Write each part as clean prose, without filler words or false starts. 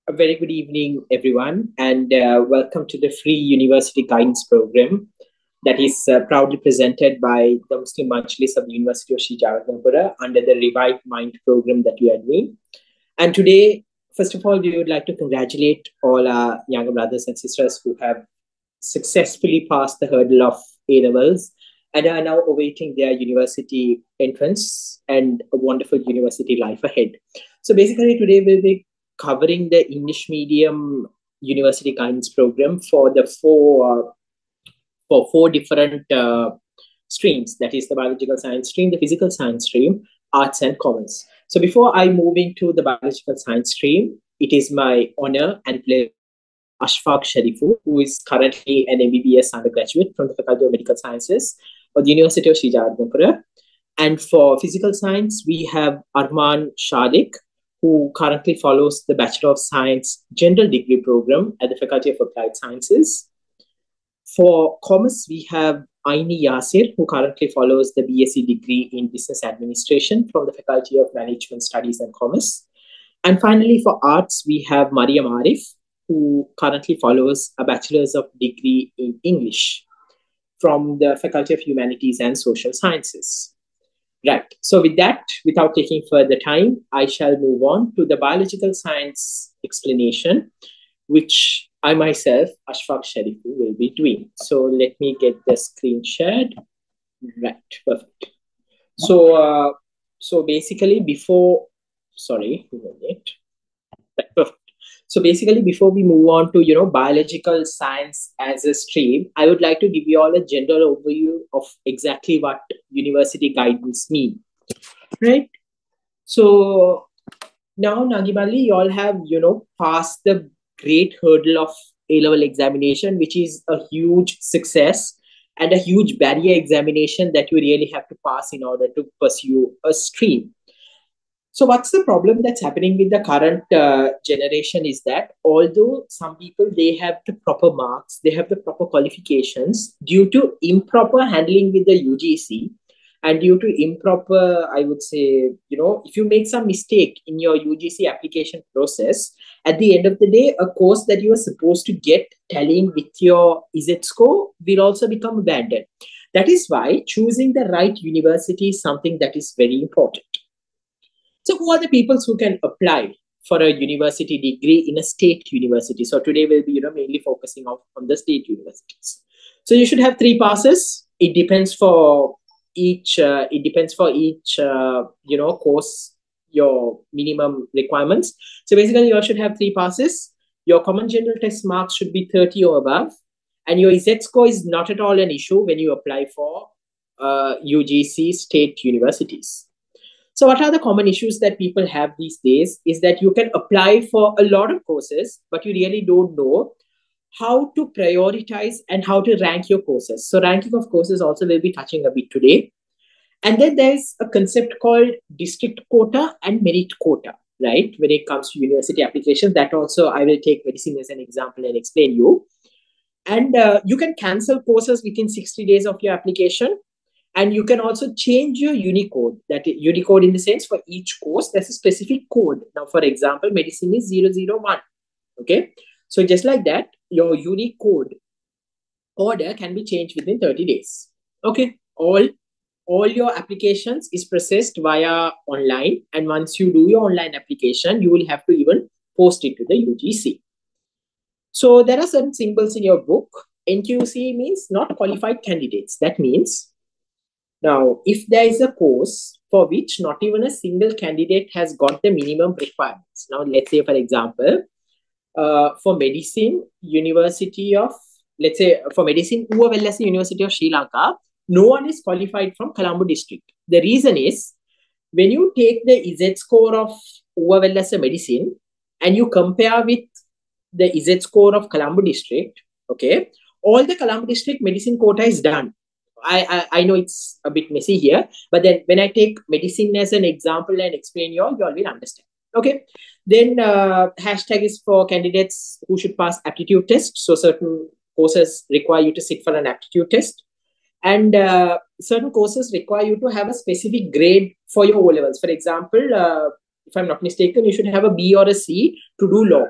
A very good evening, everyone, and welcome to the free university guidance program that is proudly presented by the Muslim Majlis of the University of Srijaratanapura under the Revived Mind program that we are doing. And today, first of all, we would like to congratulate all our younger brothers and sisters who have successfully passed the hurdle of A levels and are now awaiting their university entrance and a wonderful university life ahead. So basically, today we'll be covering the English medium university guidance program for the four different streams. That is the biological science stream, the physical science stream, arts and commerce. So before I move into the biological science stream, it is my honor and pleasure Ashfaq Sharifu, who is currently an MBBS undergraduate from the Faculty of Medical Sciences of the University of Srijaratanapura. And for physical science, we have Arman Shalik, who currently follows the Bachelor of Science General Degree program at the Faculty of Applied Sciences. For commerce, we have Aini Yasir, who currently follows the BSc degree in Business Administration from the Faculty of Management Studies and Commerce. And finally, for arts, we have Mariam Arif, who currently follows a Bachelor's of Degree in English from the Faculty of Humanities and Social Sciences. Right. So with that, without taking further time, I shall move on to the biological science explanation, which I myself, Ashfaq Sharifu, will be doing. So let me get the screen shared. Right. Perfect. So basically before, sorry, right, perfect. So basically, before we move on to, biological science as a stream, I would like to give you all a general overview of exactly what university guidance means, right? So now, Nagibali, you all have, passed the great hurdle of A-level examination, which is a huge success and a huge barrier examination that you really have to pass in order to pursue a stream. So what's the problem that's happening with the current generation is that although some people, they have the proper marks, they have the proper qualifications, due to improper handling with the UGC and due to improper, I would say, if you make some mistake in your UGC application process, at the end of the day, a course that you are supposed to get tallying with your Z score will also become abandoned. That is why choosing the right university is something that is very important. So who are the people who can apply for a university degree in a state university? So today we'll be mainly focusing on the state universities. So you should have 3 passes. It depends for each course, your minimum requirements. So basically you should have 3 passes. Your common general test marks should be 30 or above, and your Z score is not at all an issue when you apply for UGC state universities. So what are the common issues that people have these days is that you can apply for a lot of courses, but you really don't know how to prioritize and how to rank your courses. So ranking of courses also will be touching a bit today. And then there's a concept called district quota and merit quota, right? When it comes to university applications, that also I will take medicine as an example and explain you. And you can cancel courses within 60 days of your application. And you can also change your Unicode. That Unicode in the sense for each course, there's a specific code. Now, for example, medicine is 001. Okay. So just like that, your Unicode order can be changed within 30 days. Okay. All your applications is processed via online. And once you do your online application, you will have to even post it to the UGC. So there are certain symbols in your book. NQC means not qualified candidates. That means now, if there is a course for which not even a single candidate has got the minimum requirements. Now, let's say, for example, for medicine, University of, let's say, for medicine, Uva Wellassa University of Sri Lanka, no one is qualified from Colombo district. The reason is, when you take the Z score of Uva Wellassa medicine and you compare with the Z score of Colombo district, okay, all the Colombo district medicine quota is done. I know it's a bit messy here, but then when I take medicine as an example and explain you all will understand. Okay. Then hashtag is for candidates who should pass aptitude test. So certain courses require you to sit for an aptitude test. And certain courses require you to have a specific grade for your O levels. For example, if I'm not mistaken, you should have a B or a C to do law.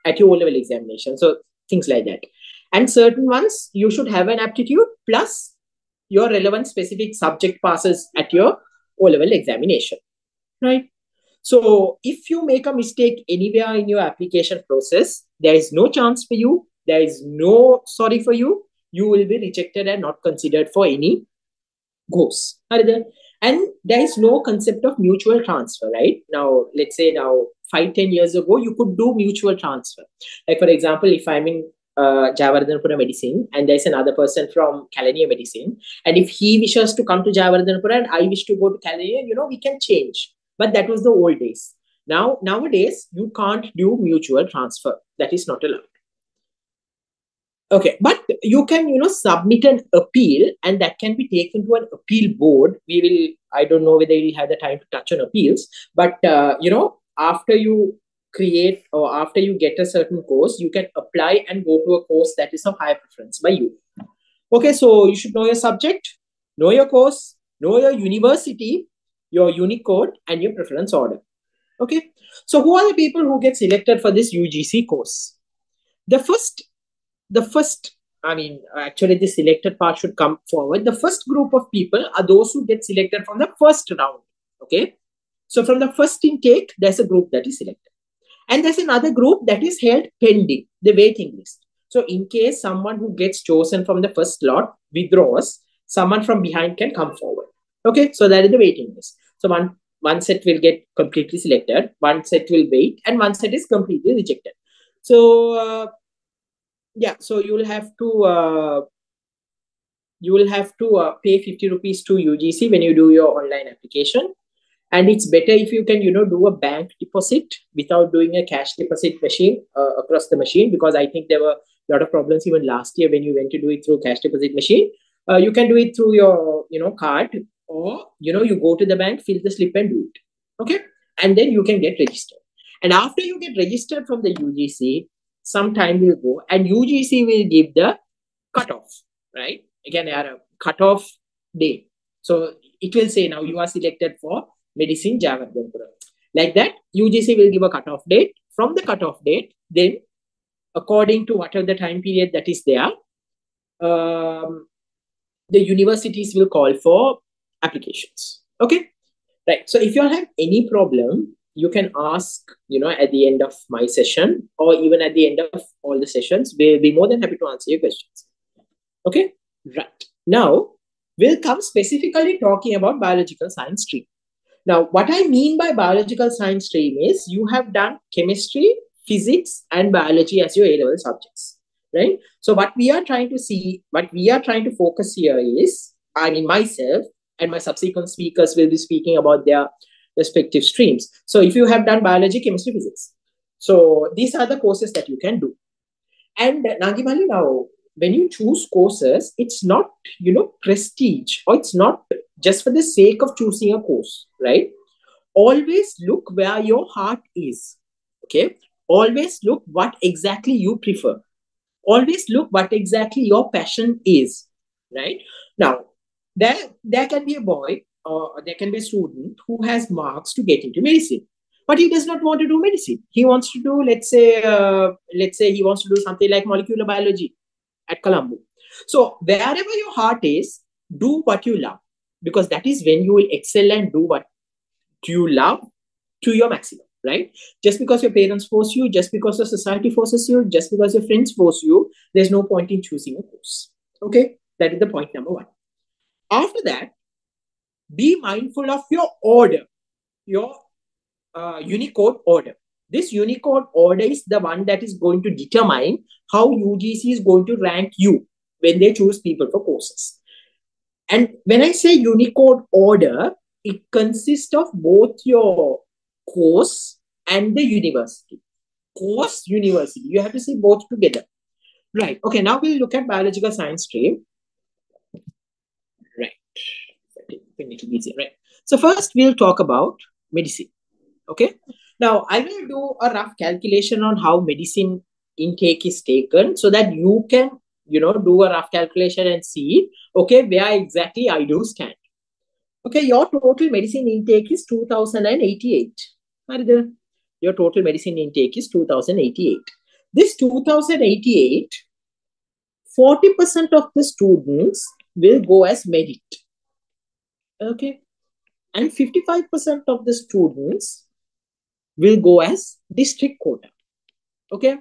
at your O-level examination. So things like that. And certain ones, you should have an aptitude plus your relevant specific subject passes at your O-level examination, right? So if you make a mistake anywhere in your application process, there is no chance for you. There is no sorry for you. You will be rejected and not considered for any course. And there is no concept of mutual transfer, right? Now, let's say now 5-10 years ago, you could do mutual transfer. Like, for example, if I'm in Jayawardhanapura Medicine and there's another person from Kelaniya Medicine, and if he wishes to come to Jayawardhanapura and I wish to go to Kelaniya, we can change. But that was the old days. Nowadays, you can't do mutual transfer. That is not allowed. Okay, but you can, submit an appeal, and that can be taken to an appeal board. I don't know whether we'll have the time to touch on appeals, but, after you create or after you get a certain course, you can apply and go to a course that is of higher preference by you. Okay, so you should know your subject, know your course, know your university, your Unicode, and your preference order. Okay, so who are the people who get selected for this UGC course? Actually, the selected part should come forward. The first group of people are those who get selected from the first round. Okay, so from the first intake, there's a group that is selected. And there's another group that is held pending, the waiting list. So in case someone who gets chosen from the first lot withdraws, someone from behind can come forward. Okay, so that is the waiting list. So one set will get completely selected, one set will wait, and one set is completely rejected. So so you will have to pay 50 rupees to UGC when you do your online application. And it's better if you can, do a bank deposit without doing a cash deposit machine across the machine, because I think there were a lot of problems even last year when you went to do it through cash deposit machine. You can do it through your, card, or, you go to the bank, fill the slip and do it. Okay. And then you can get registered. And after you get registered from the UGC, some time will go and UGC will give the cutoff, right? Again, a cutoff day. So it will say now you are selected for Medicine Jayawardhanapura. Like that, UGC will give a cutoff date. From the cutoff date, then according to whatever the time period that is there, the universities will call for applications. Okay, right. So if you all have any problem, you can ask, at the end of my session or even at the end of all the sessions. We'll be more than happy to answer your questions. Okay, right. Now, we'll come specifically talking about biological science stream. Now, what I mean by biological science stream is you have done chemistry, physics, and biology as your A-level subjects, right? So what we are trying to focus here is, myself and my subsequent speakers will be speaking about their respective streams. So if you have done biology, chemistry, physics, so these are the courses that you can do. And Nagimali, now, when you choose courses, it's not, prestige, or it's not just for the sake of choosing a course, right? Always look where your heart is, okay? Always look what exactly you prefer. Always look what exactly your passion is, right? Now, there can be a boy or there can be a student who has marks to get into medicine, but he does not want to do medicine. He wants to do, let's say he wants to do something like molecular biology at Colombo. So wherever your heart is, do what you love, because that is when you will excel and do what you love to your maximum, right? Just because your parents force you, just because the society forces you, just because your friends force you, there's no point in choosing a course. Okay, that is the point number one. After that, be mindful of your order, your Unicode order. This Unicode order is the one that is going to determine how UGC is going to rank you when they choose people for courses. And when I say Unicode order, it consists of both your course and the university. Course, university. You have to see both together. Right. Okay, now we'll look at biological science stream. Right. A little easier, right? So first we'll talk about medicine. Okay. Now I will do a rough calculation on how medicine intake is taken so that you can, do a rough calculation and see, okay, where exactly I do stand. Okay, your total medicine intake is 2088. Your total medicine intake is 2088. This 2088, 40% of the students will go as merit. Okay. And 55% of the students will go as district quota. Okay.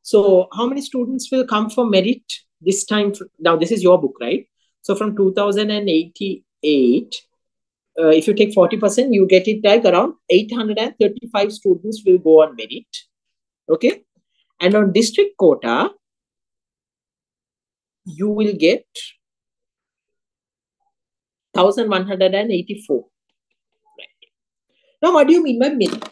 So how many students will come for merit this time? Now, this is your book, right? So from 2088, if you take 40%, you get it like around 835 students will go on merit. Okay. And on district quota, you will get 1,184. Right. Now, what do you mean by merit?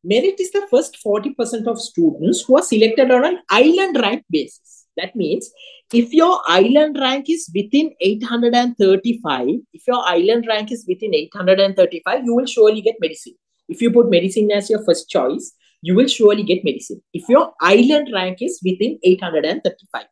Merit is the first 40% of students who are selected on an island rank basis. That means if your island rank is within 835, you will surely get medicine. If you put medicine as your first choice, you will surely get medicine. If your island rank is within 835.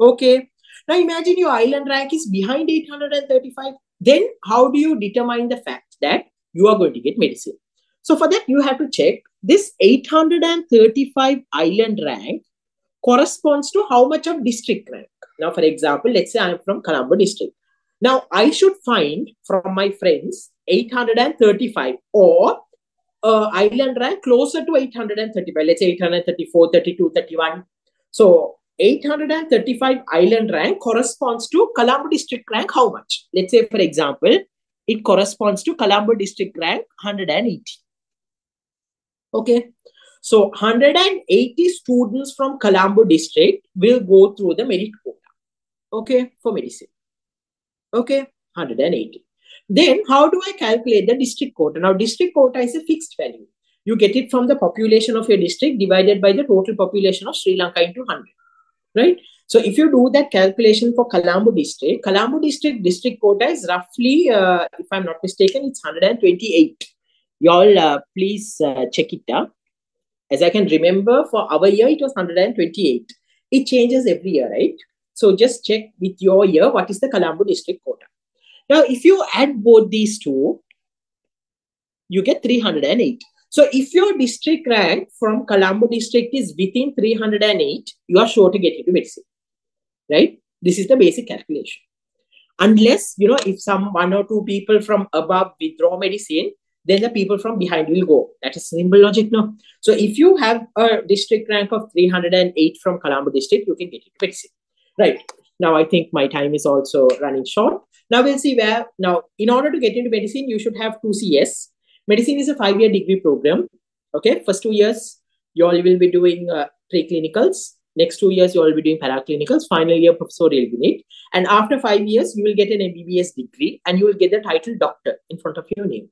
Okay. Now imagine your island rank is behind 835. Then how do you determine the fact that you are going to get medicine? So for that, you have to check this 835 island rank corresponds to how much of district rank. Now, for example, let's say I'm from Colombo district. Now, I should find from my friends 835 or island rank closer to 835. Let's say 834, 32, 31. So 835 island rank corresponds to Colombo district rank how much? Let's say, for example, it corresponds to Colombo district rank 180. Okay. So 180 students from Colombo district will go through the merit quota. Okay. For medicine. Okay. 180. Then how do I calculate the district quota? Now, district quota is a fixed value. You get it from the population of your district divided by the total population of Sri Lanka into 100. Right? So if you do that calculation for Colombo district district quota is roughly, if I'm not mistaken, it's 128. Y'all please check it out. As I can remember, for our year, it was 128. It changes every year, right? So just check with your year, what is the Colombo district quota. Now, if you add both these two, you get 308. So if your district rank from Colombo district is within 308, you are sure to get into medicine, right? This is the basic calculation. Unless, if some one or two people from above withdraw medicine, then the people from behind will go. That is simple logic, no? So if you have a district rank of 308 from Colombo district, you can get into medicine, right? Now, I think my time is also running short. Now, we'll see where, now, in order to get into medicine, you should have 2 CS. Medicine is a 5-year degree program. Okay. First 2 years, you all will be doing preclinicals. Next 2 years, you all will be doing paraclinicals. Final year, professorial unit. And after 5 years, you will get an MBBS degree and you will get the title doctor in front of your name.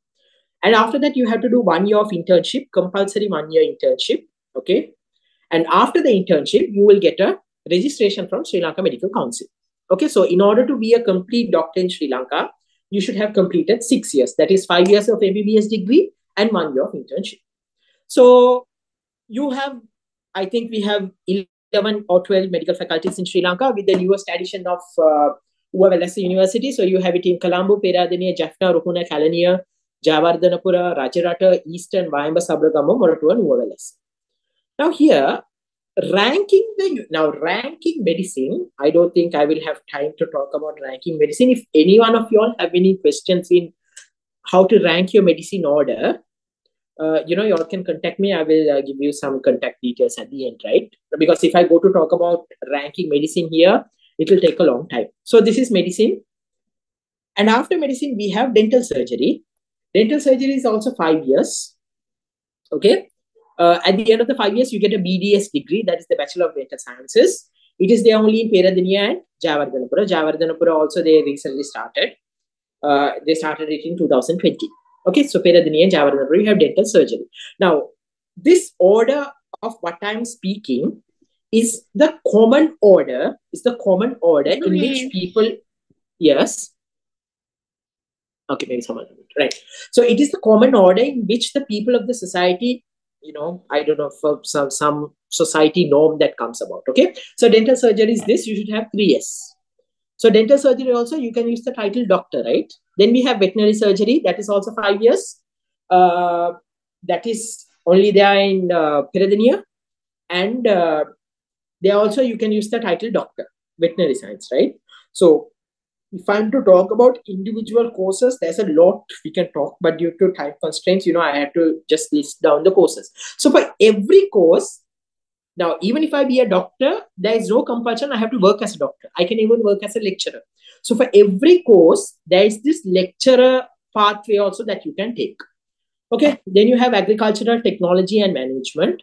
And after that, you have to do 1 year of internship, compulsory 1 year internship. Okay. And after the internship, you will get a registration from Sri Lanka Medical Council. Okay. So in order to be a complete doctor in Sri Lanka, you should have completed 6 years. That is 5 years of MBBS degree and 1 year of internship. So you have, I think we have 11 or 12 medical faculties in Sri Lanka with the newest addition of Uwa University. So you have it in Colombo, Peradeniya, Jaffna, Ruhuna, Kalaniya, Jayawardhanapura, Rajarata, Eastern, Wayamba, Sabragamo, Moratuwa, Uwa. Now here, ranking medicine, I don't think I will have time to talk about ranking medicine. If any one of you all have any questions in how to rank your medicine order, you all can contact me. I will give you some contact details at the end, right? Because if I go to talk about ranking medicine here, it will take a long time. So this is medicine. And after medicine, we have dental surgery. Dental surgery is also 5 years. Okay. At the end of the 5 years, you get a BDS degree. That is the Bachelor of Dental Sciences. It is there only in Peradeniya and Jayawardhanapura. Jayawardhanapura also they recently started. They started it in 2020. Okay, so Peradeniya and Jayawardhanapura, you have dental surgery. Now, this order of what I'm speaking is the common order. In which people, yes. Okay, maybe someone, right. So it is the common order in which the people of the society, I don't know, for some society norm that comes about. Okay. So dental surgery is this, you should have 3 years. So dental surgery also, you can use the title doctor, right? Then we have veterinary surgery. That is also 5 years. That is only there in Peradeniya. And they also, you can use the title doctor, veterinary science, right? So if I'm to talk about individual courses, there's a lot we can talk, but due to time constraints, I had to just list down the courses. So for every course, now, even if I be a doctor, there is no compulsion I have to work as a doctor. I can even work as a lecturer. So for every course, there is this lecturer pathway also that you can take. Okay, then you have agricultural technology and management.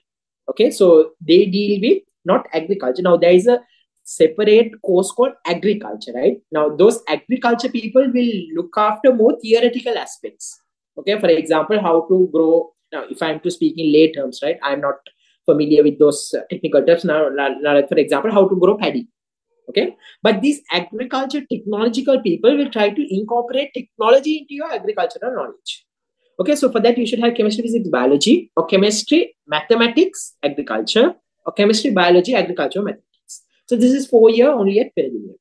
Okay, so they deal with not agriculture. Now there is a separate course called agriculture, right? Now those agriculture people will look after more theoretical aspects. Okay, for example, how to grow. Now, if I'm to speak in lay terms, right? I'm not familiar with those technical terms. Now, for example, how to grow paddy. Okay, but these agriculture technological people will try to incorporate technology into your agricultural knowledge. Okay, so for that, you should have chemistry, physics, biology, or chemistry, mathematics, agriculture, or chemistry, biology, agriculture, mathematics. So this is 4 year only at Peradeniya.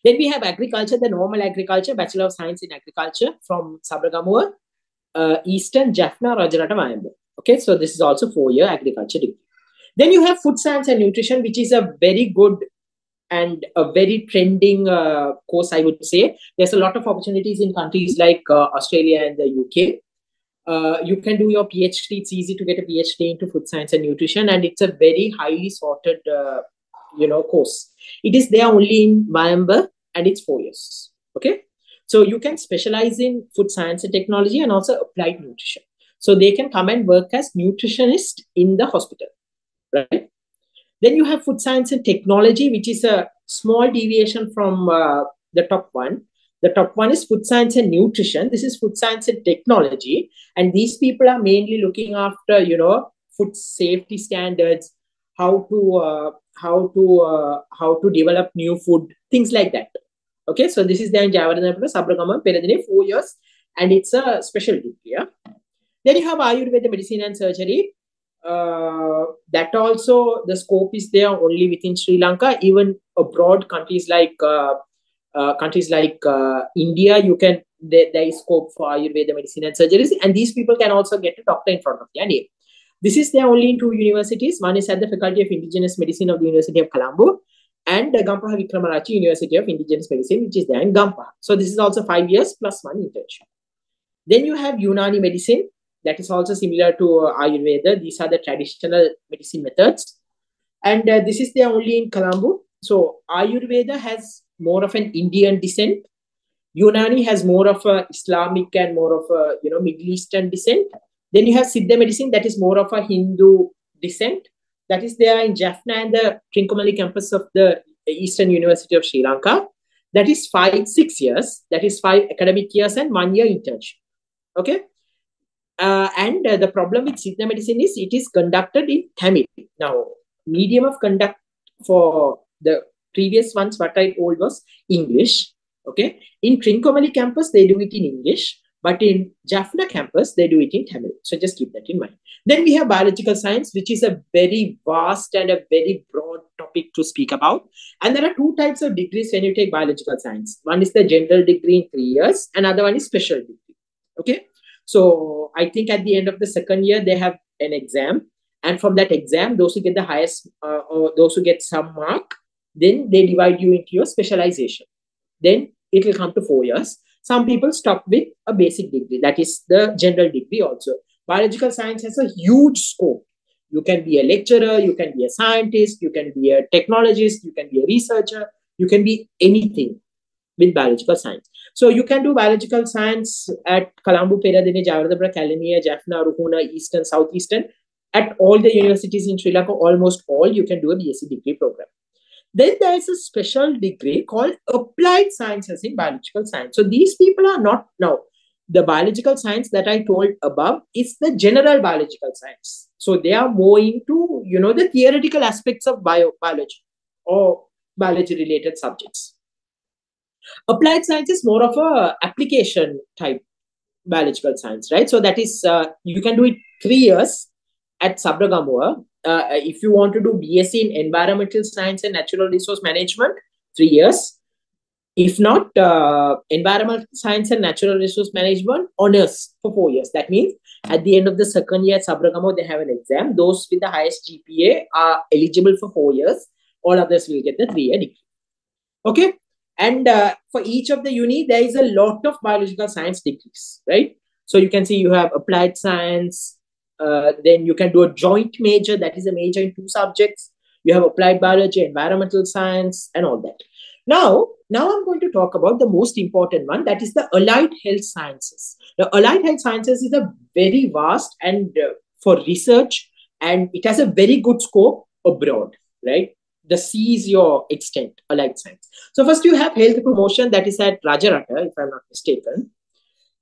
Then we have agriculture, the normal agriculture, Bachelor of Science in Agriculture from Sabaragamuwa, Eastern Jaffna Rajarata Mayamba. Okay, so this is also 4 year agriculture degree. Then you have food science and nutrition, which is a very good and a very trending course, I would say. There's a lot of opportunities in countries like Australia and the UK. You can do your PhD. It's easy to get a PhD into food science and nutrition, and it's a very highly sorted, course. It is there only in Mayamba, and it's 4 years. Okay, so you can specialize in food science and technology, and also applied nutrition. So they can come and work as nutritionist in the hospital, right? Then you have food science and technology, which is a small deviation from the top one. The top one is food science and nutrition. This is food science and technology. And these people are mainly looking after, food safety standards, how to develop new food, things like that. Okay, so this is there in Jawaharlal Sabaragamuwa, Peradeniya, 4 years, and it's a special degree. Yeah? Then you have Ayurveda, medicine and surgery. That also, the scope is there only within Sri Lanka. Even abroad, countries like India, there is scope for Ayurveda, medicine and surgeries, and these people can also get a doctor in front of their name. This is there only in 2 universities. One is at the Faculty of Indigenous Medicine of the University of Colombo, and the Gampaha Wickramarachie University of Indigenous Medicine, which is there in Gampaha. So this is also 5 years plus 1 internship. Then you have Unani medicine. That is also similar to Ayurveda. These are the traditional medicine methods. And this is there only in Colombo. So Ayurveda has more of an Indian descent. Unani has more of a Islamic and more of a Middle Eastern descent. Then you have Siddha medicine, that is more of a Hindu descent. That is there in Jaffna and the Trincomalee campus of the Eastern University of Sri Lanka. That is 6 years. That is 5 academic years and 1 year internship. Okay. And the problem with Siddha medicine is it is conducted in Tamil. Now, medium of conduct for the previous ones, what I told was English. Okay. In Trincomalee campus, they do it in English. But in Jaffna campus, they do it in Tamil. So just keep that in mind. Then we have biological science, which is a very vast and a very broad topic to speak about. And there are 2 types of degrees when you take biological science. One is the general degree in 3 years. Another one is special degree. Okay. So I think at the end of the second year, they have an exam. And from that exam, those who get the highest or those who get some mark, then they divide you into your specialization. Then it will come to 4 years. Some people stop with a basic degree. That is the general degree also. Biological science has a huge scope. You can be a lecturer, you can be a scientist, you can be a technologist, you can be a researcher, you can be anything with biological science. So you can do biological science at Colombo, Peradeniya, Jawaharlal, Kelaniya, Jaffna, Ruhuna, Eastern, Southeastern. At all the universities in Sri Lanka, almost all, you can do a BSc degree program. Then there is a special degree called Applied Sciences in Biological Science. So these people are not now. The biological science that I told above is the general biological science. So they are more into, the theoretical aspects of biology or biology-related subjects. Applied science is more of a application type biological science, right? So that is, you can do it 3 years at Sabaragamuwa. If you want to do BSc in Environmental Science and Natural Resource Management, 3 years. If not, Environmental Science and Natural Resource Management, honors for 4 years. That means At the end of the second year at Sabragamo, they have an exam. Those with the highest GPA are eligible for 4 years. All others will get the 3-year degree. Okay. And for each of the uni, there is a lot of biological science degrees, right? So you can see you have applied science. Then you can do a joint major. That is a major in 2 subjects. You have applied biology, environmental science, and all that. Now I'm going to talk about the most important one. That is the allied health sciences. The allied health sciences is a very vast and for research, and it has a very good scope abroad, right? The C is your extent, allied science. So first you have health promotion, that is at Rajarata, if I'm not mistaken.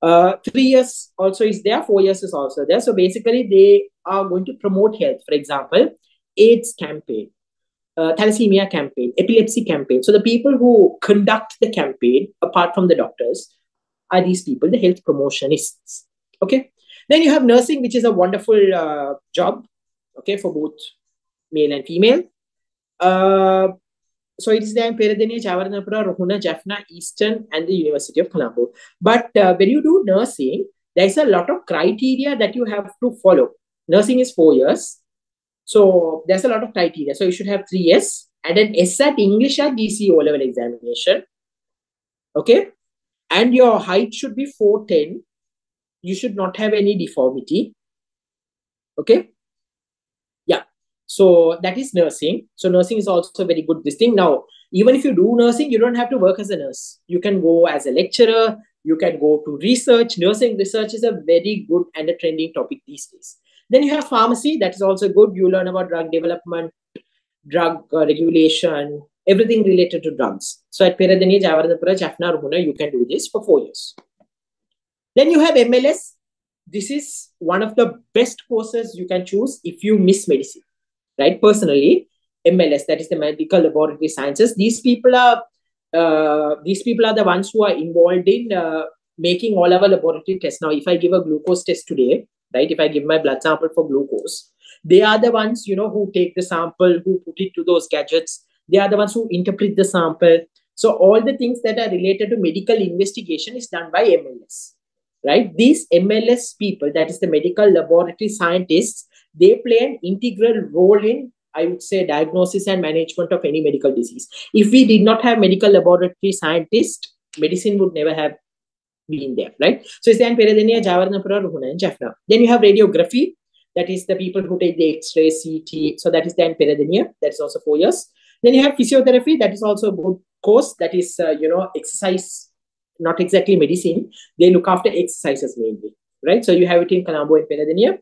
3 years also is there, 4 years is also there. So basically they are going to promote health. For example, AIDS campaign, thalassemia campaign, epilepsy campaign. So the people who conduct the campaign, apart from the doctors, are these people, the health promotionists. Okay. Then you have nursing, which is a wonderful job, okay, for both male and female. So it is there in Peradeniya, Jawaharlal, Ruhuna, Jaffna, Eastern, and the University of Colombo. But when you do nursing, there is a lot of criteria that you have to follow. Nursing is 4 years. So there's a lot of criteria. So you should have 3 years and an SAT English at GC O-level examination. Okay. And your height should be 4'10". You should not have any deformity. Okay. Yeah. So that is nursing. So nursing is also a very good this thing. Now, even if you do nursing, you don't have to work as a nurse. You can go as a lecturer. You can go to research. Nursing research is a very good and a trending topic these days. Then you have pharmacy. That is also good. You learn about drug development, drug regulation, everything related to drugs. So at Peradeniya, Jawaharlal, Jaffna, Ruhuna, you can do this for 4 years. Then you have MLS. This is one of the best courses you can choose if you miss medicine, right? Personally, MLS, that is the medical laboratory sciences. These people are the ones who are involved in making all our laboratory tests. Now, if I give a glucose test today, right? If I give my blood sample for glucose, they are the ones, who take the sample, who put it to those gadgets. They are the ones who interpret the sample. So all the things that are related to medical investigation is done by MLS, right? These MLS people, that is the medical laboratory scientists, they play an integral role in, I would say, diagnosis and management of any medical disease. If we did not have medical laboratory scientists, medicine would never have been there, right? So it's then Peradeniya, Jawaharlal, Ruhuna, and Jaffna. Then you have radiography, that is the people who take the X-ray, CT. So that is then Peradeniya, that's also 4 years. Then you have physiotherapy, that is also a good course, that is, exercise, not exactly medicine. They look after exercises mainly, right? So you have it in Colombo and Peradeniya.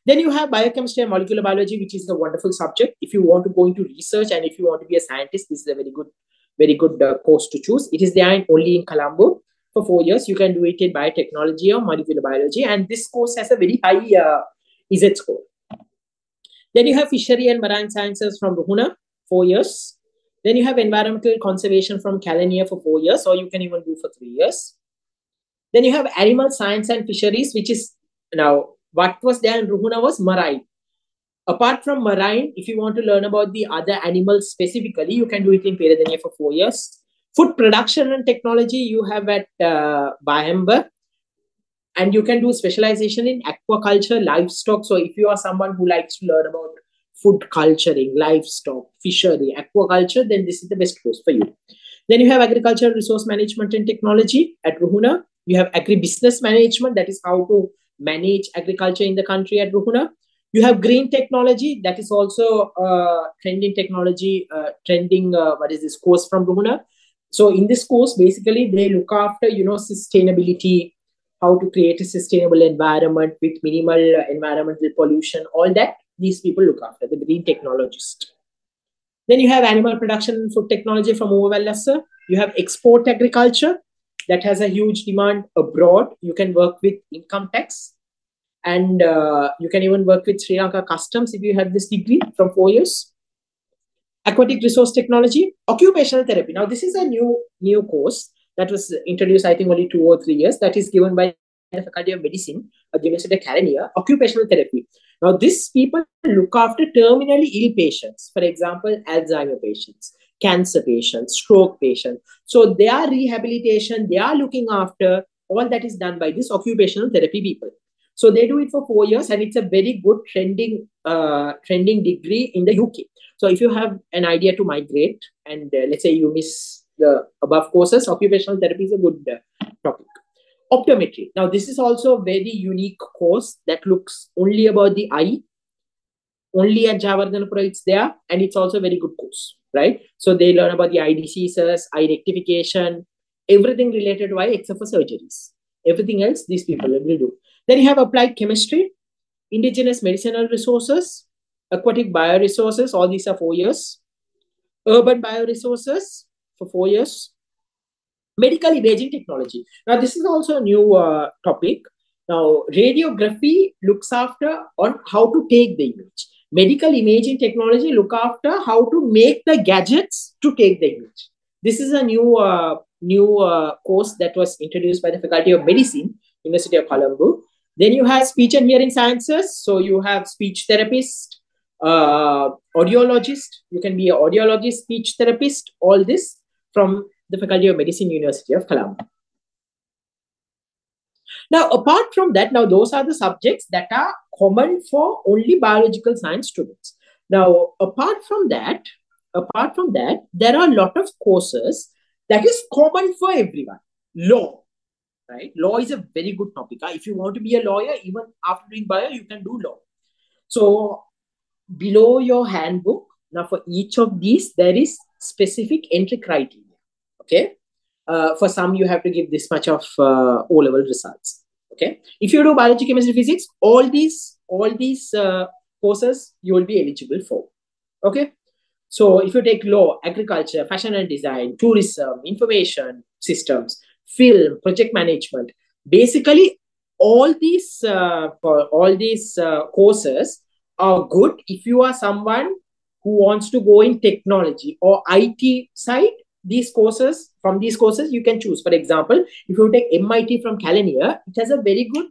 Then you have biochemistry and molecular biology, which is a wonderful subject. If you want to go into research and if you want to be a scientist, this is a very good course to choose. It is there only in Colombo for 4 years. You can do it in biotechnology or molecular biology. And this course has a very high ISET score. Then you have fishery and marine sciences from Ruhuna, 4 years. Then you have environmental conservation from Kelaniya for 4 years, or you can even do for 3 years. Then you have animal science and fisheries, which is now what was there in Ruhuna was marine. Apart from marine, if you want to learn about the other animals specifically, you can do it in Peradeniya for 4 years. Food production and technology, you have at Bahemba. And you can do specialization in aquaculture, livestock. So if you are someone who likes to learn about food culturing, livestock, fishery, aquaculture, then this is the best course for you. Then you have agricultural resource management and technology at Ruhuna. You have agribusiness management, that is how to manage agriculture in the country at Ruhuna. You have green technology, that is also trending technology, course from Ruhuna. So in this course, basically, they look after, sustainability, how to create a sustainable environment with minimal environmental pollution, all that these people look after, the green technologist. Then you have animal production and food technology from Overwellassa. You have export agriculture that has a huge demand abroad. You can work with income tax and you can even work with Sri Lanka Customs if you have this degree from 4 years. Aquatic resource technology, occupational therapy. Now this is a new course that was introduced, I think, only 2 or 3 years. That is given by the Faculty of Medicine at the University of Kelaniya, occupational therapy. Now, these people look after terminally ill patients. For example, Alzheimer patients, cancer patients, stroke patients. So their rehabilitation, they are looking after, all that is done by this occupational therapy people. So they do it for 4 years, and it's a very good trending degree in the UK. So if you have an idea to migrate, and let's say you miss the above courses, occupational therapy is a good topic. Optometry. Now, this is also a very unique course that looks only about the eye. Only at Javardhanapura it's there, and it's also a very good course, right? So they learn about the eye diseases, eye rectification, everything related to eye except for surgeries. Everything else, these people will do. Then you have applied chemistry, indigenous medicinal resources, aquatic bioresources, all these are 4 years. Urban bioresources for 4 years. Medical imaging technology. Now, this is also a new topic. Now, radiography looks after on how to take the image. Medical imaging technology look after how to make the gadgets to take the image. This is a new course that was introduced by the Faculty of Medicine, University of Colombo. Then you have speech and hearing sciences. So you have speech therapist, audiologist. You can be an audiologist, speech therapist, all this from the Faculty of Medicine, University of Colombo. Now, apart from that, now those are the subjects that are common for only biological science students. Now, apart from that, there are a lot of courses that is common for everyone. Law, right? Law is a very good topic. If you want to be a lawyer, even after doing bio, you can do law. So, below your handbook, now for each of these, there is specific entry criteria. Okay. For some, you have to give this much of O-level results. Okay. If you do biology, chemistry, physics, all these courses you will be eligible for. Okay. So if you take law, agriculture, fashion and design, tourism, information systems, film, project management, basically all these courses are good if you are someone who wants to go in technology or IT side. From these courses you can choose. For example, if you take MIT from Kelaniya, it has a very good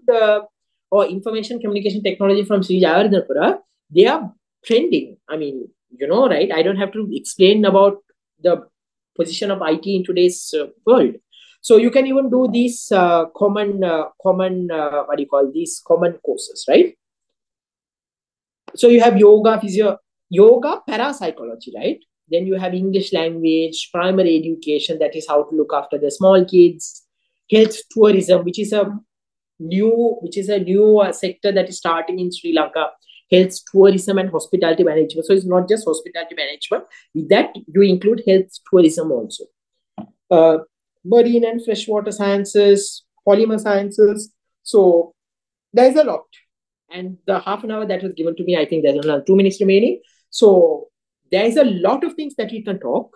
or information communication technology from Sri Javardhanapura. They are trending. I mean, you know, right? I don't have to explain about the position of IT in today's world. So you can even do these common courses, right? So you have yoga, parapsychology, right? Then you have English language, primary education, that is how to look after the small kids, health tourism, which is a new sector that is starting in Sri Lanka, health tourism and hospitality management. So it's not just hospitality management. With that, you include health tourism also. Marine and freshwater sciences, polymer sciences. So there's a lot. And the half an hour that was given to me, I think there's another 2 minutes remaining. So there is a lot of things that we can talk,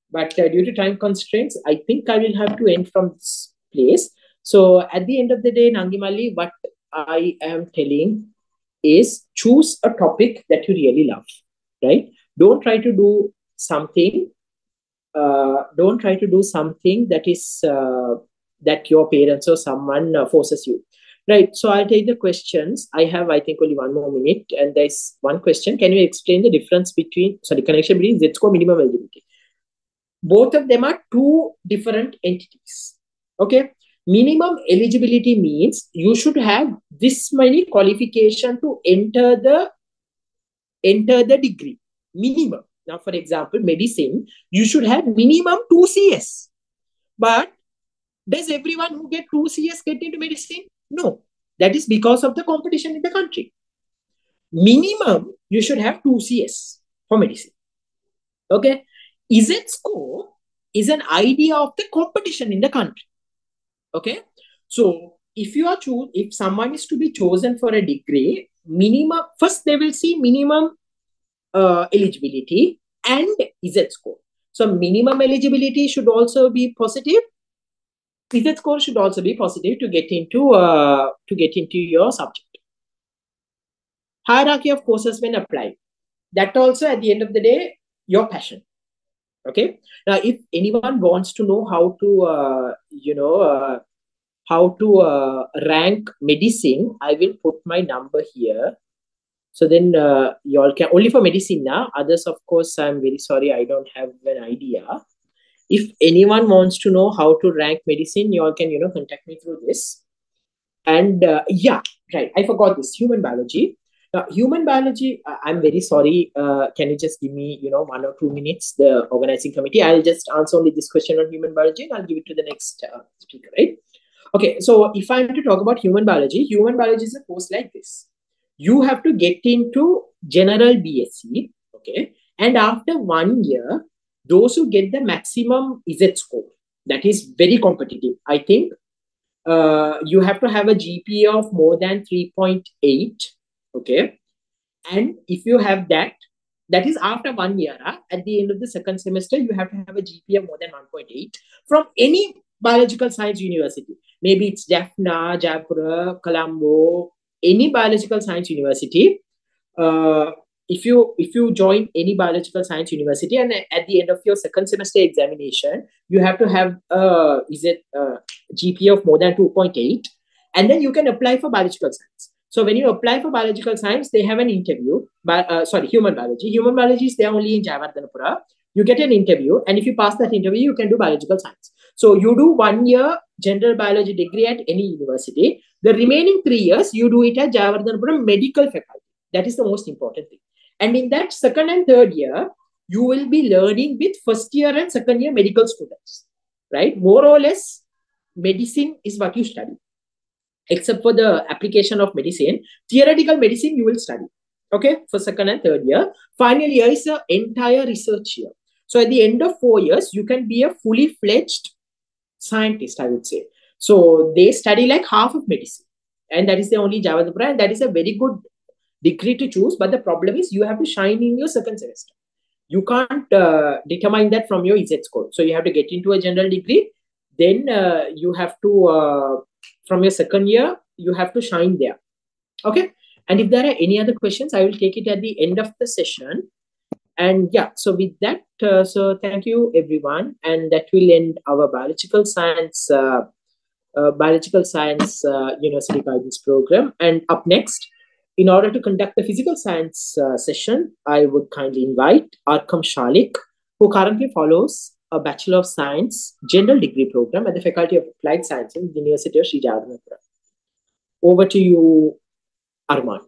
but due to time constraints, I think I will have to end from this place. So at the end of the day, Nangimalli, what I am telling is choose a topic that you really love, right? Don't try to do something. That is that your parents or someone forces you. Right. So I'll take the questions. I have, I think, only 1 more minute. And there's one question. Can you explain the difference connection between Z-score minimum eligibility? Both of them are two different entities. Okay. Minimum eligibility means you should have this many qualification to enter the degree. Minimum. Now, for example, medicine, you should have minimum 2 CS. But does everyone who get 2 CS get into medicine? No, that is because of the competition in the country. Minimum, you should have 2 CS for medicine. Okay. Z-score is an idea of the competition in the country. Okay. So if someone is to be chosen for a degree, minimum, first they will see minimum eligibility and Z-score. So minimum eligibility should also be positive. Z-score should also be positive to get into your subject. Hierarchy of courses when applied. That also, at the end of the day, your passion. Okay. Now, if anyone wants to know how to rank medicine, I will put my number here. So then you all can, only for medicine now. Others, of course, I'm very sorry, I don't have an idea. If anyone wants to know how to rank medicine, you all can, contact me through this. And yeah, Right, I forgot this human biology. Now, human biology. I'm very sorry. Can you just give me, 1 or 2 minutes? The organizing committee. I'll just answer only this question on human biology, and I'll give it to the next speaker. Right. Okay. So, if I'm to talk about human biology is a course like this. You have to get into general BSc. Okay, and after 1 year, those who get the maximum Z score, that is very competitive. I think you have to have a GPA of more than 3.8. Okay. And if you have that, that is after 1 year. At the end of the second semester, you have to have a GPA more than 1.8 from any biological science university. Maybe it's Jaffna, Jayapura, Colombo, any biological science university. uh, if you join any biological science university, and at the end of your second semester examination you have to have GPA of more than 2.8, and then you can apply for biological science. So when you apply for biological science, they have an interview. But sorry, human biology is there only in Jayawardhanapura. You get an interview, and if you pass that interview, you can do biological science. So you do 1 year general biology degree at any university. The remaining 3 years you do it at Jayawardhanapura Medical Faculty. That is the most important thing. And in that second and third year, you will be learning with first year and second year medical students, right? More or less, medicine is what you study, except for the application of medicine. Theoretical medicine you will study, okay, for second and third year. Final year is an entire research year. So at the end of 4 years, you can be a fully fledged scientist, I would say. So they study like half of medicine, and that is the only Javadapura, and that is a very good degree to choose. But the problem is you have to shine in your second semester. You can't determine that from your Z score. So you have to get into a general degree. Then you have to, from your second year, you have to shine there. Okay. And if there are any other questions, I will take it at the end of the session. And yeah, so with that, so thank you everyone. And that will end our biological science university guidance program. And up next, in order to conduct the physical science session, I would kindly invite Arkam Shalik, who currently follows a Bachelor of Science general degree program at the Faculty of Applied Sciences in the University of Sri Jagannath. Over to you, Arman.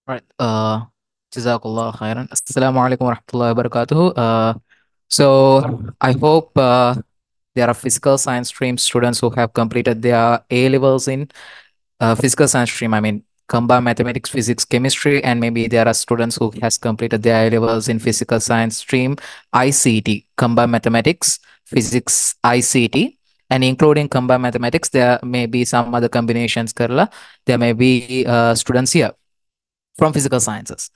Right. Jazakallah khairan. Assalamu alaikum wa rahmatullahi wa barakatuh. So I hope there are physical science stream students who have completed their A levels in physical science stream. I mean, combined mathematics, physics, chemistry, and maybe there are students who has completed their A levels in physical science stream ICT, combined mathematics, physics, ICT. And including combined mathematics, there may be some other combinations, Kerala. There may be students here from physical sciences.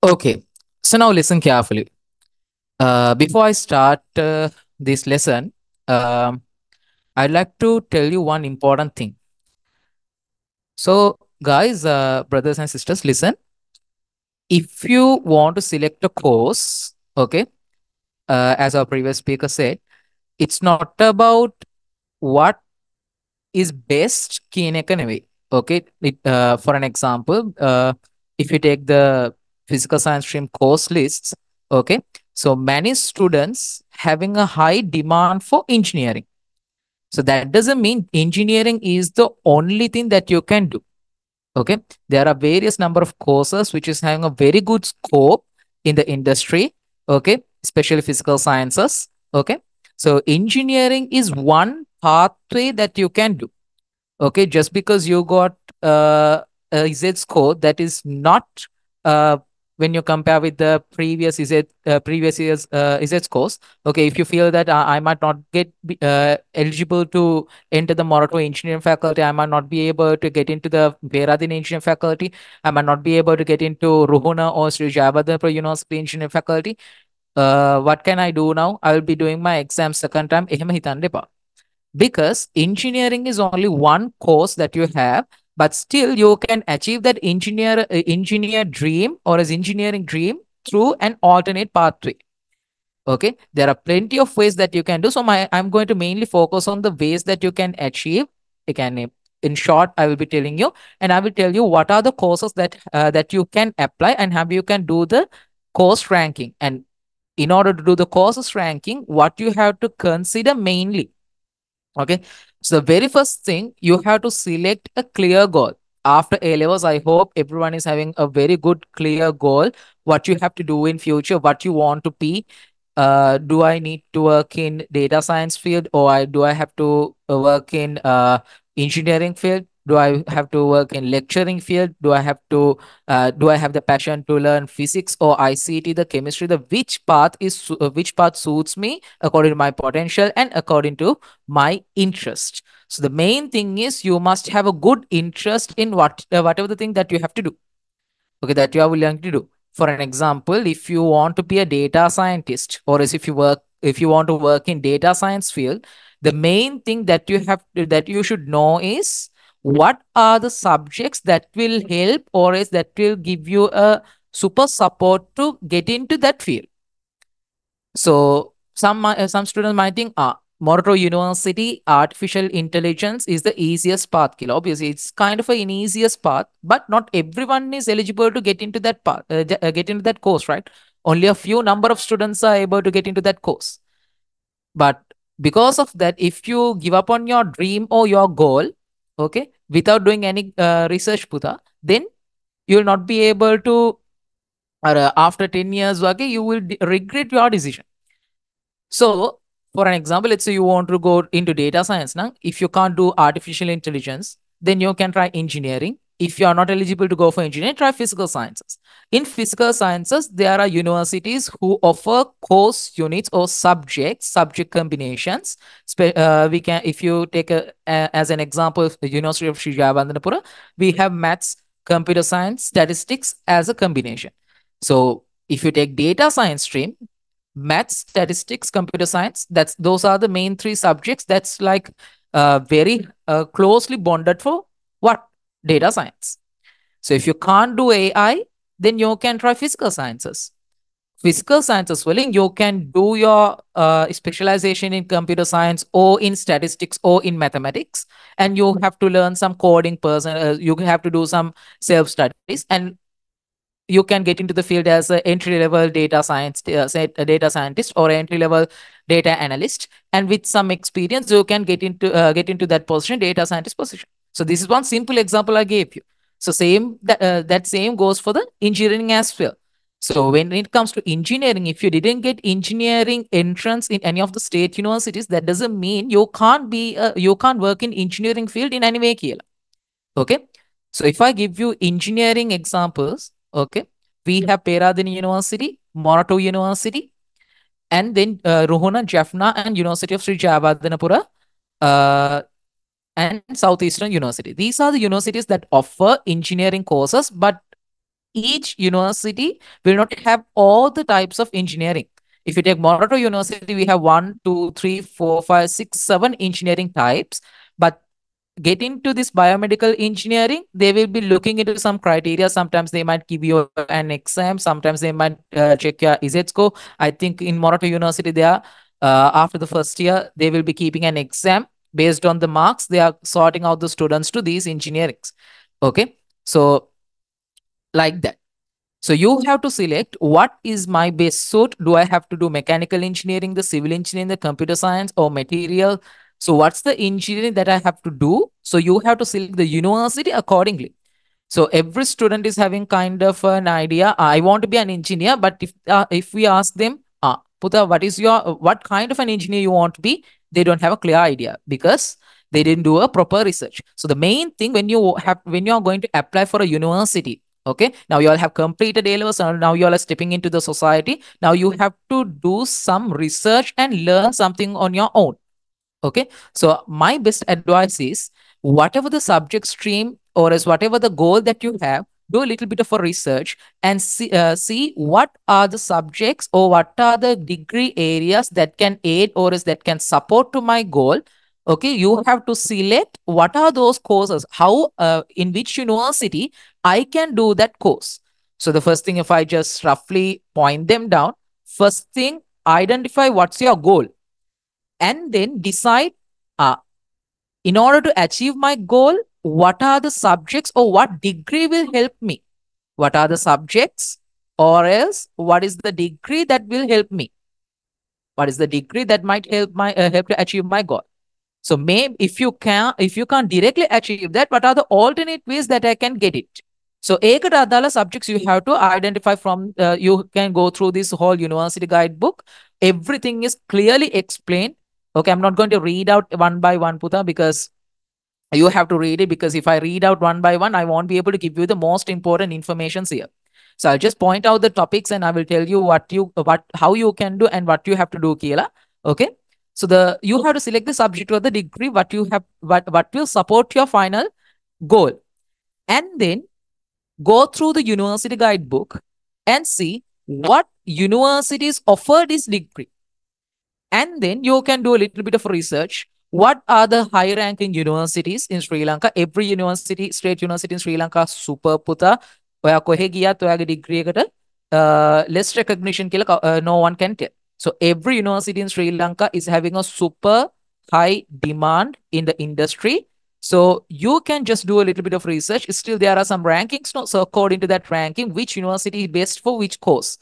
Okay, so now listen carefully. Before I start this lesson, I'd like to tell you one important thing. So, guys, brothers and sisters, listen. If you want to select a course, okay, as our previous speaker said, it's not about what is best key in way. Okay, for an example, if you take the physical science stream course lists, okay, so many students having a high demand for engineering. So that doesn't mean engineering is the only thing that you can do. Okay, there are various number of courses which is having a very good scope in the industry. Okay, especially physical sciences. Okay, so engineering is one pathway that you can do. Okay, just because you got a Z score, that is not uh, when you compare with the previous year's Z scores. Okay, if you feel that I might not get eligible to enter the Morato engineering faculty, I might not be able to get into the Veradin engineering faculty, I might not be able to get into Ruhuna or Sri Jayawardhanapura University engineering faculty. What can I do now? I will be doing my exam second time. එහෙම හිතන්න එපා. Because engineering is only one course that you have, but still you can achieve that engineer dream or as engineering dream through an alternate pathway. Okay, there are plenty of ways that you can do. So I'm going to mainly focus on the ways that you can achieve. You can, in short, I will be telling you, and I will tell you what are the courses that you can apply and how you can do the course ranking. And in order to do the courses ranking, what you have to consider mainly. Okay, So the very first thing, you have to select a clear goal. After A levels, I hope everyone is having a very good clear goal. What you have to do in future, what you want to be. Do I need to work in data science field, or do I have to work in engineering field? Do I have to work in lecturing field? Do I have the passion to learn physics or ICT, the chemistry? The which path suits me according to my potential and according to my interest. So the main thing is you must have a good interest in whatever the thing that you have to do, okay, that you are willing to do. For an example, if you want to be a data scientist, or as if you want to work in data science field, the main thing that you should know is what are the subjects that will help, or is that will give you a super support to get into that field. So some students might think, Morato University, artificial intelligence is the easiest path. Kilo. Obviously, it's kind of an easiest path, but not everyone is eligible to get into that path, get into that course, right? Only a few number of students are able to get into that course. But because of that, if you give up on your dream or your goal, okay, without doing any research, Puta, then you will not be able to, or after 10 years, okay, you will regret your decision. So, for an example, let's say you want to go into data science now. If you can't do artificial intelligence, then you can try engineering. If you are not eligible to go for engineering, try physical sciences. In physical sciences, there are universities who offer course units or subject combinations. We can, if you take as an example, the University of Sri Jayavardenepura, we have maths, computer science, statistics as a combination. So, if you take data science stream, maths, statistics, computer science, those are the main three subjects that's like very closely bonded for what? Data science. So if you can't do AI, then you can try physical sciences. Physical sciences, well, you can do your specialization in computer science or in statistics or in mathematics, and you have to learn some coding person. You have to do some self studies, and you can get into the field as an entry level data science, say a data scientist or entry level data analyst, and with some experience you can get into that position, data scientist position. So this is one simple example I gave you. So that same goes for the engineering as well. So when it comes to engineering, if you didn't get engineering entrance in any of the state universities, that doesn't mean you can't work in engineering field in any way, Kiela. Okay. So if I give you engineering examples, okay, we have Peradeniya University, Morato University, and then Ruhuna, Jaffna, and University of Sri Jayavardenepura, uh, and Southeastern University. These are the universities that offer engineering courses, but each university will not have all the types of engineering. If you take Morato University, we have 1, 2, 3, 4, 5, 6, 7 engineering types, but get into this biomedical engineering, they will be looking into some criteria. Sometimes they might give you an exam, sometimes they might check your ISET score. I think in Morato University, they are after the first year, they will be keeping an exam. Based on the marks, they are sorting out the students to these engineerings. Okay, so like that. So you have to select what is my best suit. Do I have to do mechanical engineering, the civil engineering, the computer science, or material? So what's the engineering that I have to do? So you have to select the university accordingly. So every student is having kind of an idea. I want to be an engineer, but if we ask them, Puta, what kind of an engineer you want to be? They don't have a clear idea because they didn't do a proper research. So the main thing when you are going to apply for a university, okay, now you all have completed A levels, and now you all are stepping into the society. Now you have to do some research and learn something on your own. Okay. So my best advice is whatever the subject stream or as whatever the goal that you have, do a little bit of a research and see what are the subjects or what are the degree areas that can aid or is that can support to my goal. Okay. You have to select what are those courses, how, in which university I can do that course. So the first thing, if I just roughly point them down, first thing, identify what's your goal and then decide, uh, in order to achieve my goal, what are the subjects or what degree will help me? What are the subjects, or else what is the degree that will help me? What is the degree that might help to achieve my goal? So maybe if you can't directly achieve that, what are the alternate ways that I can get it? So ඒකට අදාළ subjects you have to identify from. You can go through this whole university guidebook. Everything is clearly explained. Okay, I'm not going to read out one by one, Puta, because you have to read it, because if I read out one by one, I won't be able to give you the most important informations here. So I'll just point out the topics and I will tell you what how you can do and what you have to do, Kila. Okay. So you have to select the subject or the degree, what will support your final goal. And then go through the university guidebook and see what universities offer this degree. And then you can do a little bit of research. What are the high ranking universities in Sri Lanka? Every university, state university in Sri Lanka, super puta. ඔයා කොහෙ ගියත් ඔයාගේ degree එකට less recognition කියලා no one can tell. So every university in Sri Lanka is having a super high demand in the industry. So you can just do a little bit of research. Still, there are some rankings. No? So according to that ranking, which university is best for which course?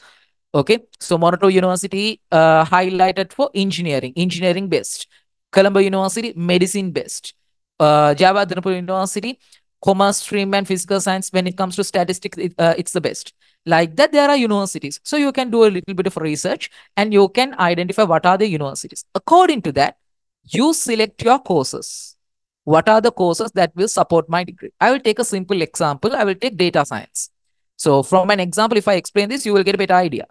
Okay, so Monato University highlighted for engineering best. Colombo University, medicine best. Java Dhanapur University, commerce stream and physical science. When it comes to statistics, it's the best. Like that, there are universities. So you can do a little bit of research and you can identify what are the universities. According to that, you select your courses. What are the courses that will support my degree? I will take a simple example. I will take data science. So from an example, if I explain this, you will get a better idea.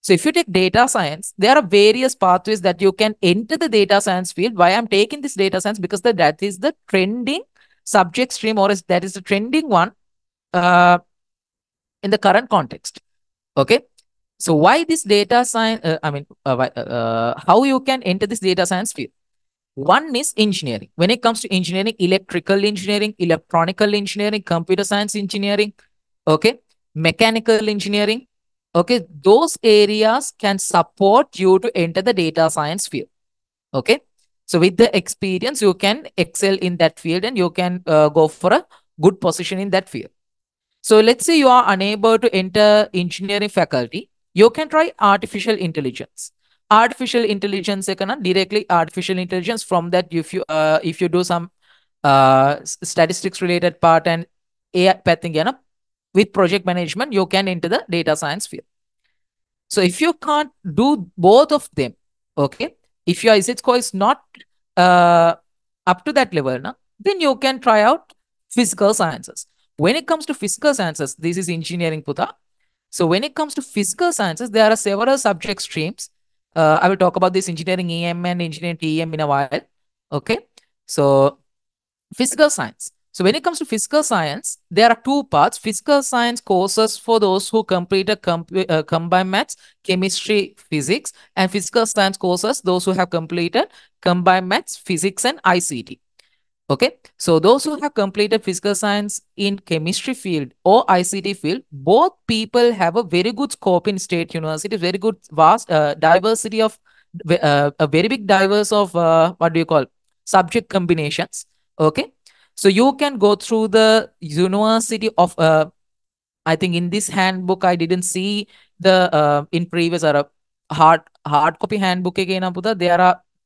So if you take data science, there are various pathways that you can enter the data science field. Why I'm taking this data science? Because that is the trending subject stream, or that is the trending one in the current context. Okay. So why this data science? How you can enter this data science field? One is engineering. When it comes to engineering, electrical engineering, electronical engineering, computer science engineering, okay, mechanical engineering, okay, those areas can support you to enter the data science field. Okay, so with the experience, you can excel in that field and you can go for a good position in that field. So let's say you are unable to enter engineering faculty, you can try artificial intelligence. Artificial intelligence directly artificial intelligence. From that, if you do some statistics related part and AI pathing with project management, you can enter the data science field. So if you can't do both of them, okay, if your ISET score is not up to that level, then you can try out physical sciences. When it comes to physical sciences, this is engineering, Puta. So when it comes to physical sciences, there are several subject streams. I will talk about this engineering EM and engineering TEM in a while. Okay. So physical science. So when it comes to physical science, there are two parts. Physical science courses for those who completed combined maths, chemistry, physics, and physical science courses, those who have completed combined maths, physics, and ICT. Okay, so those who have completed physical science in chemistry field or ICT field, both people have a very good scope in state university, very good vast diversity of a very big diverse of what do you call subject combinations. Okay, so you can go through the university of I think in this handbook I didn't see the in previous or hard copy handbook again.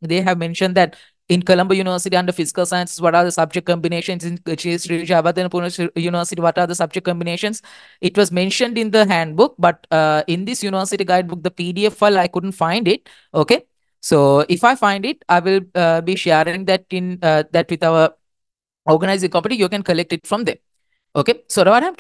They have mentioned that in Colombo University under physical sciences, what are the subject combinations? In Sri Jawadhanapur University, what are the subject combinations? It was mentioned in the handbook, but in this university guidebook, the PDF file, I couldn't find it. Okay. So if I find it, I will be sharing that in that with our organizing committee. You can collect it from there. Okay. So what I'm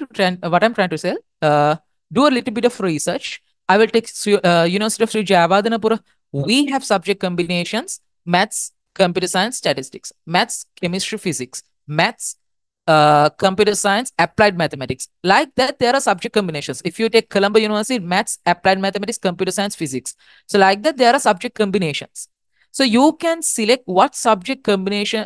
trying to say, do a little bit of research. I will take University of Sri Jawadhanapura. We have subject combinations: maths, computer science, statistics, maths, chemistry, physics, maths, computer science, applied mathematics. Like that, there are subject combinations. If you take Colombo University, maths, applied mathematics, computer science, physics. So like that, there are subject combinations. So you can select what subject combination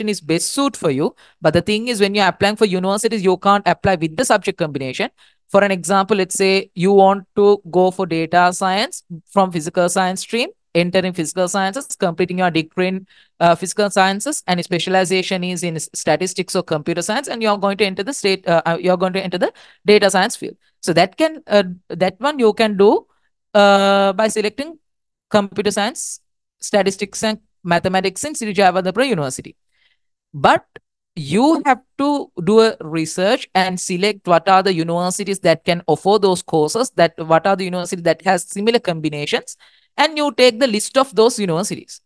is best suit for you. But the thing is, when you're applying for universities, you can't apply with the subject combination. For an example, let's say you want to go for data science from physical science stream, entering physical sciences, completing your degree in physical sciences, and specialization is in statistics or computer science, and you're going to enter the data science field. So that one you can do by selecting computer science, statistics, and mathematics in Sri Jayawardhanapura University. But you have to do a research and select what are the universities that can offer those courses, that what are the universities that has similar combinations, and you take the list of those universities.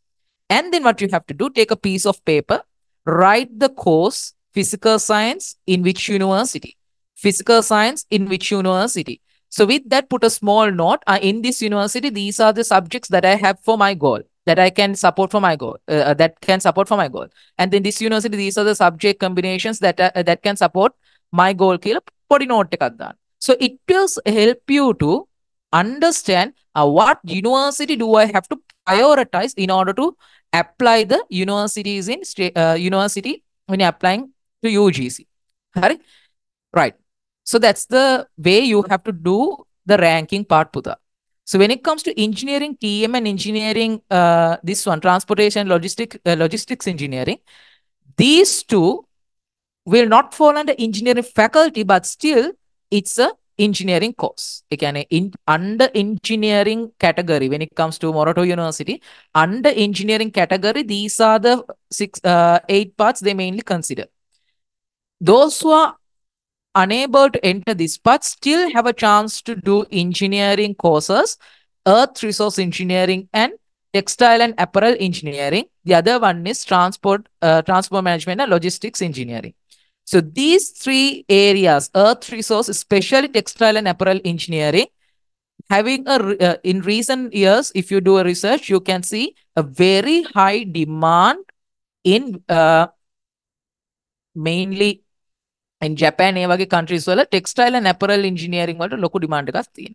And then what you have to do, take a piece of paper, write the course, physical science in which university, physical science in which university. So with that, put a small note. In this university, these are the subjects that I have for my goal, that I can support for my goal, that can support for my goal. And then this university, these are the subject combinations that can support my goal. Put note. So it will help you to understand what university do I have to prioritize in order to apply the universities in university when you're applying to UGC. Right? Right. So that's the way you have to do the ranking part, Puda. So when it comes to engineering, TM and engineering, this one, transportation, logistics engineering, these two will not fall under engineering faculty, but still it's a engineering course. Again, under engineering category, when it comes to Moroto University, under engineering category, these are the 8 parts they mainly consider. Those who are unable to enter this part still have a chance to do engineering courses, earth resource engineering and textile and apparel engineering. The other one is transport management and logistics engineering. So these 3 areas, earth resource, especially textile and apparel engineering, having in recent years, if you do a research, you can see a very high demand in mainly in Japan, countries wala textile and apparel engineering වලට ලොකු demand එකක් තියෙනවා.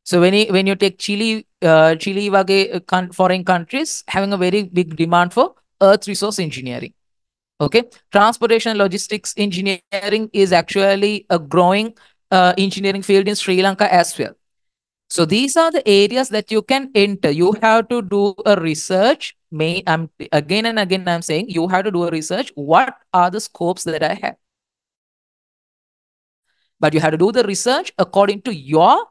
So when you take Chile වගේ foreign countries having a very big demand for earth resource engineering. Okay, transportation and logistics engineering is actually a growing engineering field in Sri Lanka as well. So these are the areas that you can enter. You have to do a research. Again and again I'm saying you have to do a research. What are the scopes that I have? But you have to do the research according to your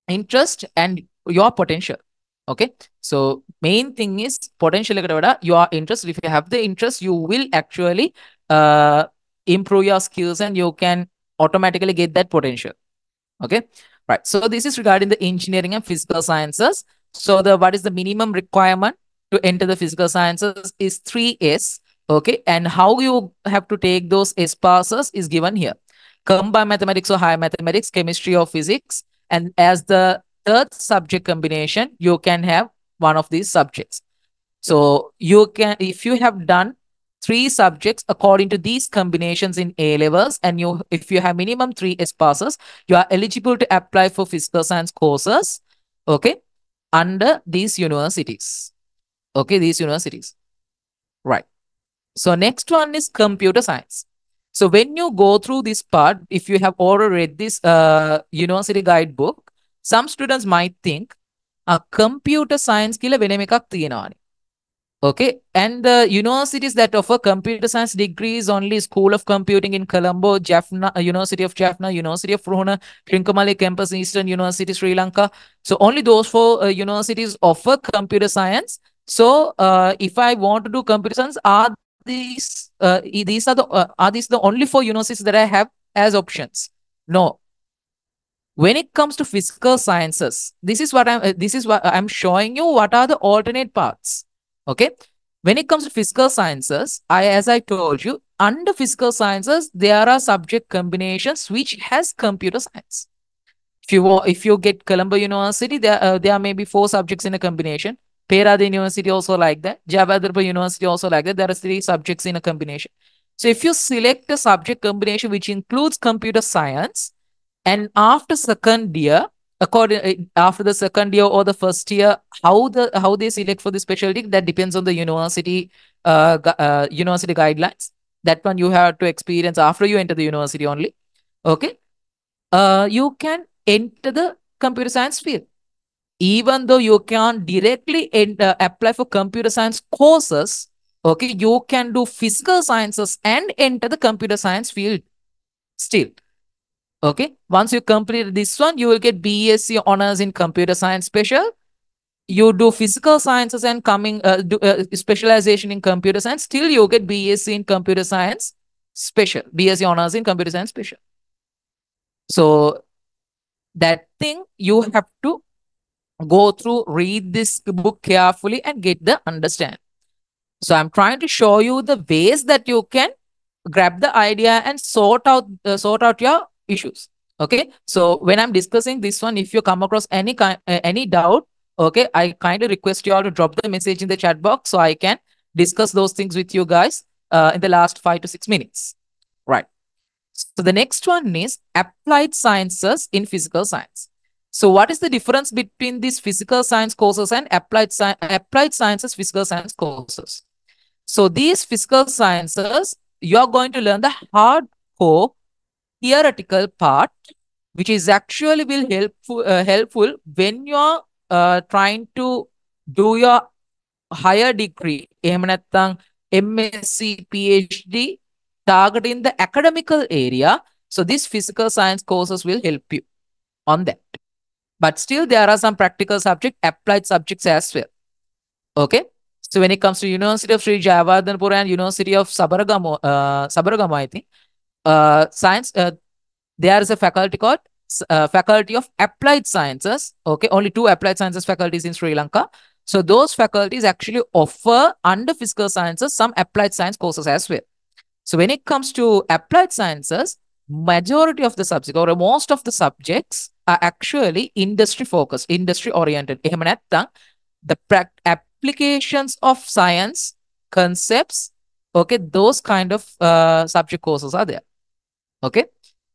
interest and your potential. Okay, so main thing is potential, your interest. If you have the interest, you will actually improve your skills and you can automatically get that potential. Okay, right. So this is regarding the engineering and physical sciences. So what is the minimum requirement to enter the physical sciences is 3S. Okay, and how you have to take those S passes is given here. Combined mathematics or higher mathematics, chemistry or physics. And as the third subject combination, you can have one of these subjects. So you can, if you have done 3 subjects according to these combinations in A levels, and if you have minimum 3 S passes, you are eligible to apply for physical science courses, okay, under these universities. Okay, these universities. Right. So next one is computer science. So when you go through this part, if you have already read this university guidebook, some students might think a computer science kila වෙනම එකක් තියෙනවානේ. Okay, and the universities that offer computer science degrees only School of Computing in Colombo, Jaffna, University of Jaffna, University of Rona, Trincomalee Campus, Eastern University, Sri Lanka. So only those 4 universities offer computer science. So if I want to do computer science, are these the only 4 universities that I have as options? No. When it comes to physical sciences, this is what I'm showing you. What are the alternate paths? Okay. When it comes to physical sciences, as I told you, under physical sciences, there are subject combinations which has computer science. If you get Colombo University, there may be 4 subjects in a combination. Peradeniya University also like that. Jayawardhanapura University also like that. There are 3 subjects in a combination. So if you select a subject combination which includes computer science, and after second year, after the second year or the first year, how they select for the specialty, that depends on the university university guidelines. That one you have to experience after you enter the university only. Okay, you can enter the computer science field. Even though you can't directly apply for computer science courses, okay, you can do physical sciences and enter the computer science field still. Okay, once you complete this one, you will get BSc honors in computer science special. you do physical sciences and coming do specialization in computer science, still you get BSc in computer science special, BSc honors in computer science special. So that thing you have to go through, read this book carefully and get the understand. So I'm trying to show you the ways that you can grab the idea and sort out your issues. Okay, so when I'm discussing this one, if you come across any doubt, okay, I kindly request you all to drop the message in the chat box so I can discuss those things with you guys in the last 5 to 6 minutes. Right. So the next one is applied sciences in physical science. So what is the difference between these physical science courses and applied sciences physical science courses? So these physical sciences, you are going to learn the hardcore theoretical part, which is actually will helpful when you are trying to do your higher degree. එහෙම නැත්නම් MSc, PhD, targeting the academical area. So these physical science courses will help you on that. But still, there are some practical subject, applied subjects as well. Okay. So when it comes to University of Sri Jayawardhanapura and University of Sabaragamo, I think, science, there is a faculty called Faculty of Applied Sciences. Okay, only 2 applied sciences faculties in Sri Lanka. So those faculties actually offer under physical sciences some applied science courses as well. So when it comes to applied sciences, majority of the subjects or most of the subjects are actually industry focused, industry oriented. එහෙම නැත්නම් the applications of science concepts, okay, those kind of subject courses are there. Okay,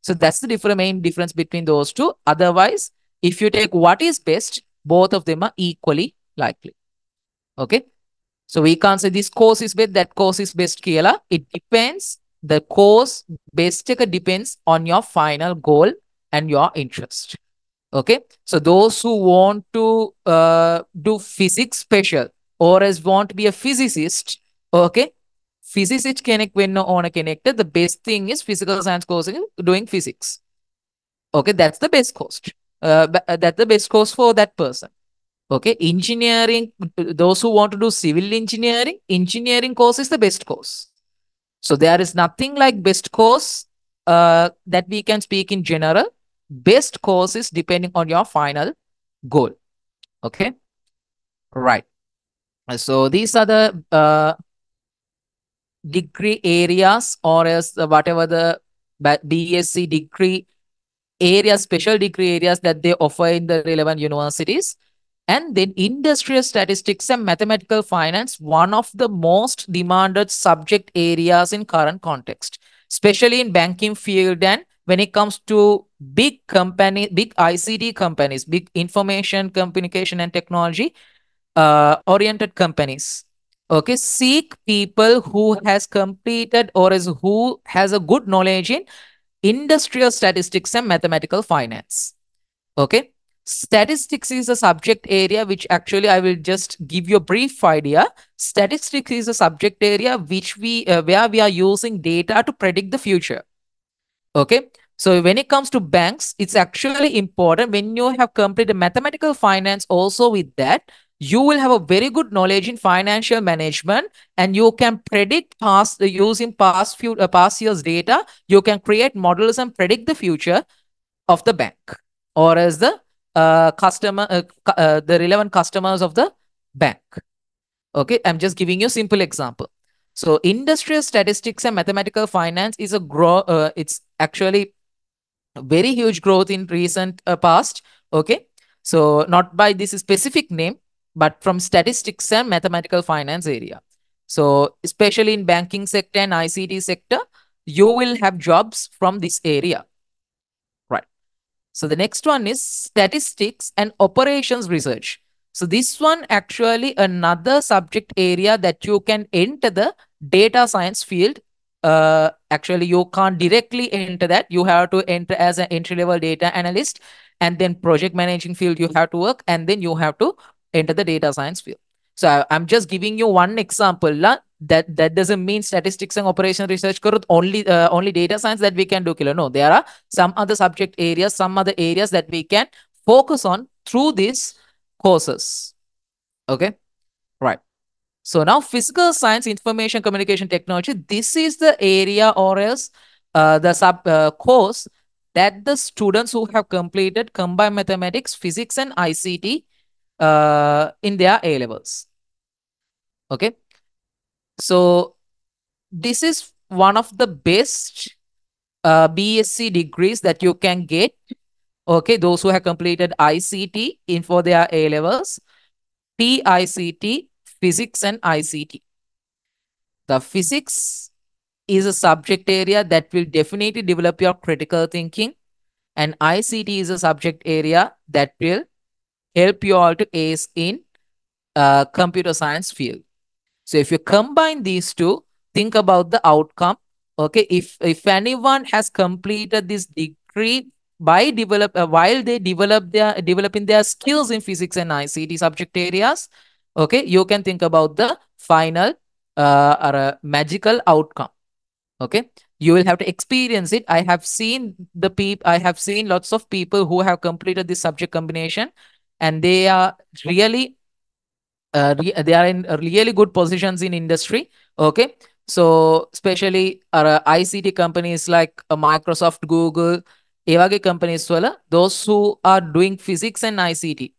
so that's the main difference between those two. Otherwise, if you take what is best, both of them are equally likely. Okay, so we can't say this course is best, that course is best කියලා. It depends. The course best depends on your final goal and your interest. Okay, so those who want to do physics special or as want to be a physicist, okay, physicist කෙනෙක් වෙන්න ඕන කෙනෙක්ට the best thing is physical science course in doing physics. Okay, that's the best course. That's the best course for that person. Okay, engineering, those who want to do civil engineering, engineering course is the best course. So there is nothing like best course that we can speak in general. Best course is depending on your final goal. Okay, right. So these are the degree areas, or else whatever the BSc degree areas, special degree areas that they offer in the relevant universities. And then industrial statistics and mathematical finance, one of the most demanded subject areas in current context, especially in banking field and when it comes to big company, big ICT companies, big information communication and technology oriented companies. Okay, seek people who has completed or is who has a good knowledge in industrial statistics and mathematical finance. Okay, statistics is a subject area which actually I will just give you a brief idea. Statistics is a subject area which where we are using data to predict the future. Okay, so when it comes to banks, it's actually important when you have completed mathematical finance also with that, you will have a very good knowledge in financial management and you can predict past using past years data. You can create models and predict the future of the bank or as the the relevant customers of the bank. Okay, I'm just giving you a simple example. So industrial statistics and mathematical finance is it's actually a very huge growth in recent past. Okay, so not by this specific name, but from statistics and mathematical finance area. So especially in banking sector and ICT sector, you will have jobs from this area. Right. So the next one is statistics and operations research. So this one actually another subject area that you can enter the data science field. Actually, you can't directly enter that. You have to enter as an entry-level data analyst, and then project managing field you have to work, and then you have to enter the data science field. So I'm just giving you one example. That doesn't mean statistics and operation research karut only data science that we can do. No, there are some other subject areas, some other areas that we can focus on through these courses. Okay, right. So now physical science, information communication technology, this is the area or else the sub course that the students who have completed combined mathematics, physics and ICT in their A levels. Okay. So this is one of the best BSc degrees that you can get. Okay. Those who have completed ICT in for their A levels, PICT, physics and ICT. The physics is a subject area that will definitely develop your critical thinking, and ICT is a subject area that will help you all to ace in computer science field. So if you combine these two, think about the outcome. Okay, if anyone has completed this degree by develop while they developing their skills in physics and ICT subject areas, okay, you can think about the final or a magical outcome. Okay, you will have to experience it. I have seen lots of people who have completed this subject combination, and they are really they are in really good positions in industry. Okay, so especially ICT companies like Microsoft, Google, evage companies wala those who are doing physics and ICT,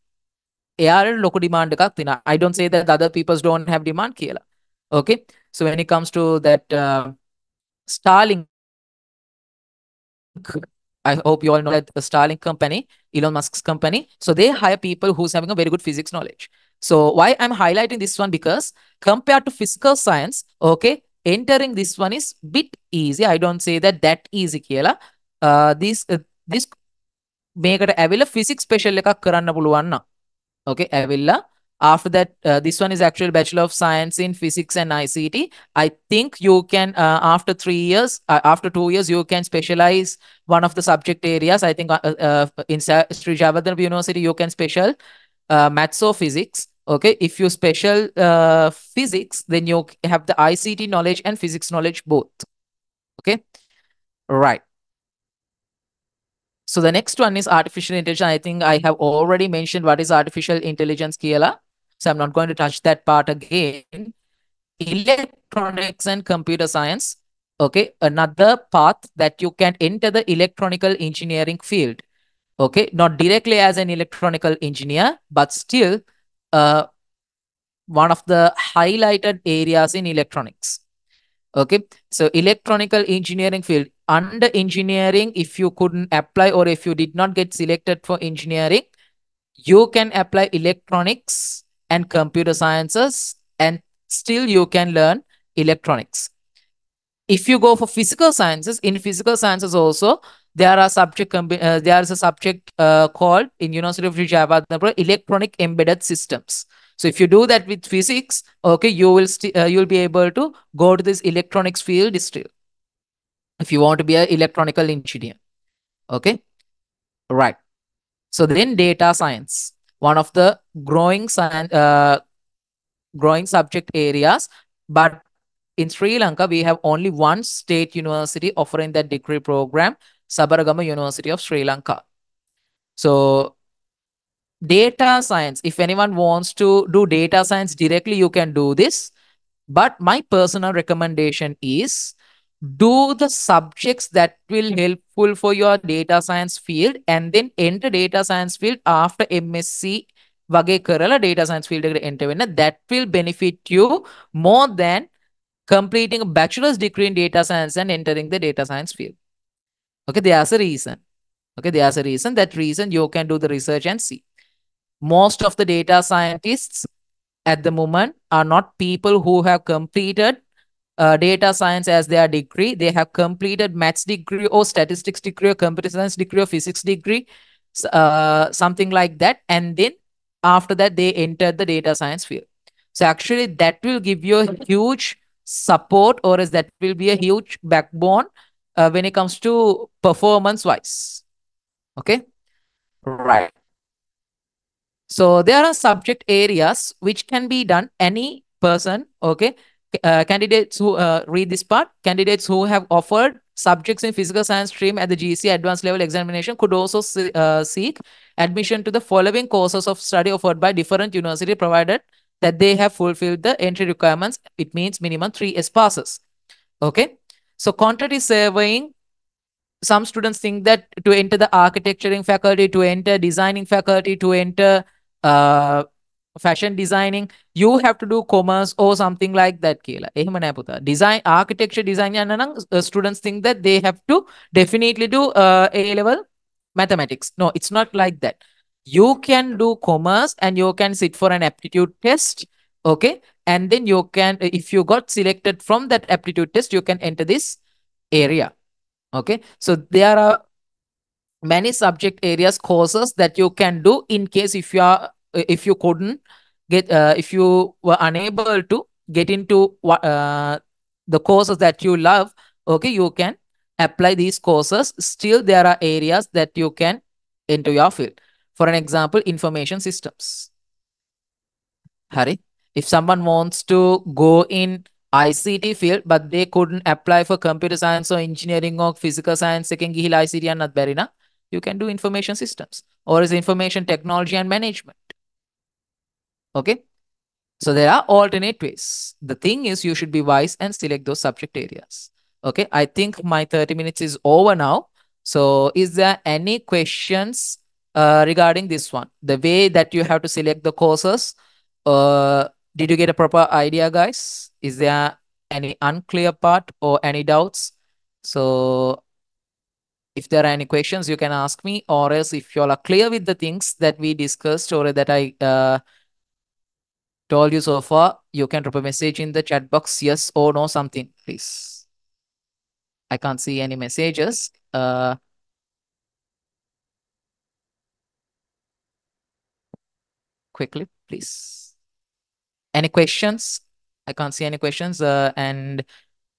එයාට ලොකු demand එකක් තියෙනවා. I don't say that the other peoples don't have demand කියලා. Okay, so when it comes to that Starlink, I hope you all know that the Starlink company, Elon Musk's company, so they hire people who's having a very good physics knowledge. So why I'm highlighting this one, because compared to physical science, okay, entering this one is bit easy. I don't say that easy කියලා. This මේකට ඇවිල්ලා physics special එකක් කරන්න පුළුවන් නම්, okay, ඇවිල්ලා after that this one is actual Bachelor of Science in Physics and ICT. I think you can after 3 years, after 2 years, you can specialize one of the subject areas. I think in Sri Javadhan University you can special maths or physics. Okay, if you special physics, then you have the ICT knowledge and physics knowledge both. Okay, right. So the next one is artificial intelligence. I think I have already mentioned what is artificial intelligence, Kiela. So I'm not going to touch that part again. Electronics and computer science. Okay, another path that you can enter the electronical engineering field. Okay, not directly as an electronical engineer, but still one of the highlighted areas in electronics. Okay, so electronical engineering field. Under engineering, if you couldn't apply or if you did not get selected for engineering, you can apply electronics and computer sciences, and still you can learn electronics. If you go for physical sciences, in physical sciences also, there is a subject called in University of Java electronic embedded systems. So if you do that with physics, okay, you'll be able to go to this electronics field still, if you want to be an electronical engineer. Okay, right. So then data science, one of the growing subject areas, but in Sri Lanka, we have only one state university offering that degree program, Sabaragama University of Sri Lanka. So data science, if anyone wants to do data science directly, you can do this. But my personal recommendation is do the subjects that will helpful for your data science field, and then enter data science field after MSc වගේ කරලා data science field එකට enter වෙන්න. That will benefit you more than completing a bachelor's degree in data science and entering the data science field. Okay, there's a reason. Okay, there's a reason. That reason you can do the research and see. Most of the data scientists at the moment are not people who have completed data science as their degree. They have completed maths degree or statistics degree or computer science degree or physics degree, something like that. And then after that, they entered the data science field. So actually that will give you a huge support, or as that will be a huge backbone when it comes to performance wise. Okay, right. So there are subject areas which can be done any person. Okay, candidates who read this part, candidates who have offered subjects in physical science stream at the GC advanced level examination could also seek admission to the following courses of study offered by different university, provided that they have fulfilled the entry requirements. It means minimum 3 S passes. Okay. So contract is surveying. Some students think that to enter the architecturing faculty, to enter designing faculty, to enter uh, fashion designing, you have to do commerce or something like that කියලා. එහෙම නෑ පුතා. Design architecture design යන නම් students think that they have to definitely do A level mathematics. No, it's not like that. You can do commerce and you can sit for an aptitude test. Okay. And then you can, if you got selected from that aptitude test, you can enter this area. Okay. So there are many subject areas courses that you can do in case if you are if you couldn't get if you were unable to get into the courses that you love. Okay, you can apply these courses. Still there are areas that you can enter your field. For an example, information systems. Hari, if someone wants to go in ICT field but they couldn't apply for computer science or engineering or physical science එකෙන් ගිහිලා ICT යන්නත් බැරි නම් you can do information systems or is information technology and management. Okay. So there are alternate ways. The thing is you should be wise and select those subject areas. Okay. I think my 30 minutes is over now. So is there any questions regarding this one? The way that you have to select the courses. Did you get a proper idea, guys? Is there any unclear part or any doubts? So if there are any questions, you can ask me, or else if you all are clear with the things that we discussed or that I told you so far, you can drop a message in the chat box, yes or no, something, please. I can't see any messages. Quickly, please. Any questions? I can't see any questions. And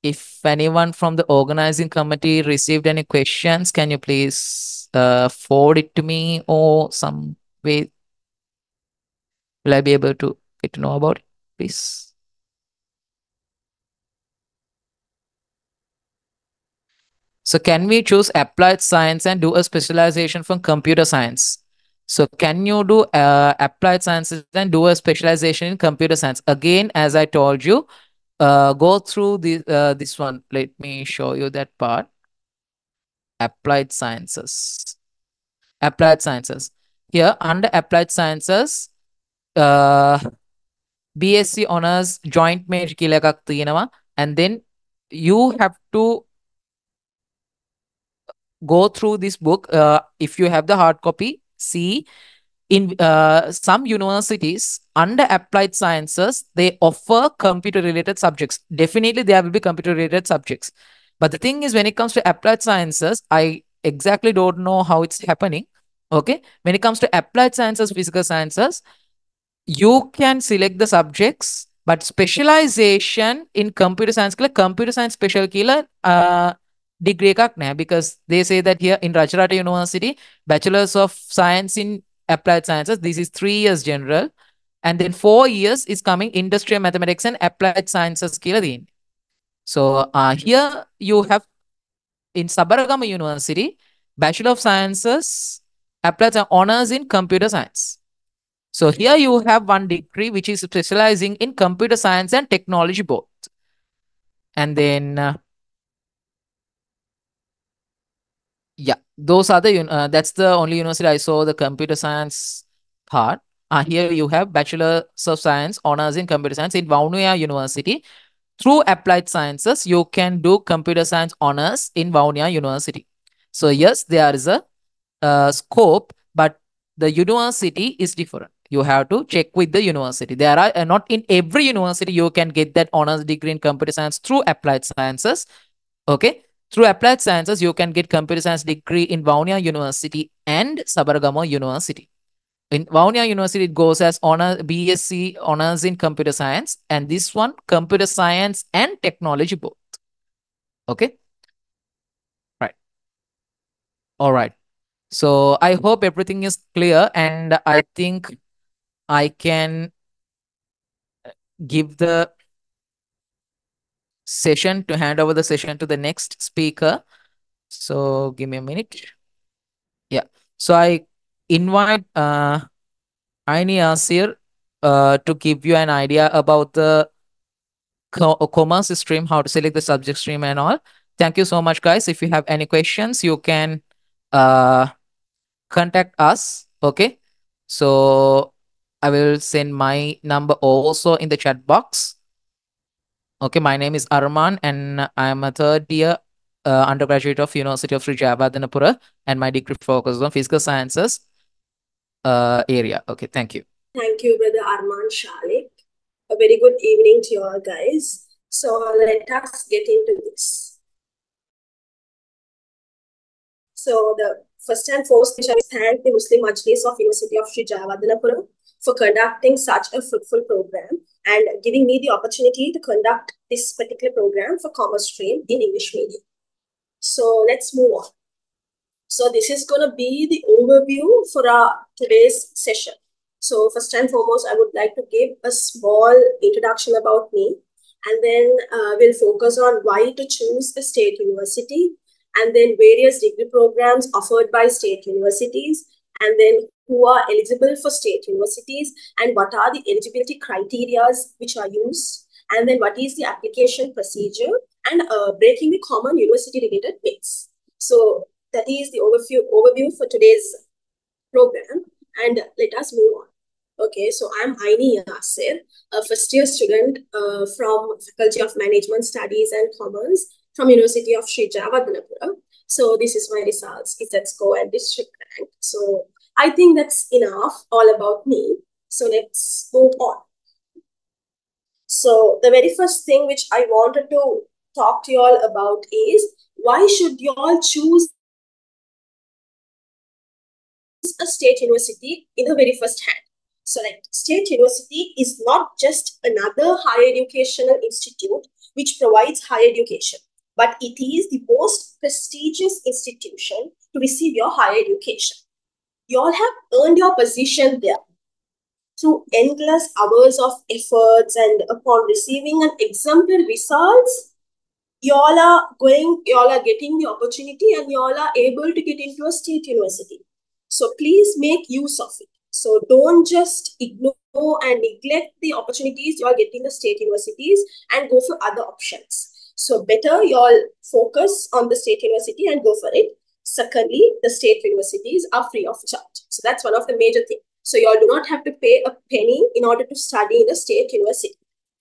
if anyone from the organizing committee received any questions, can you please forward it to me or some way? Will I be able to get to know about it, please? So can we choose applied science and do a specialization from computer science? So can you do applied sciences and do a specialization in computer science? Again, as I told you, go through this one. Let me show you that part. Applied sciences. Applied sciences. Here under applied sciences, BSc honors joint major කියලා එකක් තියෙනවා, and then you have to go through this book. If you have the hard copy, see in some universities under applied sciences, they offer computer related subjects. Definitely there will be computer related subjects, but the thing is when it comes to applied sciences, I exactly don't know how it's happening. Okay, when it comes to applied sciences, physical sciences, you can select the subjects, but specialization in computer science computer science special killer degree එකක් නැහැ, because they say that here in Rajarata University, bachelor's of science in applied sciences, this is 3 years general, and then 4 years is coming industrial mathematics and applied sciences කියලා තියෙන්නේ. So here you have in Sabaragama University, bachelor of sciences, applied honors in computer science. So here you have one degree which is specializing in computer science and technology both. And then, yeah, those are the, that's the only university I saw the computer science part. Here you have Bachelor of Science, honors in computer science in Vaunia University. Through applied sciences, you can do computer science honors in Vaunia University. So yes, there is a scope, but the university is different. You have to check with the university. There are not in every university you can get that honors degree in computer science through applied sciences. Okay, through applied sciences you can get computer science degree in Vaunia University and Sabaragama University. In Vaunia University, it goes as honor BSc honors in computer science, and this one computer science and technology both. Okay, right, all right. So I hope everything is clear, and I think I can give the session to hand over the session to the next speaker. So give me a minute. Yeah. So I invite Aini Asir to give you an idea about the commerce stream, how to select the subject stream and all. Thank you so much, guys. If you have any questions, you can uh, contact us. Okay. So I will send my number also in the chat box. Okay, my name is Arman and I am a third year undergraduate of University of Sri Jayawardhanapura, and my degree focuses on physical sciences area. Okay, thank you. Thank you, Brother Arman Shalik. A very good evening to you all, guys. So let us get into this. So the first and foremost, we shall thank the Muslim Majlis of University of Sri Jayawardhanapura for conducting such a fruitful program and giving me the opportunity to conduct this particular program for commerce stream in English medium. So let's move on. So this is going to be the overview for our today's session. So first and foremost, I would like to give a small introduction about me, and then we'll focus on why to choose a state university, and then various degree programs offered by state universities, and then who are eligible for state universities, and what are the eligibility criteria which are used, and then what is the application procedure, and breaking the common university related myths. So that is the overview for today's program, and let us move on. Okay, so I'm Aini Yasir, a first-year student from Faculty of Management Studies and Commerce from University of Sri Jayawardhanapura. So this is my results, ESET score and district rank. So I think that's enough all about me. So let's move on. So the very first thing which I wanted to talk to you all about is why should you all choose a state university in the very first hand. So like state university is not just another higher educational institute which provides higher education, but it is the most prestigious institution to receive your higher education. You all have earned your position there through endless hours of efforts, and upon receiving an exemplary results, you all are getting the opportunity and you all are able to get into a state university. So please make use of it. So don't just ignore and neglect the opportunities you are getting the state universities and go for other options. So better you all focus on the state university and go for it. Secondly, the state universities are free of charge. So that's one of the major things. So you all do not have to pay a penny in order to study in a state university.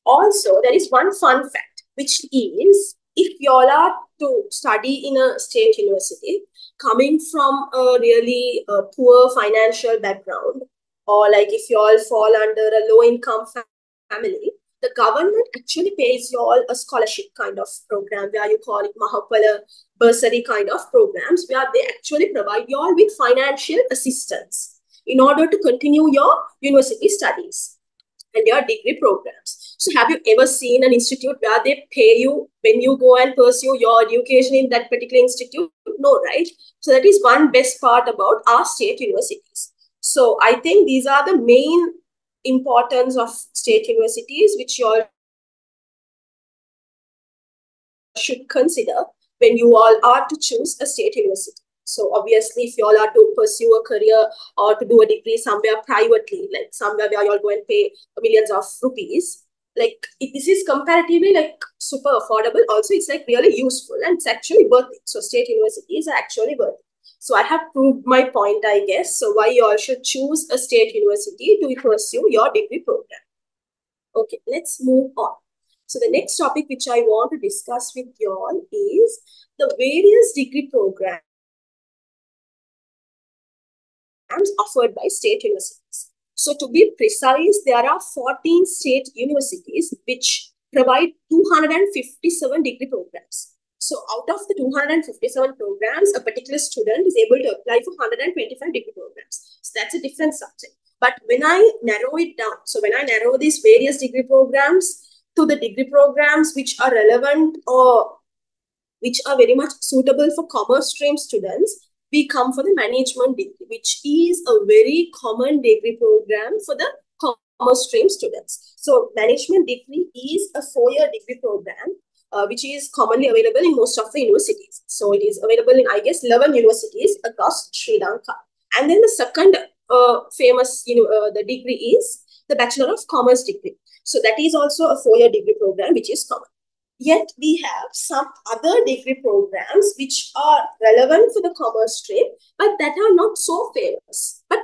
Also, there is one fun fact, which is if you all are to study in a state university, coming from a really poor financial background, or like if you all fall under a low-income family, the government actually pays you all a scholarship kind of program where you call it Mahapala bursary kind of programs, where they actually provide you all with financial assistance in order to continue your university studies and your degree programs. So have you ever seen an institute where they pay you when you go and pursue your education in that particular institute? No, right? So that is one best part about our state universities. So I think these are the main importance of state universities which you all should consider when you all are to choose a state university. So obviously, if you all are to pursue a career or to do a degree somewhere privately, like somewhere where you all go and pay millions of rupees, like this is comparatively like super affordable. Also, it's like really useful and it's actually worth it. So state universities are actually worth it. So I have proved my point, I guess. So why you all should choose a state university to pursue your degree program. Okay, let's move on. So the next topic which I want to discuss with you all is the various degree programs offered by state universities. So to be precise, there are 14 state universities which provide 257 degree programs. So out of the 257 programs, a particular student is able to apply for 125 degree programs. So that's a different subject. But when I narrow it down, so when I narrow these various degree programs to the degree programs which are relevant or which are very much suitable for commerce stream students, we come for the management degree, which is a very common degree program for the commerce stream students. So management degree is a 4-year degree program which is commonly available in most of the universities. So it is available in, I guess, 11 universities across Sri Lanka. And then the second famous, the degree is the Bachelor of Commerce degree. So that is also a 4-year degree program, which is common. Yet we have some other degree programs which are relevant for the commerce stream, but that are not so famous. But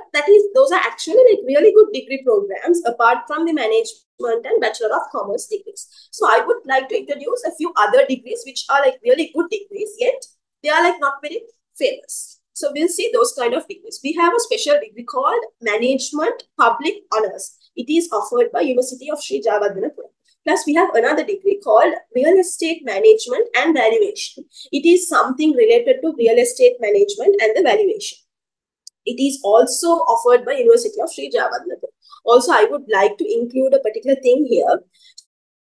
those are actually like really good degree programs apart from the management and Bachelor of Commerce degrees. So I would like to introduce a few other degrees which are like really good degrees, yet they are like not very famous. So we'll see those kind of degrees. We have a special degree called Management Public Honors. It is offered by University of Sri Javadhanapura. Plus, we have another degree called Real Estate Management and Valuation. It is something related to real estate management and the valuation. It is also offered by University of Sri Javadhanapura. Also, I would like to include a particular thing here.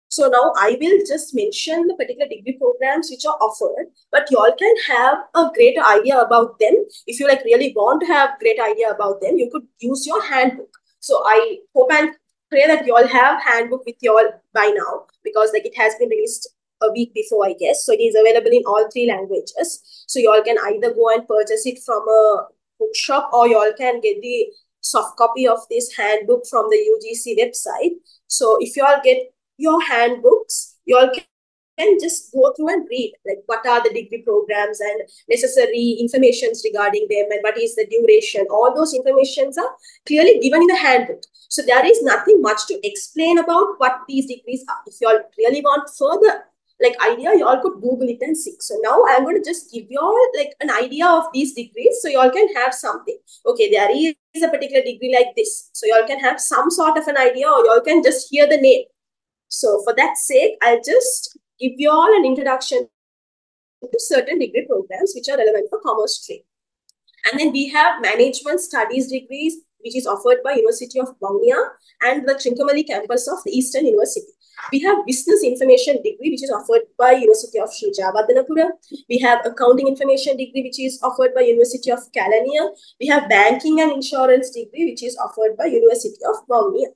So now I will just mention the particular degree programs which are offered, but you all can have a greater idea about them. If you like really want to have great idea about them, you could use your handbook. So I hope and pray that you all have handbook with you all by now, because like it has been released a week before, I guess. So it is available in all 3 languages. So you all can either go and purchase it from a bookshop, or you all can get the soft copy of this handbook from the UGC website. So if you all get your handbooks, you all can just go through and read like what are the degree programs and necessary informations regarding them and what is the duration. All those informations are clearly given in the handbook. So there is nothing much to explain about what these degrees are. If you all really want further like idea, you all could Google it and see. So now I'm going to just give you all like an idea of these degrees, so you all can have something. Okay, there is a particular degree like this. So you all can have some sort of an idea, or you all can just hear the name. So for that sake, I'll just give you all an introduction to certain degree programs which are relevant for commerce stream. And then we have management studies degrees, which is offered by University of Vavuniya and the Trincomalee campus of the Eastern University. We have business information degree, which is offered by University of Sri Javadhanapura. We have accounting information degree, which is offered by University of Kelaniya. We have banking and insurance degree, which is offered by University of Vavuniya.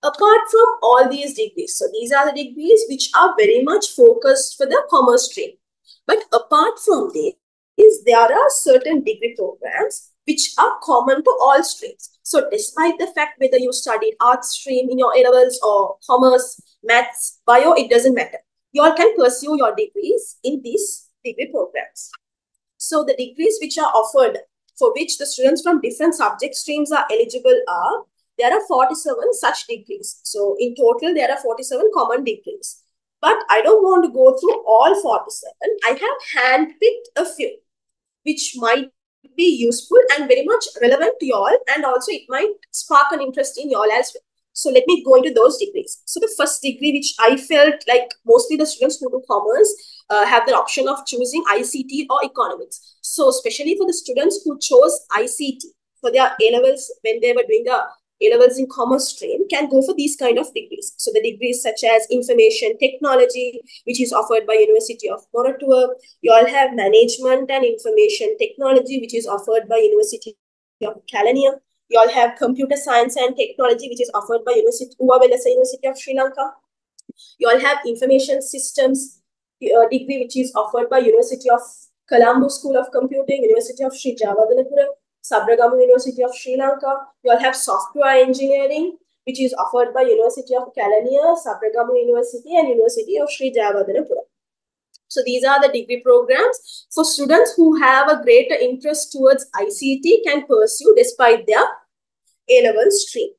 Apart from all these degrees, so these are the degrees which are very much focused for the commerce stream. But apart from this, there are certain degree programs which are common to all streams. So despite the fact whether you studied arts stream in your A-levels or commerce, maths, bio, it doesn't matter. You all can pursue your degrees in these degree programs. So the degrees which are offered, for which the students from different subject streams are eligible are, there are 47 such degrees. So in total, there are 47 common degrees. But I don't want to go through all 47. I have handpicked a few, which might be useful and very much relevant to you all. And also it might spark an interest in you all as well. So let me go into those degrees. So the first degree, which I felt like mostly the students who do commerce have the option of choosing ICT or economics. So especially for the students who chose ICT for their A-levels when they were doing the A-levels in commerce stream, can go for these kind of degrees. So the degrees such as information technology, which is offered by University of Moratuwa. You all have management and information technology, which is offered by University of Kelaniya. You all have computer science and technology, which is offered by University of Sri Lanka. You all have information systems degree, which is offered by University of Colombo School of Computing, University of Sri Javadhanapura, Sabragamu University of Sri Lanka. You all have software engineering, which is offered by University of Kelaniya, Sabragamu University, and University of Sri Javadhanapura. So these are the degree programs for students who have a greater interest towards ICT can pursue despite their A-level stream.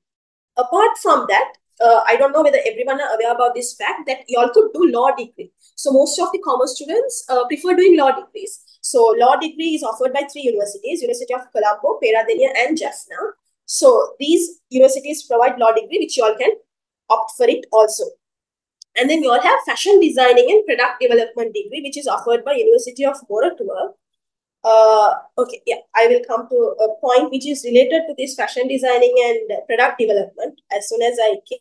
Apart from that, I don't know whether everyone are aware about this fact that you all could do law degree. So most of the commerce students prefer doing law degrees. So law degree is offered by 3 universities, University of Colombo, Peradeniya, and Jaffna. So these universities provide law degree, which you all can opt for it also. And then you all have fashion designing and product development degree, which is offered by University of Moratuwa. Okay, yeah, I will come to a point which is related to this fashion designing and product development. As soon as I came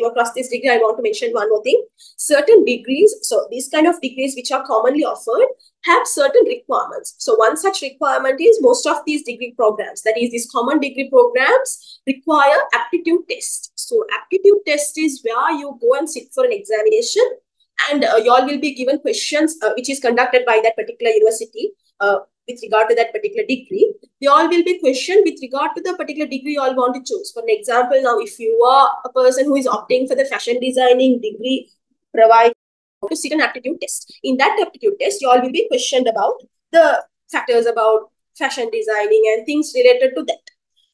across this degree, I want to mention one more thing. Certain degrees, so these kind of degrees which are commonly offered have certain requirements. So one such requirement is most of these degree programs, that is these common degree programs, require aptitude tests. So aptitude test is where you go and sit for an examination, and you all will be given questions which is conducted by that particular university with regard to that particular degree. They all will be questioned with regard to the particular degree you all want to choose. For an example, now if you are a person who is opting for the fashion designing degree, provide to sit an aptitude test. In that aptitude test, you all will be questioned about the factors about fashion designing and things related to that.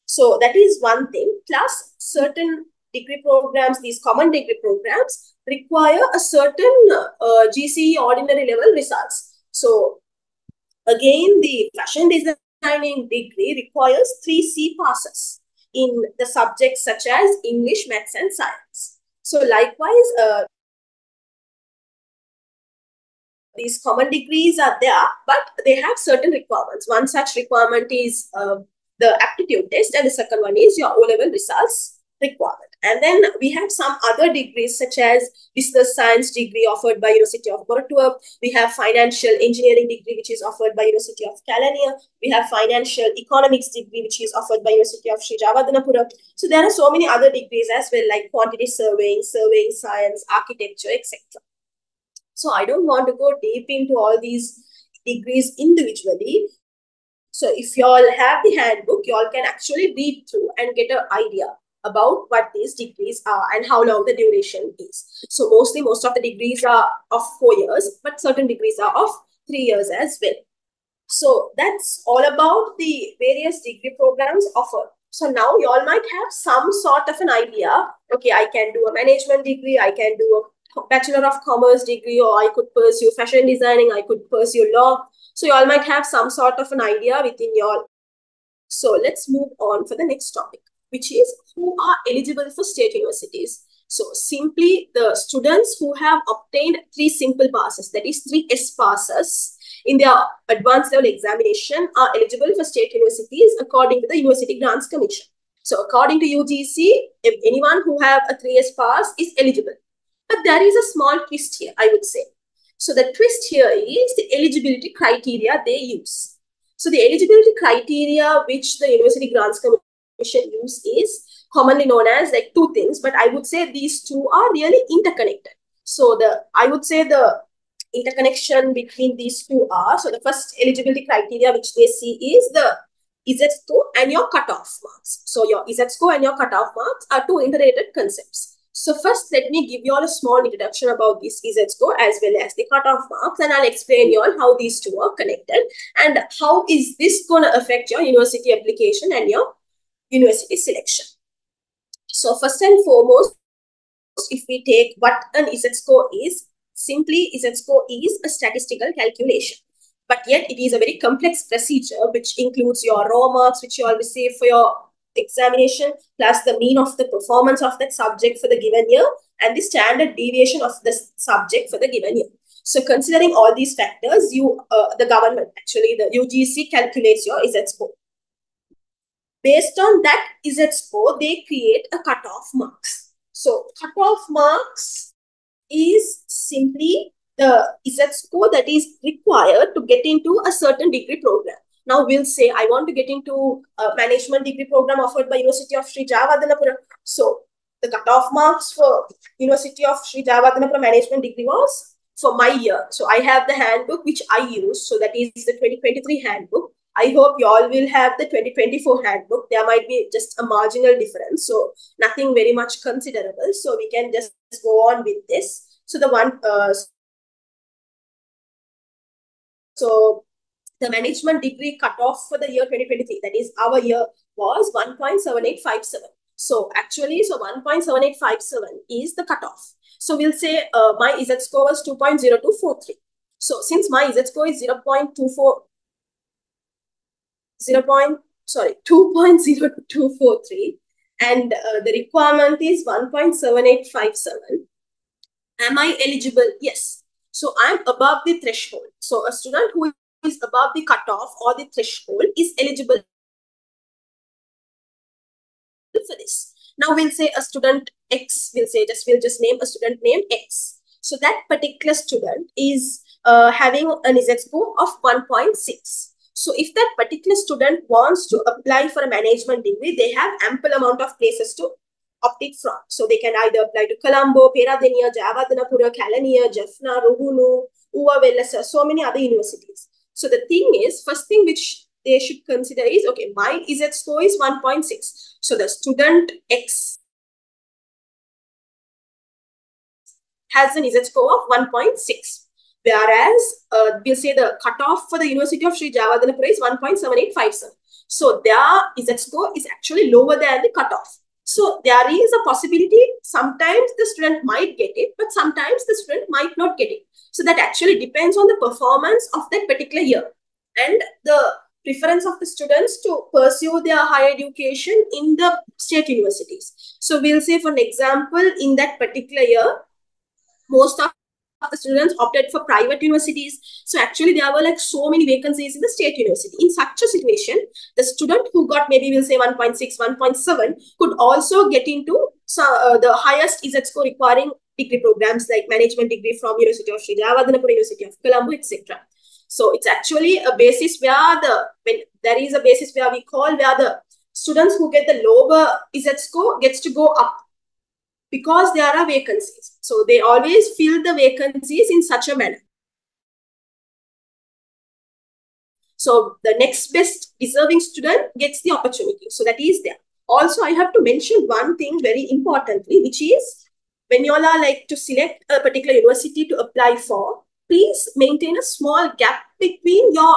So that is one thing. Plus, certain degree programs, these common degree programs, require a certain GCE ordinary level results. So again, the fashion designing degree requires 3 C passes in the subjects such as English, Maths, and Science. So likewise, these common degrees are there, but they have certain requirements. One such requirement is the aptitude test, and the second one is your O-level results requirement. And then we have some other degrees such as business science degree offered by University of Moratuwa. We have financial engineering degree which is offered by University of Kelaniya. We have financial economics degree which is offered by University of Sri Javadanapura. So there are so many other degrees as well, like quantity surveying, surveying science, architecture, etc. So I don't want to go deep into all these degrees individually. So if you all have the handbook, you all can actually read through and get an idea about what these degrees are and how long the duration is. So mostly most of the degrees are of 4 years, but certain degrees are of 3 years as well. So that's all about the various degree programs offered. So now you all might have some sort of an idea. Okay, I can do a management degree, I can do a Bachelor of Commerce degree, or I could pursue fashion designing, I could pursue law. So you all might have some sort of an idea within your. So let's move on for the next topic, which is who are eligible for state universities. So simply the students who have obtained 3 simple passes, that is 3 S passes in their advanced level examination, are eligible for state universities according to the University Grants Commission. So according to UGC, if anyone who have a 3S pass is eligible. But there is a small twist here, I would say. So the twist here is the eligibility criteria they use. So the eligibility criteria which the University Grants Commission use is commonly known as like 2 things, but I would say these 2 are really interconnected. So I would say the interconnection between these 2 are, so the first eligibility criteria which they see is the Z-score and your cutoff marks. So your Z-score and your cutoff marks are 2 interrelated concepts. So first, let me give you all a small introduction about this Z-score as well as the cutoff marks, and I'll explain you all how these 2 are connected and how is this going to affect your university application and your university selection. So first and foremost, if we take what an Z-score is, simply Z-score is a statistical calculation. But yet it is a very complex procedure which includes your raw marks which you all receive for your examination, plus the mean of the performance of that subject for the given year and the standard deviation of the subject for the given year. So considering all these factors, the government, actually the UGC, calculates your Z-score. Based on that Z-score, they create a cutoff marks. So cutoff marks is simply the Z-score that is required to get into a certain degree program. Now we'll say, I want to get into a management degree program offered by University of Sri Javadanapura. So the cutoff marks for University of Sri Javadanapura management degree was for my year. So I have the handbook which I use. So that is the 2023 handbook. I hope you all will have the 2024 handbook. There might be just a marginal difference. So nothing very much considerable. So we can just go on with this. So the management degree cutoff for the year 2023, that is our year, was 1.7857. So actually, 1.7857 is the cutoff. So we'll say my Z-score was 2.0243. So since my Z-score is 2.0243 and the requirement is 1.7857, am I eligible? Yes. So I'm above the threshold. So a student who is above the cutoff or the threshold is eligible for this. Now we'll say a student X, we'll just name a student named X. So that particular student is having an Z-score of 1.6. So if that particular student wants to apply for a management degree, they have ample amount of places to opted from. So they can either apply to Colombo, Peradeniya, Jayawardenepura, Kelaniya, Jaffna, Ruhunu, Uva Wellassa, so many other universities. So the thing is, first thing which they should consider is, okay, my Z score is 1.6. So the student X has an Z score of 1.6. Whereas, we'll say the cutoff for the University of Sri Jayawardenepura is 1.7857. So their Z score is actually lower than the cutoff. So there is a possibility, sometimes the student might get it, but sometimes the student might not get it. So that actually depends on the performance of that particular year and the preference of the students to pursue their higher education in the state universities. So we'll say, for an example, in that particular year, most of the students opted for private universities. So actually there were like so many vacancies in the state university. In such a situation, the student who got maybe we'll say 1.6, 1.7 could also get into the highest Z score requiring degree programs like management degree from University of Sri Jayawardenepura, University of Colombo, etc. So it's actually a basis where there is a basis where we call where the students who get the lower Z score gets to go up, because there are vacancies. So they always fill the vacancies in such a manner. So the next best deserving student gets the opportunity. So that is there. Also, I have to mention one thing very importantly, which is when you all are like to select a particular university to apply for, please maintain a small gap between your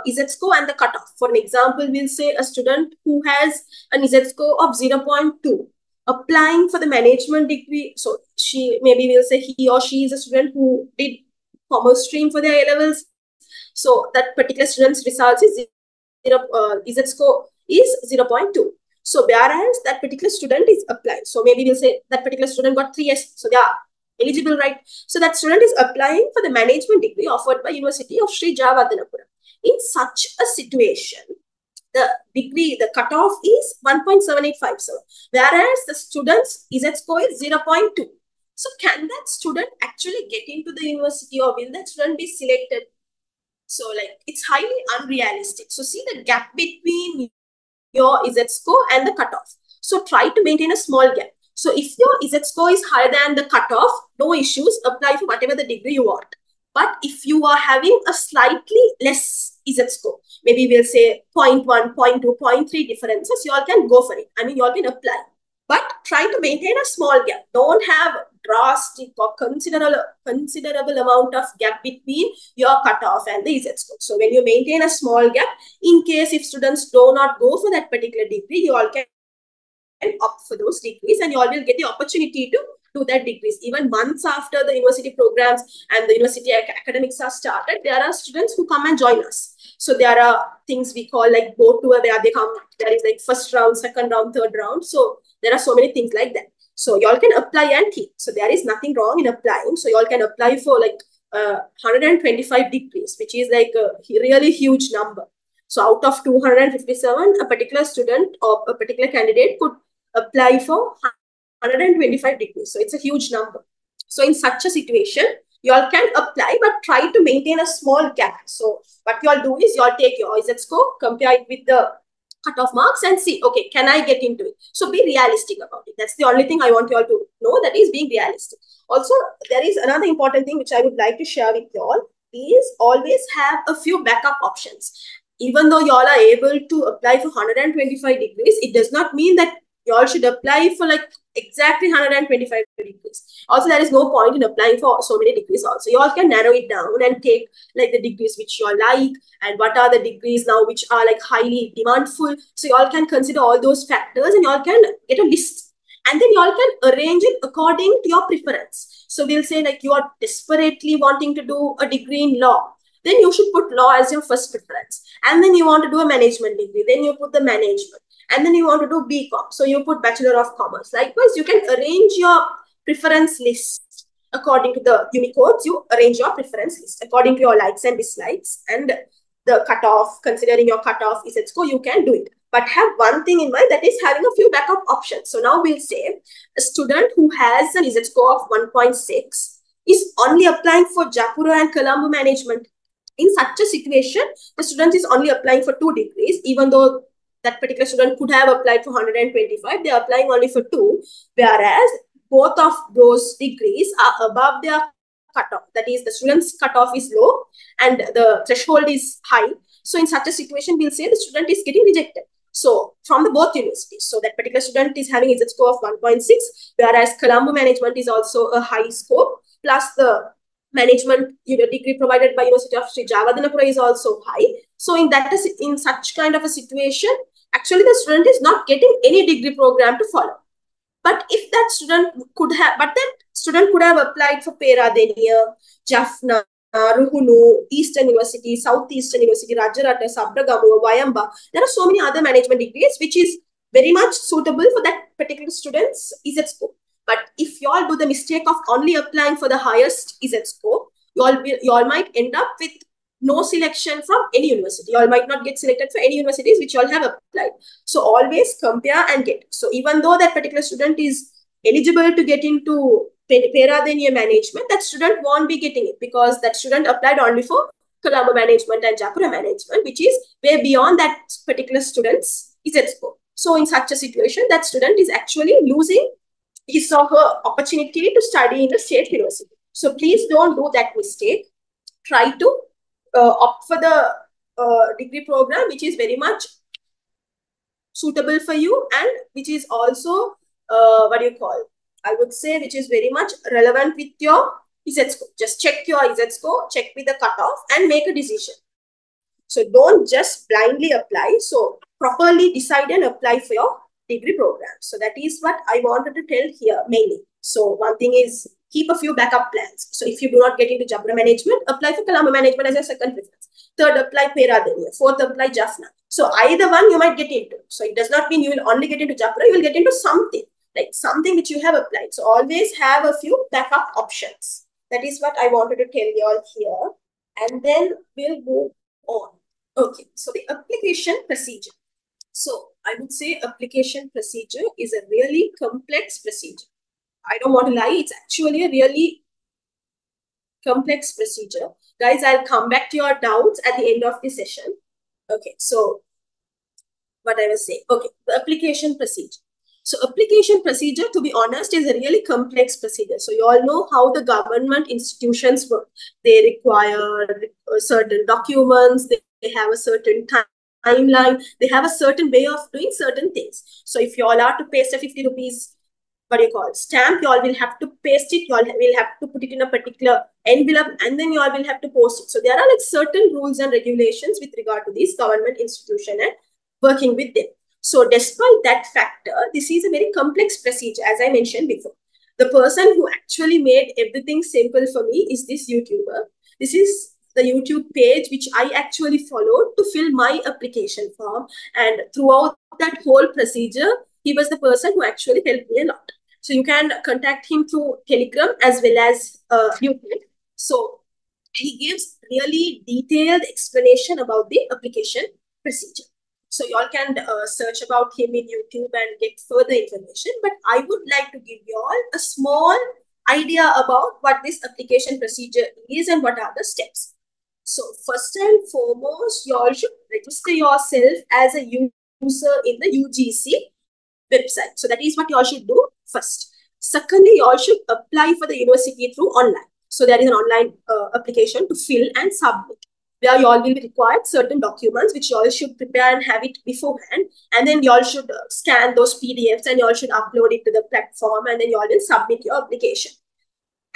Z score and the cutoff. For an example, we'll say a student who has an Z score of 0.2. applying for the management degree. So maybe we'll say he or she is a student who did commerce stream for their A-levels. So that particular student's results is Z score is 0.2. So whereas that particular student is applying. So maybe we'll say that particular student got 3S. So they are eligible, right? So that student is applying for the management degree offered by University of Sri Jayawardenepura. In such a situation, the cutoff is 1.7857, whereas the student's Z score is 0.2. So can that student actually get into the university, or will that student be selected? So like it's highly unrealistic. So see the gap between your Z score and the cutoff. So try to maintain a small gap. So if your Z score is higher than the cutoff, no issues, apply for whatever the degree you want. But if you are having a slightly less Z score, maybe we'll say 0.1, 0.2, 0.3 differences, you all can go for it. I mean, you all can apply. But try to maintain a small gap. Don't have drastic or considerable amount of gap between your cutoff and the Z score. So when you maintain a small gap, in case if students do not go for that particular degree, you all can opt for those degrees, and you all will get the opportunity to do that degrees. Even months after the university programs and the university academics are started, there are students who come and join us. So there are things we call like boat tour, where they come, there is like first round, second round, third round. So there are so many things like that. So y'all can apply and keep. So there is nothing wrong in applying. So y'all can apply for like 125 degrees, which is like a really huge number. So out of 257, a particular student or a particular candidate could apply for 125 degrees. So it's a huge number. So in such a situation, you all can apply, but try to maintain a small gap. So what you all do is you all take your Z score, compare it with the cutoff marks and see, okay, can I get into it? So be realistic about it. That's the only thing I want you all to know, that is being realistic. Also, there is another important thing which I would like to share with you all, is always have a few backup options. Even though you all are able to apply for 125 degrees, it does not mean that you all should apply for like exactly 125 degrees. Also, there is no point in applying for so many degrees also. You all can narrow it down and take like the degrees which you all like, and what are the degrees now which are like highly demandful. So you all can consider all those factors, and you all can get a list. And then you all can arrange it according to your preference. So we'll say like you are desperately wanting to do a degree in law, then you should put law as your first preference. And then you want to do a management degree, then you put the management. And then you want to do BCom, so you put Bachelor of Commerce. Likewise, you can arrange your preference list according to the Unicodes. You arrange your preference list according to your likes and dislikes, and the cutoff, considering your cutoff is at score, you can do it. But have one thing in mind, that is having a few backup options. So now we'll say a student who has an Z score of 1.6 is only applying for Japura and Colombo management. In such a situation, the student is only applying for 2 degrees, even though that particular student could have applied for 125, they are applying only for 2, whereas both of those degrees are above their cutoff. That is, the student's cutoff is low and the threshold is high. So in such a situation, we'll say the student is getting rejected. So from the both universities, so that particular student is having a Z score of 1.6, whereas Colombo Management is also a high score, plus the management degree provided by University of Sri Jagadhanapura is also high. So in such kind of a situation, actually the student is not getting any degree program to follow. But if that student could have, applied for Peradeniya, Jaffna, Ruhunu, Eastern University, Southeastern University, Rajarata, Sabragamuwa, Vayamba. There are so many other management degrees which is very much suitable for that particular student's EZ score. But if you all do the mistake of only applying for the highest EZ score, you all might end up with no selection from any university. You all might not get selected for any universities which you all have applied. So always compare and get. So even though that particular student is eligible to get into Peradeniya Management, that student won't be getting it because that student applied only for Colombo Management and Japura Management, which is way beyond that particular student's EZ score. So in such a situation, that student is actually losing his or her opportunity to study in a state university. So please don't do that mistake. Try to opt for the degree program which is very much suitable for you and which is also, I would say, which is very much relevant with your EZ score. Just check your EZ score, check with the cutoff and make a decision. So don't just blindly apply. So properly decide and apply for your degree program. So that is what I wanted to tell here mainly. So one thing is keep a few backup plans. So if you do not get into Japura Management, apply for Colombo Management as a second preference. Third, apply Peradeniya. Fourth, apply Jaffna. So either one you might get into. So it does not mean you will only get into Japura, you will get into something, like something which you have applied. So always have a few backup options. That is what I wanted to tell you all here. And then we'll move on. Okay, so the application procedure. So I would say application procedure is a really complex procedure. I don't want to lie, it's actually a really complex procedure. Guys, I'll come back to your doubts at the end of the session. Okay, so what I was saying. Okay, the application procedure. So application procedure, to be honest, is a really complex procedure. So you all know how the government institutions work. They require certain documents, they have a certain timeline, they have a certain way of doing certain things. So if you all are to paste a 50 rupees stamp, you all will have to paste it, you all will have to put it in a particular envelope, and then you all will have to post it. So there are like certain rules and regulations with regard to this government institution and working with them. So despite that factor, this is a very complex procedure, as I mentioned before. The person who actually made everything simple for me is this YouTuber. This is the YouTube page which I actually followed to fill my application form. And throughout that whole procedure, he was the person who actually helped me a lot. So you can contact him through Telegram as well as YouTube. So he gives really detailed explanation about the application procedure. So you all can search about him in YouTube and get further information. But I would like to give you all a small idea about what this application procedure is and what are the steps. So first and foremost, you all should register yourself as a user in the UGC website. So that is what you all should do first. Secondly, you all should apply for the university through online. So there is an online application to fill and submit, where you all will be required certain documents which you all should prepare and have it beforehand. And then you all should scan those PDFs and you all should upload it to the platform, and then you all will submit your application.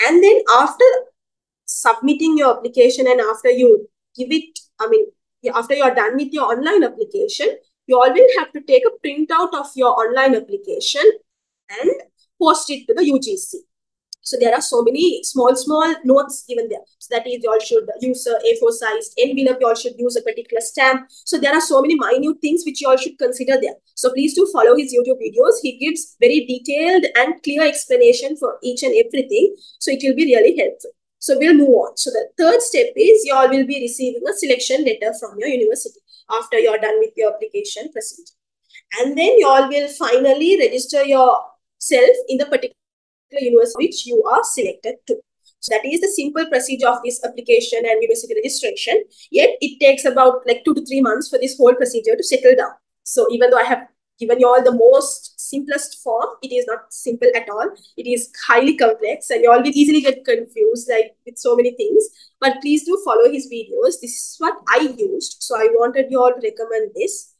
And then after submitting your application and after you give it, after you are done with your online application, you all will have to take a printout of your online application and post it to the UGC. So there are so many small notes given there. So that is, you all should use a A4 sized envelope, you all should use a particular stamp. So there are so many minute things which you all should consider there. So please do follow his YouTube videos. He gives very detailed and clear explanation for each and everything. So it will be really helpful. So we'll move on. So the third step is you all will be receiving a selection letter from your university after you're done with your application procedure. And then you all will finally register yourself in the particular university which you are selected to. So that is the simple procedure of this application and university registration. Yet it takes about like 2 to 3 months for this whole procedure to settle down. So even though I have given you all the most simplest form, it is not simple at all. It is highly complex and you all will easily get confused like with so many things. But please do follow his videos. This is what I used. So I wanted you all to recommend this.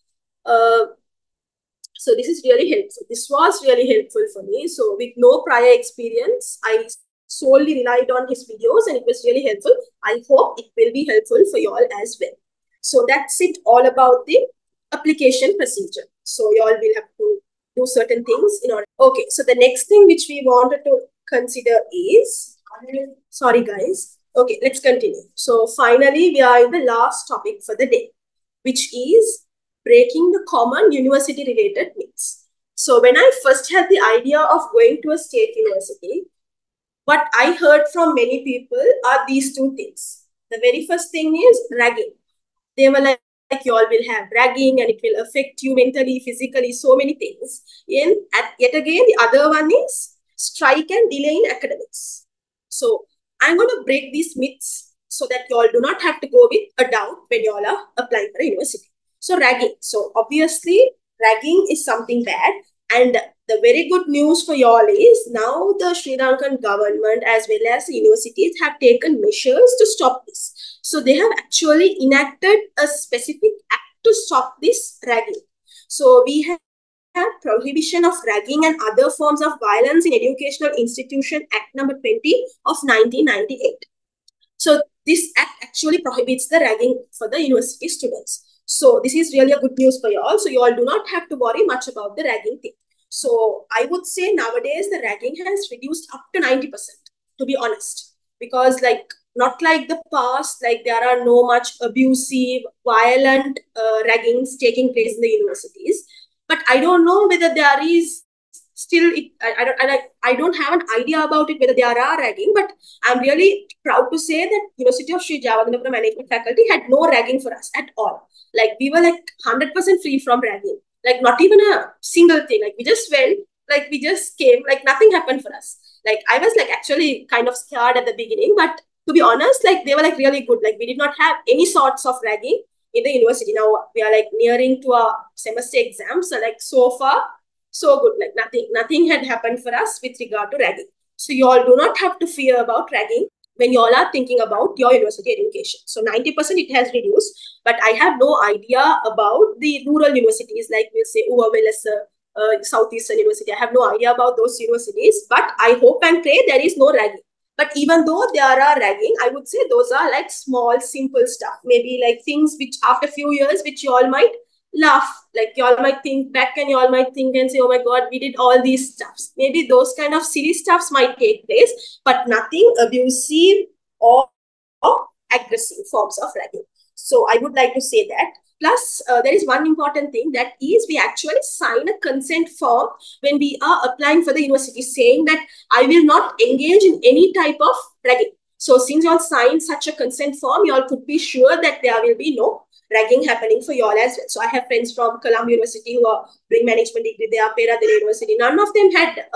So this is really helpful. This was really helpful for me. So with no prior experience, I solely relied on his videos and it was really helpful. I hope it will be helpful for you all as well. So that's it all about the application procedure. So you all will have to do certain things in order. Okay, so the next thing which we wanted to consider is, sorry guys. Okay, let's continue. So finally, we are in the last topic for the day, which is breaking the common university-related myths. So when I first had the idea of going to a state university, what I heard from many people are these two things. The very first thing is ragging. They were like you all will have ragging and it will affect you mentally, physically, so many things. And yet again, the other one is strike and delay in academics. So I'm going to break these myths so that you all do not have to go with a doubt when you all are applying for a university. So ragging. So obviously, ragging is something bad. And the very good news for you all is now the Sri Lankan government as well as the universities have taken measures to stop this. So they have actually enacted a specific act to stop this ragging. So we have Prohibition of Ragging and Other Forms of Violence in Educational Institution Act number 20 of 1998. So this act actually prohibits the ragging for the university students. So this is really a good news for you all. So you all do not have to worry much about the ragging thing. So I would say nowadays the ragging has reduced up to 90%, to be honest, because like not like the past, like there are no much abusive, violent raggings taking place in the universities. But I don't know whether there is still, I don't have an idea about it, whether there are ragging, but I'm really proud to say that University of Sri Javadhanapura Management faculty had no ragging for us at all. Like we were like 100% free from ragging, like not even a single thing. Like we just went, like we just came, like nothing happened for us. Like I was like actually kind of scared at the beginning, but to be honest, like they were like really good. Like we did not have any sorts of ragging in the university. Now we are like nearing to our semester exams. So like so far, so good. Like nothing had happened for us with regard to ragging. So you all do not have to fear about ragging when you all are thinking about your university education. So 90% it has reduced, but I have no idea about the rural universities like we'll say Southeastern University. I have no idea about those universities, but I hope and pray there is no ragging. But even though there are ragging, I would say those are like small, simple stuff. Maybe like things which after a few years, which you all might laugh. Like you all might think back and you all might think and say, oh my God, we did all these stuffs. Maybe those kind of silly stuffs might take place, but nothing abusive or aggressive forms of ragging. So I would like to say that. Plus, there is one important thing, that is we actually sign a consent form when we are applying for the university saying that I will not engage in any type of ragging. So since you all sign such a consent form, you all could be sure that there will be no ragging happening for you all as well. So I have friends from Columbia University who are doing management degree. They are Peradeniya University. None of them had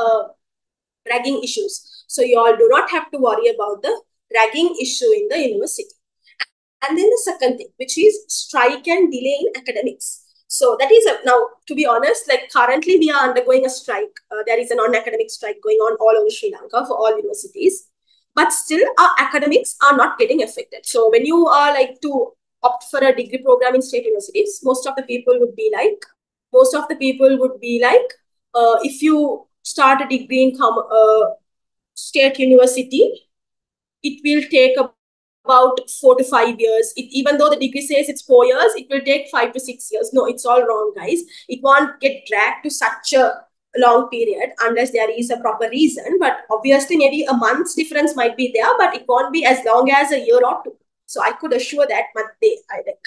ragging issues. So you all do not have to worry about the ragging issue in the university. And then the second thing, which is strike and delay in academics. So that is now, to be honest, like currently we are undergoing a strike. There is a non-academic strike going on all over Sri Lanka for all universities. But still our academics are not getting affected. So when you are like to opt for a degree program in state universities, most of the people would be like, if you start a degree in state university, it will take about 4 to 5 years. Even though the degree says it's 4 years, it will take 5 to 6 years. No, it's all wrong, guys. It won't get dragged to such a long period unless there is a proper reason. But obviously, maybe a month's difference might be there, but it won't be as long as a year or two. So I could assure that, but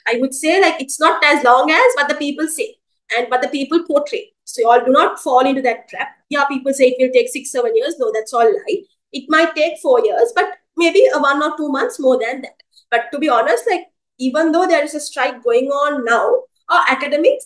I would say like it's not as long as what the people say and what the people portray. So you all do not fall into that trap. Yeah, people say it will take 6-7 years. No, that's all lie. It might take 4 years, but maybe 1 or 2 months more than that. But to be honest, like even though there is a strike going on now, our academics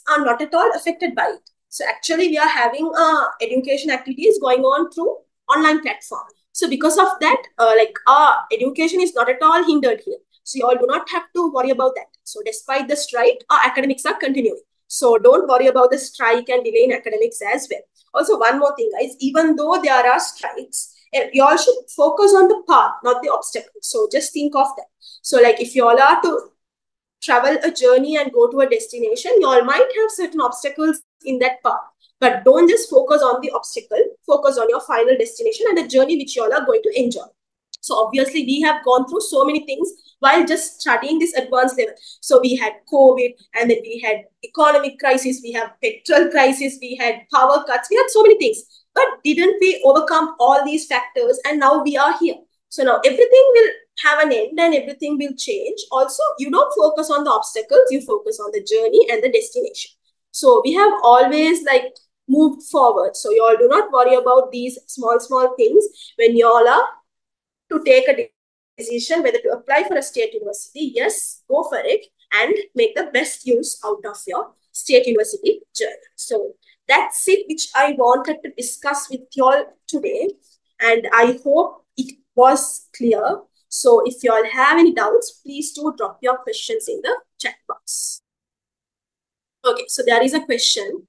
are not at all affected by it. So actually we are having education activities going on through online platform. So because of that, like our education is not at all hindered here. So you all do not have to worry about that. So despite the strike, our academics are continuing. So don't worry about the strike and delay in academics as well. Also, one more thing, guys, even though there are strikes, you all should focus on the path, not the obstacle. So just think of that. So like if you all are to travel a journey and go to a destination, you all might have certain obstacles in that path. But don't just focus on the obstacle, focus on your final destination and the journey which you all are going to enjoy. So obviously we have gone through so many things while just studying this advanced level. So we had COVID, and then we had economic crisis, we have petrol crisis, we had power cuts, we had so many things. But didn't we overcome all these factors, and now we are here. So now everything will have an end and everything will change. Also, you don't focus on the obstacles, you focus on the journey and the destination. So we have always like moved forward. So you all do not worry about these small things when you all are to take a decision whether to apply for a state university. Yes, go for it and make the best use out of your state university journey. So that's it, which I wanted to discuss with you all today. And I hope it was clear. So if you all have any doubts, please do drop your questions in the chat box. Okay, so there is a question.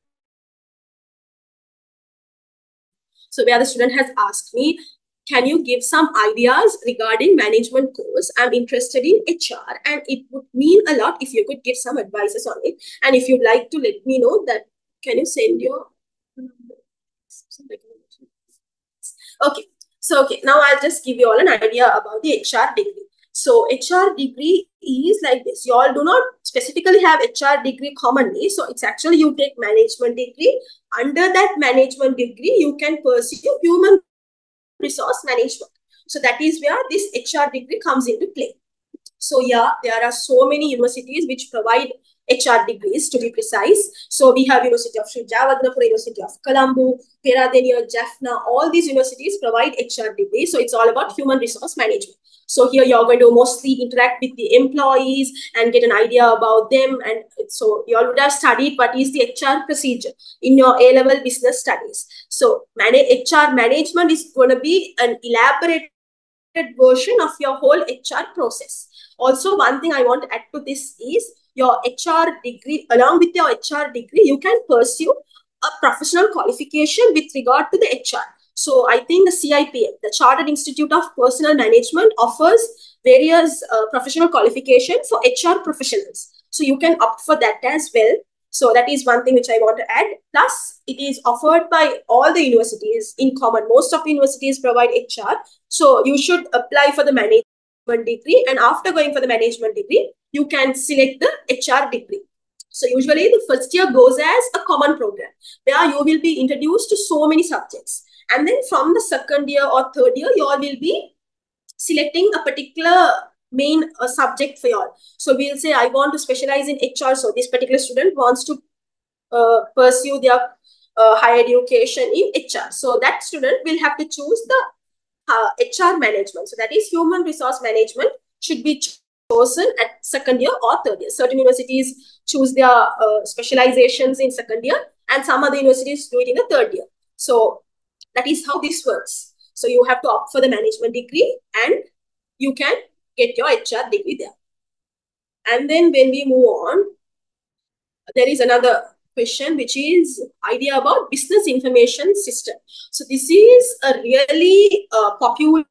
So where the student has asked me, can you give some ideas regarding management course? I'm interested in HR and it would mean a lot if you could give some advices on it. And if you'd like to let me know that, can you send your... Okay, so now I'll just give you all an idea about the HR degree. So HR degree is like this. You all do not specifically have HR degree commonly. So it's actually you take management degree. Under that management degree, you can pursue human resource management. So that is where this HR degree comes into play. So yeah, there are so many universities which provide HR degrees, to be precise. So we have University of Sri Jayewardenepura, University of Colombo, Peradeniya, Jaffna, all these universities provide HR degrees. So it's all about human resource management. So here you're going to mostly interact with the employees and get an idea about them. And so you all would have studied what is the HR procedure in your A-level business studies. So HR management is going to be an elaborated version of your whole HR process. Also, one thing I want to add to this is your HR degree. Along with your HR degree, you can pursue a professional qualification with regard to the HR. So I think the CIPM, the Chartered Institute of Personnel Management, offers various professional qualifications for HR professionals. So you can opt for that as well. So that is one thing which I want to add. Plus, it is offered by all the universities in common. Most of the universities provide HR. So you should apply for the management degree. And after going for the management degree, you can select the HR degree. So usually the first year goes as a common program where you will be introduced to so many subjects. And then from the second year or third year, you all will be selecting a particular main subject for you all. So we'll say, I want to specialize in HR. So this particular student wants to pursue their higher education in HR. So that student will have to choose the HR management. So that is human resource management should be chosen at second year or third year. Certain universities choose their specializations in second year and some other universities do it in the third year. So that is how this works. So you have to opt for the management degree and you can get your HR degree there. And then when we move on, there is another question, which is idea about business information system. So this is a really popular,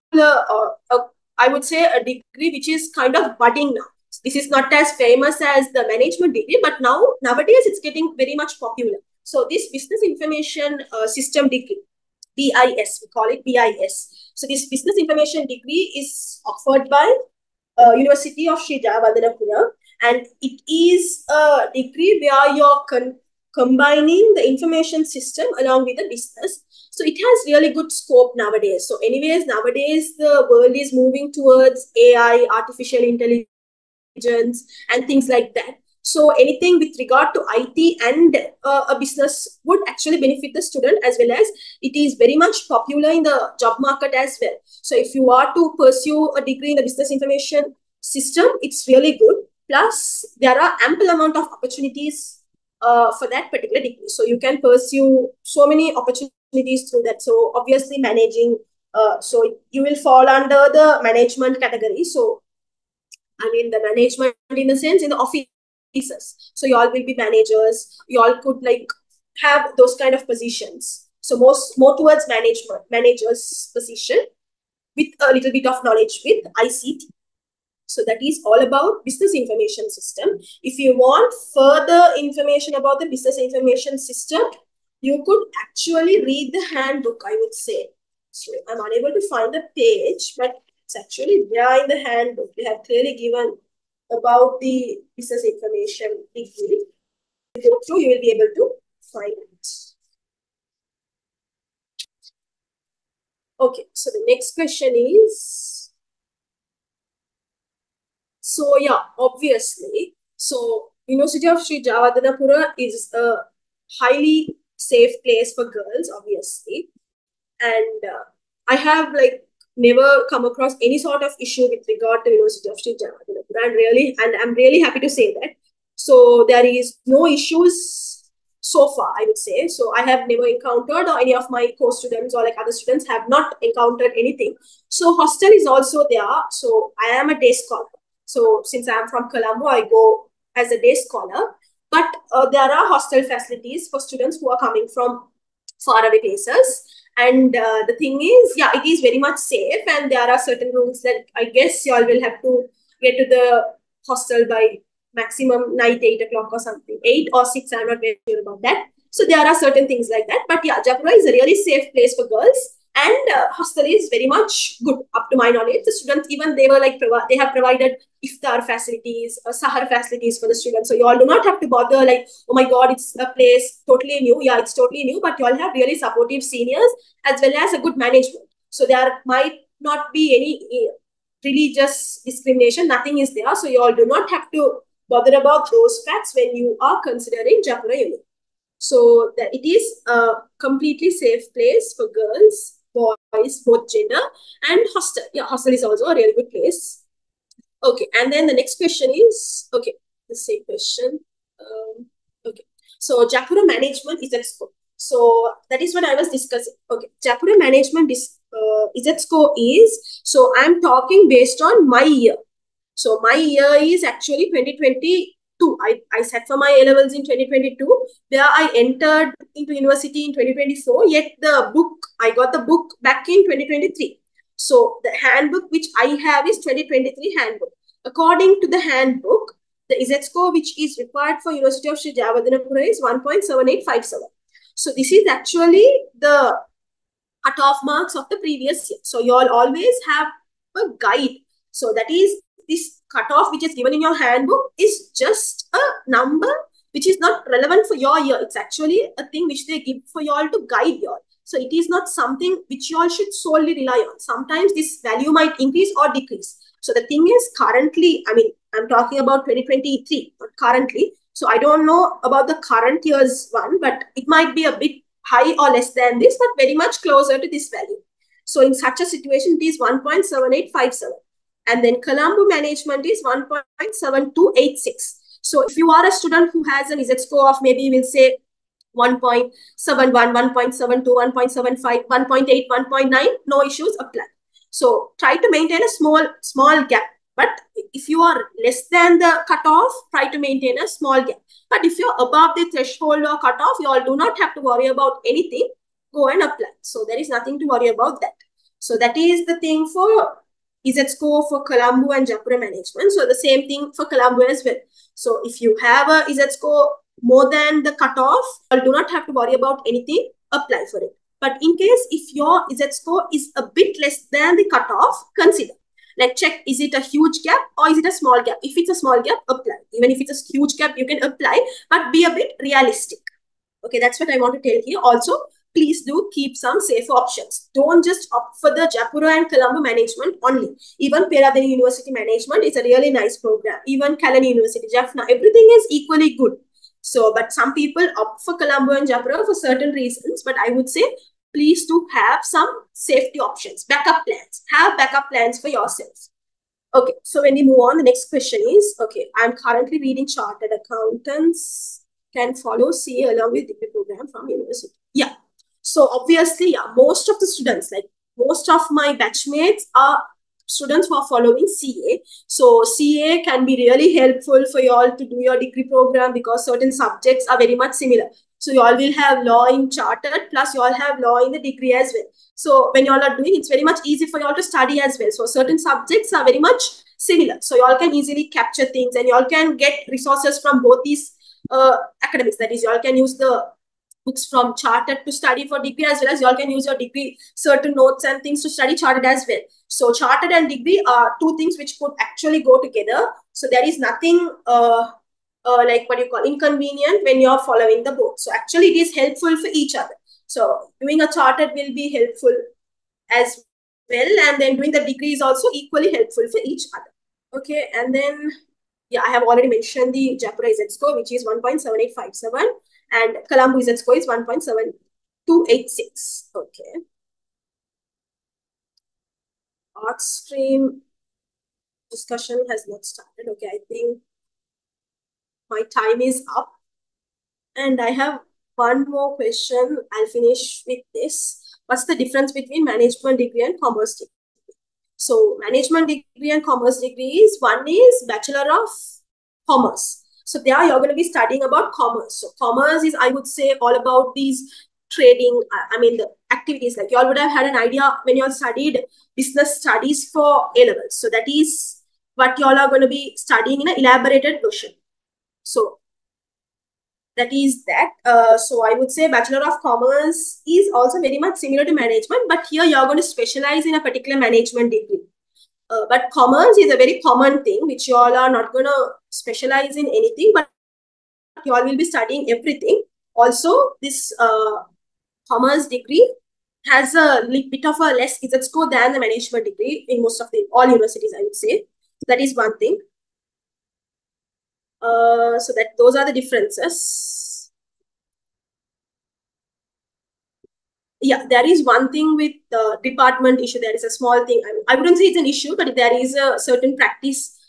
I would say a degree which is kind of budding now. This is not as famous as the management degree, but nowadays it's getting very much popular. So this business information system degree, BIS, we call it BIS. So this business information degree is offered by University of Sri Jayewardenepura, and it is a degree where you're combining the information system along with the business. So it has really good scope nowadays. So anyways, nowadays the world is moving towards AI, artificial intelligence, and things like that. So anything with regard to IT and a business would actually benefit the student, as well as it is very much popular in the job market as well. So if you are to pursue a degree in the business information system, it's really good. Plus, there are ample amount of opportunities for that particular degree. So you can pursue so many opportunities through that. So obviously managing, so you will fall under the management category. So I mean the management in the sense in the office officers. So y'all will be managers. Y'all could like have those kind of positions. So more towards managers position with a little bit of knowledge with ICT. So that is all about business information system. If you want further information about the business information system, you could actually read the handbook, I would say. So I'm unable to find the page, but it's actually there in the handbook. They have clearly given about the business information degree. If you go through, you will be able to find it. Okay, so the next question is, so yeah, obviously, so University of Sri Jawadanapura is a highly safe place for girls, obviously. And I have like never come across any sort of issue with regard to University of Sri Jawadanapura, and I'm really happy to say that. So there is no issues so far, I would say. So I have never encountered, or any of my co-students or like other students have not encountered anything. So hostel is also there. So I am a day scholar. So since I am from Colombo, I go as a day scholar. But there are hostel facilities for students who are coming from faraway places. And the thing is, yeah, it is very much safe. And there are certain rules that I guess you all will have to get to the hostel by maximum night 8 o'clock or something. 8 or 6, I'm not very sure about that. So there are certain things like that. But yeah, Japura is a really safe place for girls. And hostel is very much good, up to my knowledge. The students, even they were like, they have provided iftar facilities, sahar facilities for the students. So you all do not have to bother like, oh my God, it's a place totally new. Yeah, it's totally new, but you all have really supportive seniors as well as a good management. So there might not be any religious discrimination. Nothing is there. So you all do not have to bother about those facts when you are considering Japura Uni. So that it is a completely safe place for girls, boys, both gender, and hostel. Yeah, hostel is also a really good place. Okay, and then the next question is, okay, the same question. Okay, so Japura management is at scope. So that is what I was discussing. Okay, Japura management is at scope is, so I'm talking based on my year. So my year is actually 2022. I sat for my A-levels in 2022, where I entered into university in 2024, yet I got the book back in 2023. So the handbook which I have is 2023 handbook. According to the handbook, the Z score which is required for University of Sri Jawadanapura is 1.7857. So this is actually the cut-off marks of the previous year. So you all always have a guide. So that is, this cutoff which is given in your handbook is just a number which is not relevant for your year. It's actually a thing which they give for you all to guide you all. So it is not something which you all should solely rely on. Sometimes this value might increase or decrease. So the thing is, currently, I mean, I'm talking about 2023, not currently. So I don't know about the current year's one, but it might be a bit high or less than this, but very much closer to this value. So in such a situation, it is 1.7857. And then Colombo management is 1.7286. So if you are a student who has an Z score of maybe, we'll say 1.71, 1.72, 1.75, 1.8, 1.9, no issues apply. So try to maintain a small gap. But if you are less than the cutoff, try to maintain a small gap. But if you're above the threshold or cutoff, you all do not have to worry about anything. Go and apply. So there is nothing to worry about that. So that is the thing for Z score for Colombo and Japura management. So the same thing for Colombo as well. So if you have a Z score more than the cutoff, you do not have to worry about anything, apply for it. But in case if your Z score is a bit less than the cutoff, consider. Like check, is it a huge gap or is it a small gap? If it's a small gap, apply. Even if it's a huge gap, you can apply, but be a bit realistic. Okay, that's what I want to tell here. Also, please do keep some safe options. Don't just opt for the Japura and Colombo management only. Even Peradeniya University management is a really nice program. Even Kalani University, Jaffna, everything is equally good. So, but some people opt for Colombo and Japura for certain reasons. But I would say, please do have some safety options, backup plans. Have backup plans for yourself. Okay, so when we move on, the next question is, okay, I'm currently reading Chartered Accountants Can Follow CA along with degree program from university. Yeah. So obviously, yeah, most of the students, like most of my batchmates are students who are following CA. So CA can be really helpful for you all to do your degree program because certain subjects are very much similar. So you all will have law in chartered, plus you all have law in the degree as well. So when you all are doing, it's very much easy for you all to study as well. So certain subjects are very much similar. So you all can easily capture things and you all can get resources from both these academics. That is, you all can use the books from chartered to study for degree, as well as you all can use your degree certain notes and things to study chartered as well. So chartered and degree are two things which could actually go together. So there is nothing like what you call inconvenient when you're following the both. So actually it is helpful for each other. So doing a chartered will be helpful as well, and then doing the degree is also equally helpful for each other. Okay, and then yeah, I have already mentioned the Japura Z score, which is 1.7857, and Colombo Z score is 1.7286. Okay. Art stream discussion has not started. Okay, I think my time is up. And I have one more question. I'll finish with this. What's the difference between management degree and commerce degree? So management degree and commerce degrees, one is Bachelor of Commerce. So there you're going to be studying about commerce. So commerce is, I would say, all about these trading, I mean, the activities. Like you all would have had an idea when you all studied business studies for A levels. So that is what you all are going to be studying in an elaborated version. So that is that. So I would say Bachelor of Commerce is also very much similar to management, but here you're going to specialize in a particular management degree. But commerce is a very common thing, which you all are not going to specialize in anything, but you all will be studying everything. Also, this commerce degree has a bit of a less Z score than the management degree in most of all universities, I would say. So that is one thing. So that those are the differences. Yeah, there is one thing with the department issue. There is a small thing. I wouldn't say it's an issue, but there is a certain practice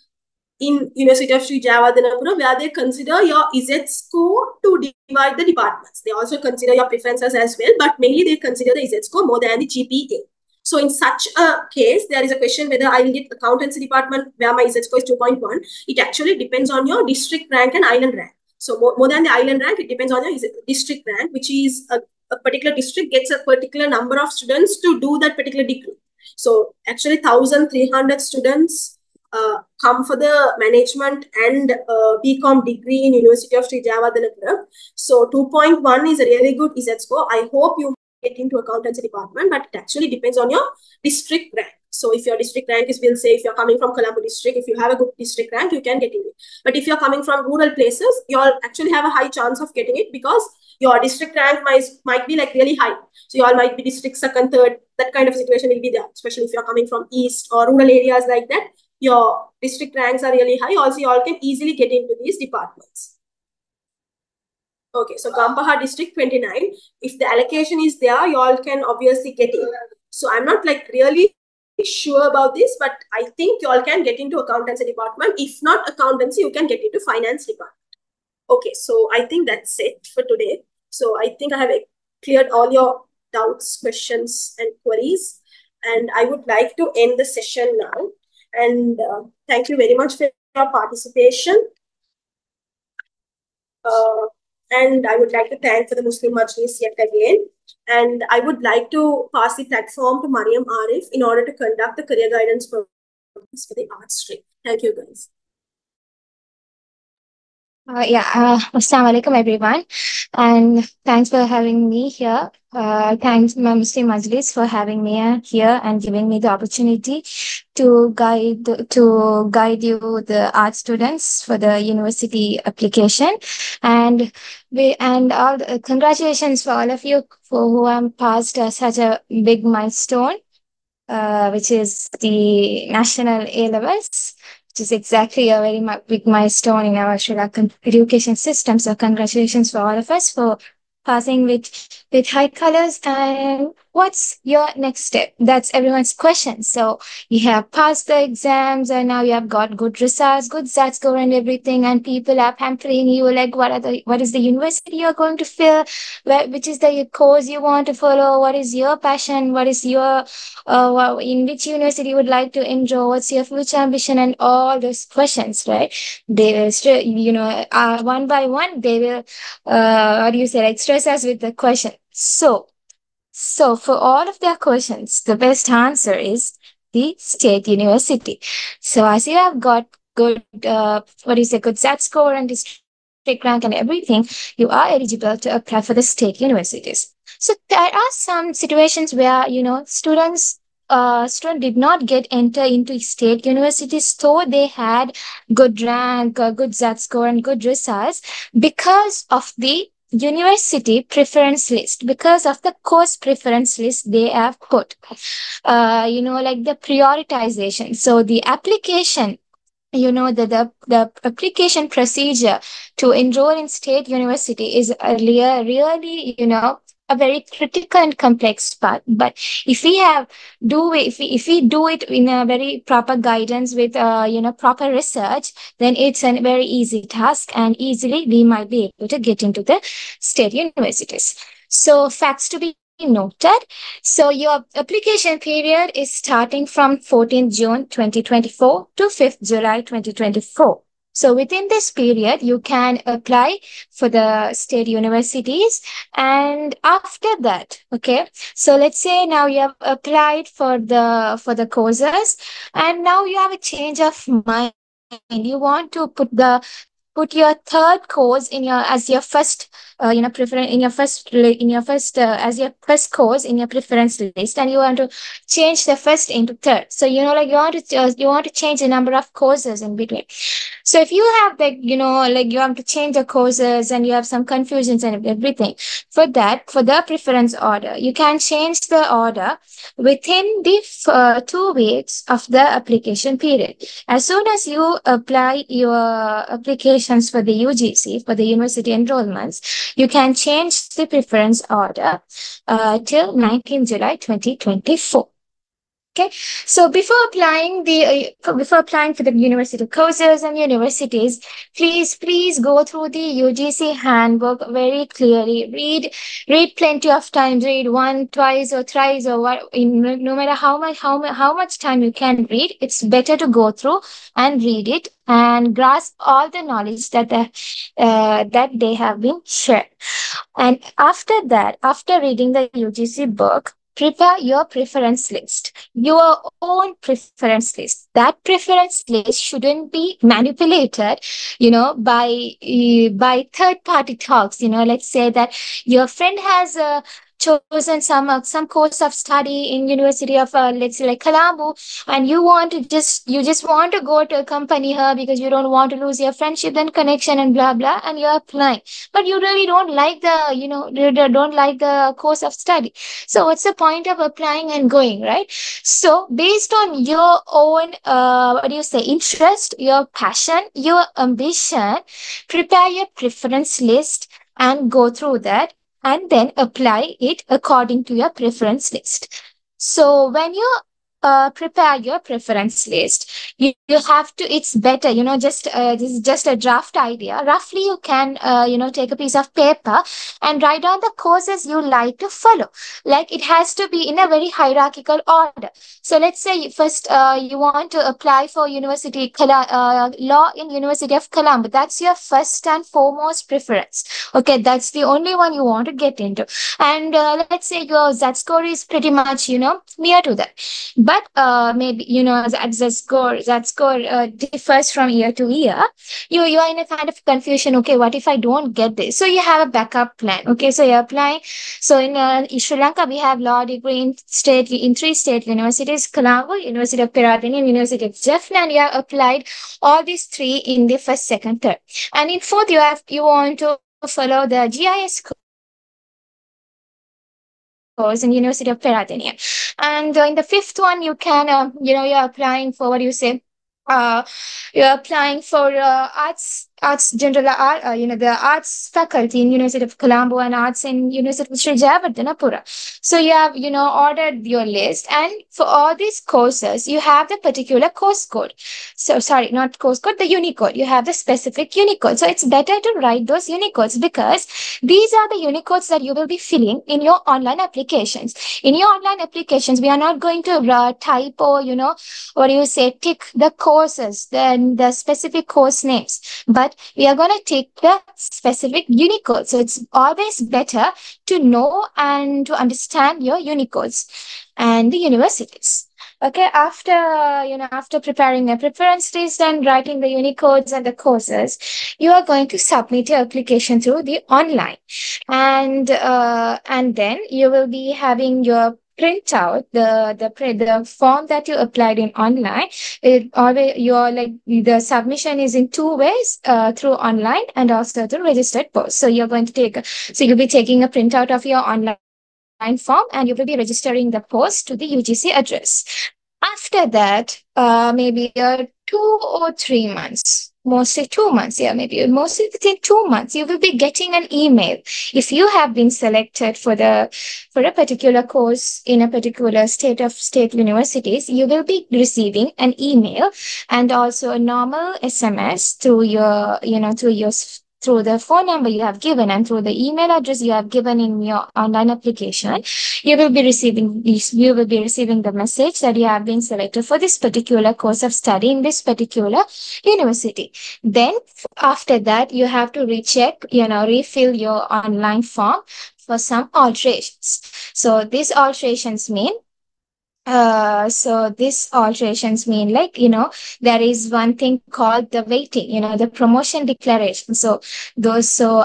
in University of Sri Jayawardenepura where they consider your Z score to divide the departments. They also consider your preferences as well, but mainly they consider the Z score more than the GPA. So in such a case, there is a question whether I will get accountancy department where my Z score is 2.1. It actually depends on your district rank and island rank. So more than the island rank, it depends on your district rank, which is a particular district gets a particular number of students to do that particular degree. So actually 1,300 students come for the management and BCom degree in University of Sri Jayawardenepura. So 2.1 is a really good Z score. I hope you get into accountancy department, but it actually depends on your district rank. So if your district rank is, we'll say if you're coming from Colombo district, if you have a good district rank, you can get in it. But if you're coming from rural places, you'll actually have a high chance of getting it because your district rank might be like really high. So you all might be district second, third, that kind of situation will be there, especially if you're coming from east or rural areas like that. Your district ranks are really high. Also, you all can easily get into these departments. Okay, so Gampaha district 29. If the allocation is there, you all can obviously get in. So I'm not like really sure about this, but I think you all can get into accountancy department. If not accountancy, you can get into finance department. Okay, so I think that's it for today. So I think I have cleared all your doubts, questions, and queries. And I would like to end the session now. And thank you very much for your participation. And I would like to thank for the Muslim Majlis yet again. And I would like to pass the platform to Mariam Arif in order to conduct the career guidance program for the art stream. Thank you, guys. Assalamu alaikum everyone, and thanks for having me here. Thanks, Muslim Majlis, for having me here and giving me the opportunity to guide you, the art students, for the university application. And congratulations for all of you for who have passed such a big milestone, which is the national A levels, which is exactly a very big milestone in our Sri Lankan education system. So congratulations for all of us for passing with high colors. And what's your next step? That's everyone's question. So you have passed the exams and now you have got good results, good SAT score and everything, and people are pampering you like what is the university you're going to fill, which is the course you want to follow, what is your passion, what is your in which university you would like to enroll, what's your future ambition, and all those questions, right? They will one by one they will what do you say, like stress us with the question. So for all of their questions, the best answer is the state university. So as you have got good, good SAT score and district rank and everything, you are eligible to apply for the state universities. So there are some situations where, student did not get enter into state universities, though they had good rank, good SAT score and good results because of the university preference list, because of the course preference list they have put, like the prioritization. So the application, the application procedure to enroll in state university is really, a very critical and complex part. But if we have if we do it in a very proper guidance with proper research, then it's a very easy task, and easily we might be able to get into the state universities. So facts to be noted. So your application period is starting from 14th June 2024 to 5th July 2024. So within this period, you can apply for the state universities. And after that, okay, so let's say now you have applied for the courses, and now you have a change of mind. You want to put your third course in your as your first as your first course in your preference list, and you want to change the first into third. So you want to change the number of courses in between. So if you have you have to change the courses and you have some confusions and everything, for the preference order, you can change the order within the 2 weeks of the application period. As soon as you apply your applications for the UGC, for the university enrollments, you can change the preference order till 19 July 2024. Okay, so before applying for the university courses and universities, please go through the UGC handbook very clearly. Read plenty of times. Read one, twice, or thrice, or what. No matter how much time you can read, it's better to go through and read it and grasp all the knowledge that they have been shared. And after that, after reading the UGC book, prepare your preference list, your own preference list. That preference list shouldn't be manipulated, by third party talks. Let's say that your friend has chosen some course of study in University of let's say like Colombo, and you just want to go to accompany her because you don't want to lose your friendship and connection and blah blah, and you're applying, but you really don't like the course of study. So what's the point of applying and going, right? So based on your own interest, your passion, your ambition, prepare your preference list and go through that, and then apply it according to your preference list. So when you prepare your preference list, you have to, it's better, this is just a draft idea. Roughly, you can, take a piece of paper and write down the courses you like to follow. Like it has to be in a very hierarchical order. So let's say first you want to apply for law in University of Colombo. That's your first and foremost preference. Okay, that's the only one you want to get into. And let's say your Z score is pretty much, near to that. But maybe, that score differs from year to year. You are in a kind of confusion. Okay, what if I don't get this? So you have a backup plan. Okay, so you're applying. So in Sri Lanka, we have law degree in 3 state universities: Colombo, University of Peradeniya, and University of Jaffna. And you have applied all these 3 in the first, second, third. And in fourth, you want to follow the GIS course in University of Peradeniya. And in the fifth one, you can, you're applying for, what do you say, uh, you're applying for arts general art, the arts faculty in University of Colombo and arts in University of Sri Jayawardhanapura. So you have, ordered your list, and for all these courses, you have the particular course code. So sorry, not course code, the Unicode. You have the specific Unicode. So it's better to write those Unicodes because these are the Unicodes that you will be filling in your online applications. In your online applications, we are not going to type or, what do you say, tick the courses, then the specific course names, but we are going to tick the specific Unicode. So it's always better to know and to understand your Unicodes and the universities. Okay, after preparing a preference list and writing the Unicodes and the courses, you are going to submit your application through the online, and then you will be having your print out the form that you applied in online. It always the submission is in two ways, through online and also through registered post. So you'll be taking a printout of your online form, and you will be registering the post to the UGC address. After that, maybe 2 or 3 months, mostly 2 months, maybe mostly within 2 months, you will be getting an email. If you have been selected for a particular course in a particular state universities, you will be receiving an email and also a normal SMS through the phone number you have given and through the email address you have given in your online application. You will be receiving the message that you have been selected for this particular course of study in this particular university. Then after that, you have to refill your online form for some alterations. So these alterations mean there is one thing called the weighting, the promotion declaration. So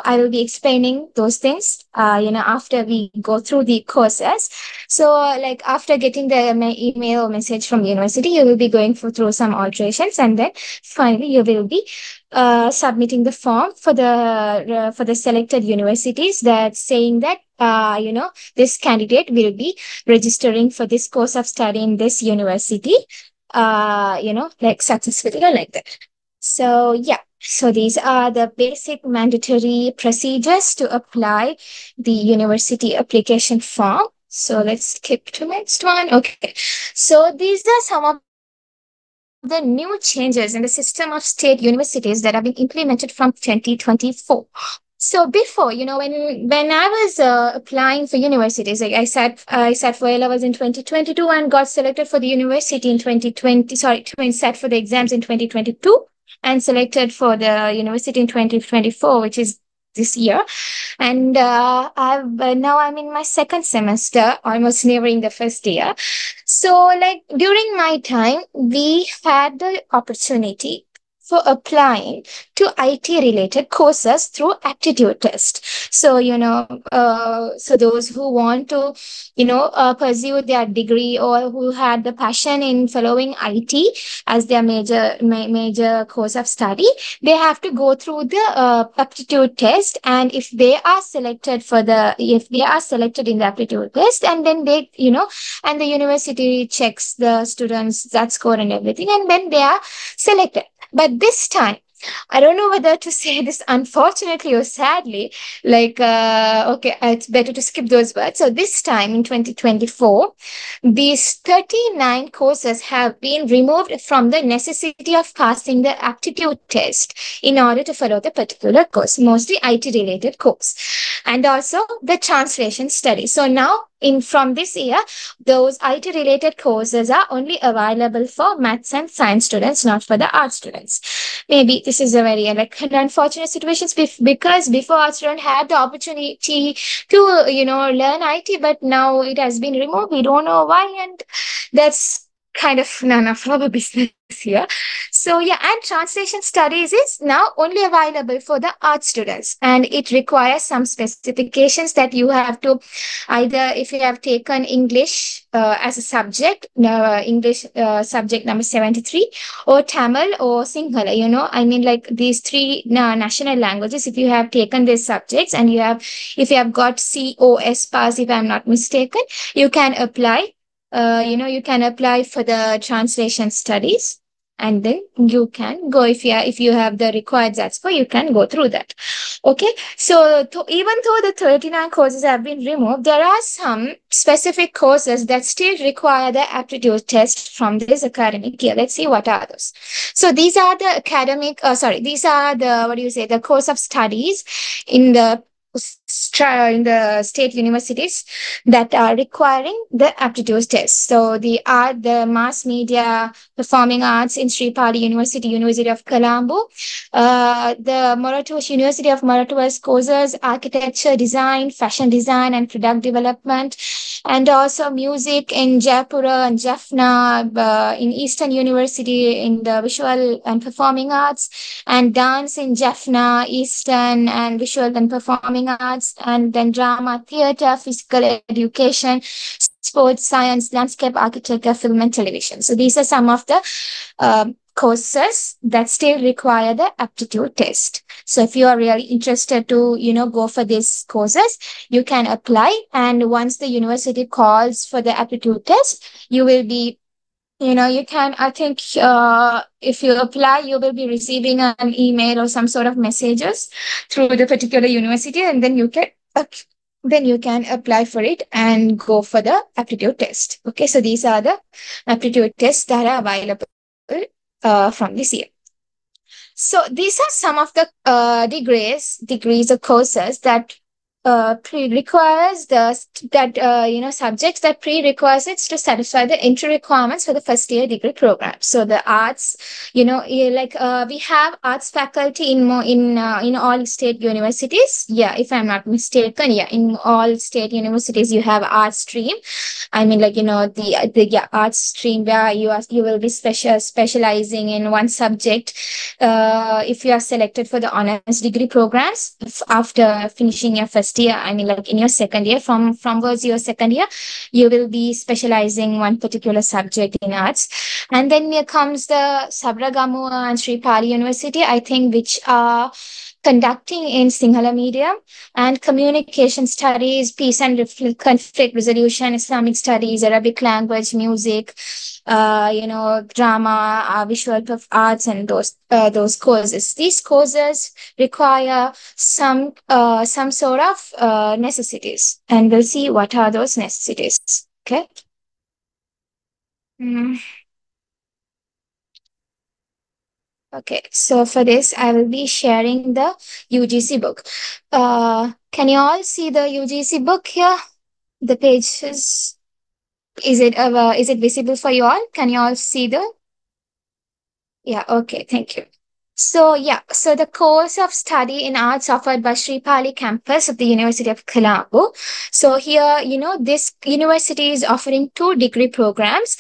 I will be explaining those things, after we go through the courses. So after getting the email or message from the university, you will be going through some alterations, and then finally you will be submitting the form for the selected universities that saying that this candidate will be registering for this course of study in this university, successfully or like that. So yeah, so these are the basic mandatory procedures to apply the university application form. So let's skip to next one. Okay, so these are some of the new changes in the system of state universities that have been implemented from 2024. So before, when I was applying for universities, I sat for A levels in 2022 and got selected for the university in 2020. Sat for the exams in 2022 and selected for the university in 2024, which is this year. And now I'm in my second semester, almost nearing the first year. So during my time, we had the opportunity for applying to IT related courses through aptitude test. So, so those who want to, pursue their degree or who had the passion in following IT as their major course of study, they have to go through the aptitude test. And if they are selected in the aptitude test, and then they, and the university checks the students' that score and everything, and then they are selected. But this time, I don't know whether to say this unfortunately or sadly, it's better to skip those words. So this time in 2024, these 39 courses have been removed from the necessity of passing the aptitude test in order to follow the particular course, mostly IT-related course, and also the translation study. So now, from this year, those IT-related courses are only available for maths and science students, not for the art students. Maybe this is a very unfortunate situation because before art students had the opportunity to learn IT, but now it has been removed. We don't know why, and that's kind of none of our business here. So yeah, and translation studies is now only available for the art students, and it requires some specifications that you have to either, if you have taken English as a subject, English subject number 73, or Tamil or Sinhala, these three national languages. If you have taken these subjects and if you have got COS pass, if I'm not mistaken, you can apply. You can apply for the translation studies. and then you can go. If you have the required ZSCO, you can go through that. Okay, so even though the 39 courses have been removed, there are some specific courses that still require the aptitude test from this academic year. Let's see what are those. So these are the these are the course of studies in the in the state universities that are requiring the aptitude test. So the mass media, performing arts in Sri Pali University, University of Colombo, the Moratus University of Moratus courses, architecture, design, fashion design, and product development, and also music in Jaipura and Jaffna, in Eastern University in the visual and performing arts, and dance in Jaffna, Eastern and visual and performing arts, and then drama, theater, physical education, sports science, landscape architecture, film and television. So these are some of the courses that still require the aptitude test. So if you are really interested to, go for these courses, you can apply. And once the university calls for the aptitude test, you will be, you can, I think, if you apply, you will be receiving an email or some sort of messages through the particular university, and then you can apply for it and go for the aptitude test. Okay, so these are the aptitude tests that are available from this year. So these are some of the degrees or courses that pre-requires subjects that pre-requisites to satisfy the entry requirements for the first year degree program. So the arts, we have arts faculty in all state universities. Yeah, if I'm not mistaken, in all state universities you have arts stream. I mean, the arts stream where you will be specializing in one subject. If you are selected for the honors degree programs after finishing your first year, I mean, in your second year, fromwards your second year, you will be specializing one particular subject in arts. And then here comes the Sabragamu and Sri Pali University, I think, which are conducting in Sinhala medium, and communication studies, peace and conflict resolution, Islamic studies, Arabic language, music, drama, visual arts, and those courses. These courses require some sort of necessities, and we'll see what are those necessities. Okay. Okay, so for this, I will be sharing the UGC book. Can you all see the UGC book here? The pages. Is it visible for you all? Can you all see the? Yeah, okay, thank you. So the course of study in arts offered by Sri Pali campus of the University of Colombo. So here, this university is offering 2 degree programs.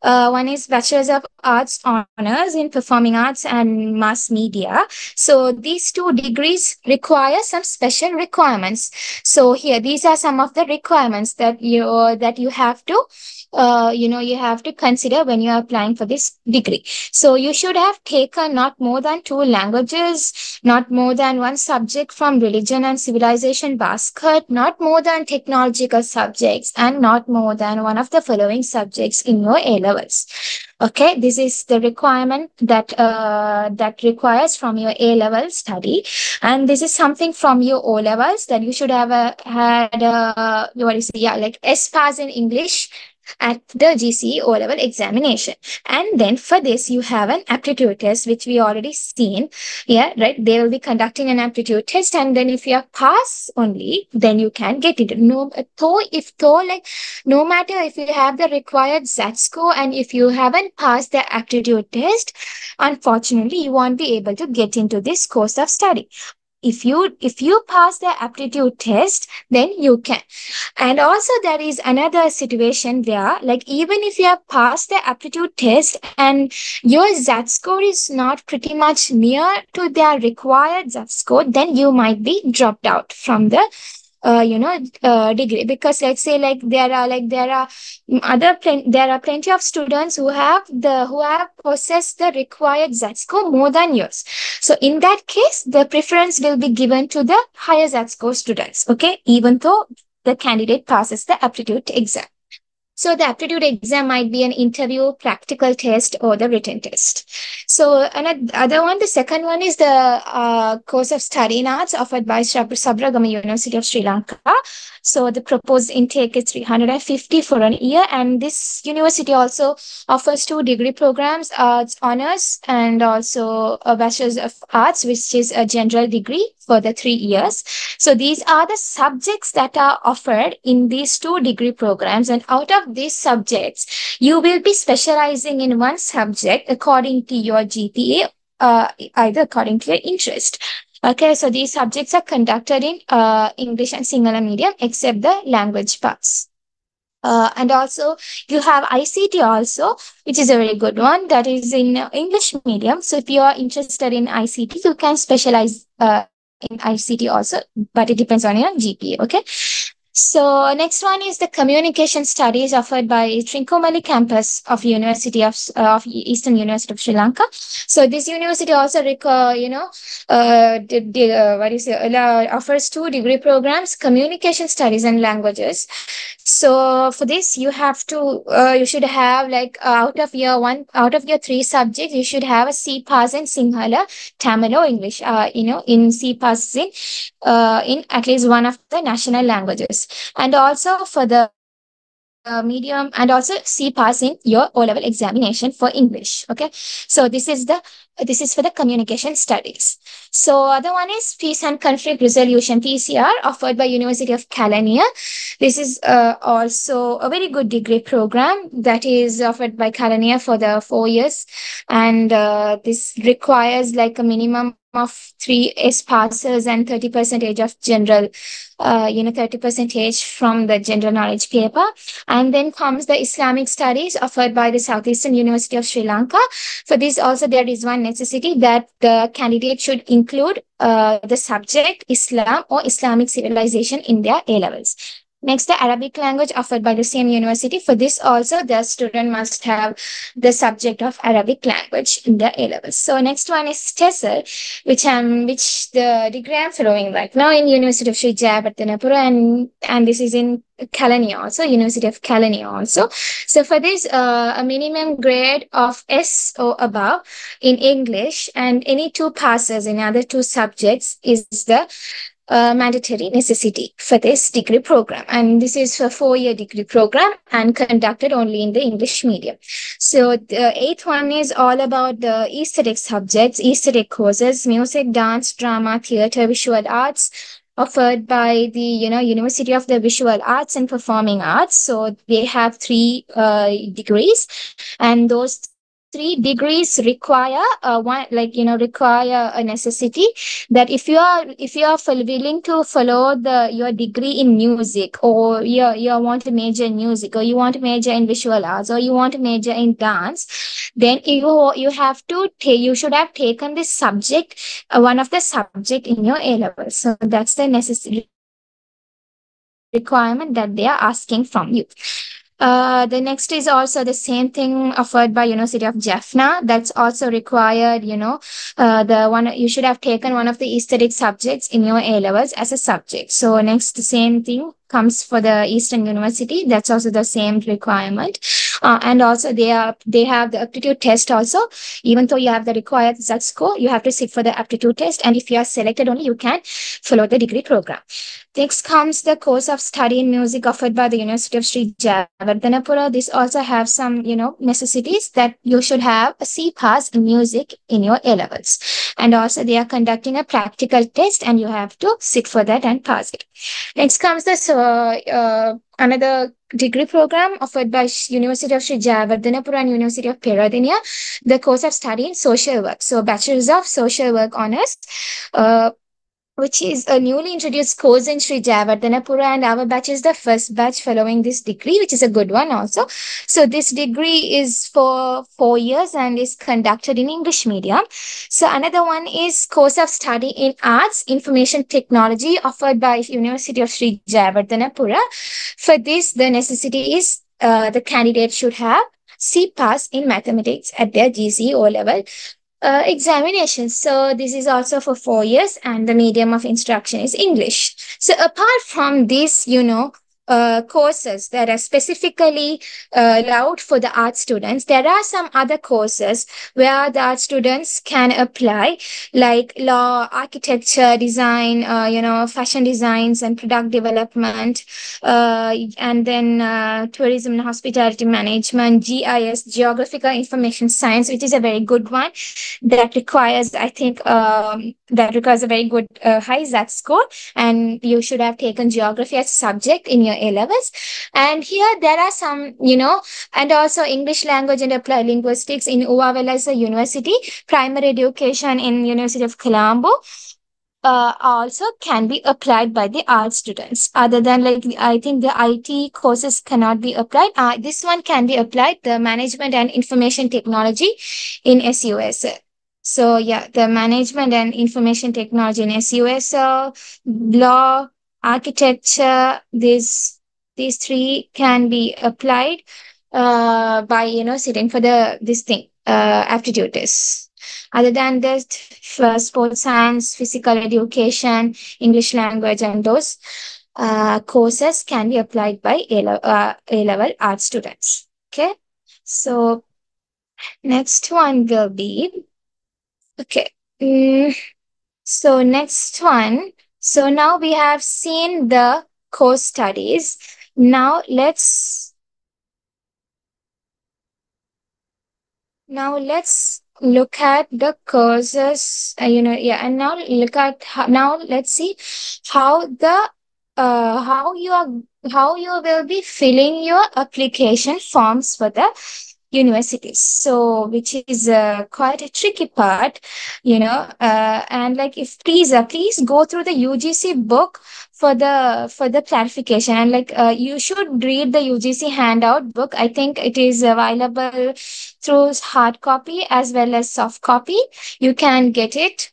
One is Bachelor's of Arts Honors in Performing Arts and Mass Media. So these 2 degrees require some special requirements. So here, these are some of the requirements that you have to you have to consider when you are applying for this degree. So you should have taken not more than 2 languages, not more than 1 subject from religion and civilization basket, not more than technological subjects, and not more than 1 of the following subjects in your A levels. Okay, this is the requirement that requires from your A level study, and this is something from your O levels that you should have had S pass in English at the GCE O-level examination. And then for this, you have an aptitude test, which we already seen. Yeah, right? They will be conducting an aptitude test, and then if you are pass only, then you can get it. No matter if you have the required ZSCO and if you haven't passed the aptitude test, unfortunately, you won't be able to get into this course of study. If you pass the aptitude test, then you can. And also there is another situation where, even if you have passed the aptitude test and your ZSCO is not pretty much near to their required ZSCO, then you might be dropped out from the degree, because let's say there are plenty of students who have possessed the required ZSCO more than yours. So in that case, the preference will be given to the higher ZSCO students. Okay, even though the candidate passes the aptitude exam. So the aptitude exam might be an interview, practical test, or the written test. So another one, the second one is the course of study in arts offered by Sabragama University of Sri Lanka. So the proposed intake is 350 for an year, and this university also offers 2 degree programs, arts honors, and also a bachelor's of arts, which is a general degree for the 3 years. So these are the subjects that are offered in these 2 degree programs, and out of these subjects, you will be specializing in one subject according to your GPA, either according to your interest. Okay, so these subjects are conducted in English and Sinhala medium, except the language parts. And also you have ICT also, which is a very good one, that is in English medium. So if you are interested in ICT, you can specialize in ICT also, but it depends on your GPA. Okay. So next one is the communication studies offered by Trincomalee campus of University of Eastern University of Sri Lanka. So this university also offers 2 degree programs, communication studies and languages. So for this, you should have like out of your 3 subjects, you should have a C pass in Sinhala, Tamil or English. In C pass in at least one of the national languages. And also for the medium, and also C pass in your O-level examination for English. Okay. So this is for the communication studies. So other one is peace and conflict resolution, PCR, offered by University of Kelaniya. This is also a very good degree program that is offered by Kelaniya for the 4 years. And this requires like a minimum of 3 S passes and 30% of general, 30% from the general knowledge paper. And then comes the Islamic studies offered by the Southeastern University of Sri Lanka. For this also, there is one necessity that the candidate should include the subject Islam or Islamic civilization in their A-levels. Next, the Arabic language offered by the same university. For this also, the student must have the subject of Arabic language in the A-levels. So next one is TESOL, which the degree I'm following right now in University of Sri Jayawardenepura, and this is in Kelaniya also, University of Kelaniya also. So for this, a minimum grade of S or above in English and any 2 passes in other 2 subjects is the mandatory necessity for this degree program. And this is a 4-year degree program and conducted only in the English medium. So the 8th one is all about the aesthetic subjects, aesthetic courses, music, dance, drama, theater, visual arts, offered by the University of the Visual Arts and Performing Arts. So they have 3 degrees, and those 3 degrees require require a necessity that if you are willing to follow your degree in music, or you want to major in music, or you want to major in visual arts, or you want to major in dance, then you should have taken this subject, one of the subject in your A-level. So that's the necessary requirement that they are asking from you. The next is also the same thing offered by University of Jaffna. That's also required, you should have taken one of the aesthetic subjects in your A-levels as a subject. So next, the same thing comes for the Eastern University. That's also the same requirement. And also they have the aptitude test also. Even though you have the required Z score, you have to sit for the aptitude test. And if you are selected only, you can follow the degree program. Next comes the course of study in music offered by the University of Sri Jayawardenepura. This also have some, necessities that you should have a C pass in music in your A-levels. And also they are conducting a practical test, and you have to sit for that and pass it. Next comes this another degree program offered by University of Sri Jayawardenepura and University of Peradeniya, the course of study in social work. So Bachelor's of Social Work Honours, which is a newly introduced course in Sri Jayawardenepura, and our batch is the first batch following this degree, which is a good one also. So this degree is for 4 years and is conducted in English medium. So another one is course of study in arts, information technology offered by University of Sri Jayawardenepura. For this, the necessity is the candidate should have C pass in mathematics at their GCE O-level examination. So this is also for 4 years, and the medium of instruction is English. So apart from this, courses that are specifically allowed for the art students. There are some other courses where the art students can apply, like law, architecture, design, fashion designs and product development, and then tourism and hospitality management, GIS, geographical information science, which is a very good one that requires, I think, that requires a very good high ZAT score, and you should have taken geography as a subject in your A levels. And here there are some, and also English language and applied linguistics in Uwavela University, primary education in University of Colombo. Also can be applied by the art students. Other than, like, I think the IT courses cannot be applied. This one can be applied, the management and information technology in SUSL. So yeah, the management and information technology in SUSL, law, architecture, these three can be applied by sitting for this thing, aptitude test. Other than that, for sports science, physical education, English language, and those courses can be applied by A-level art students. Okay, so next one will be, okay. So next one. So now we have seen the course studies. Now let's look at the courses, and now look at now let's see how the how you will be filling your application forms for the universities. So which is quite a tricky part, and like, if please go through the UGC book for the clarification, and like you should read the UGC handout book. I think it is available through hard copy as well as soft copy. You can get it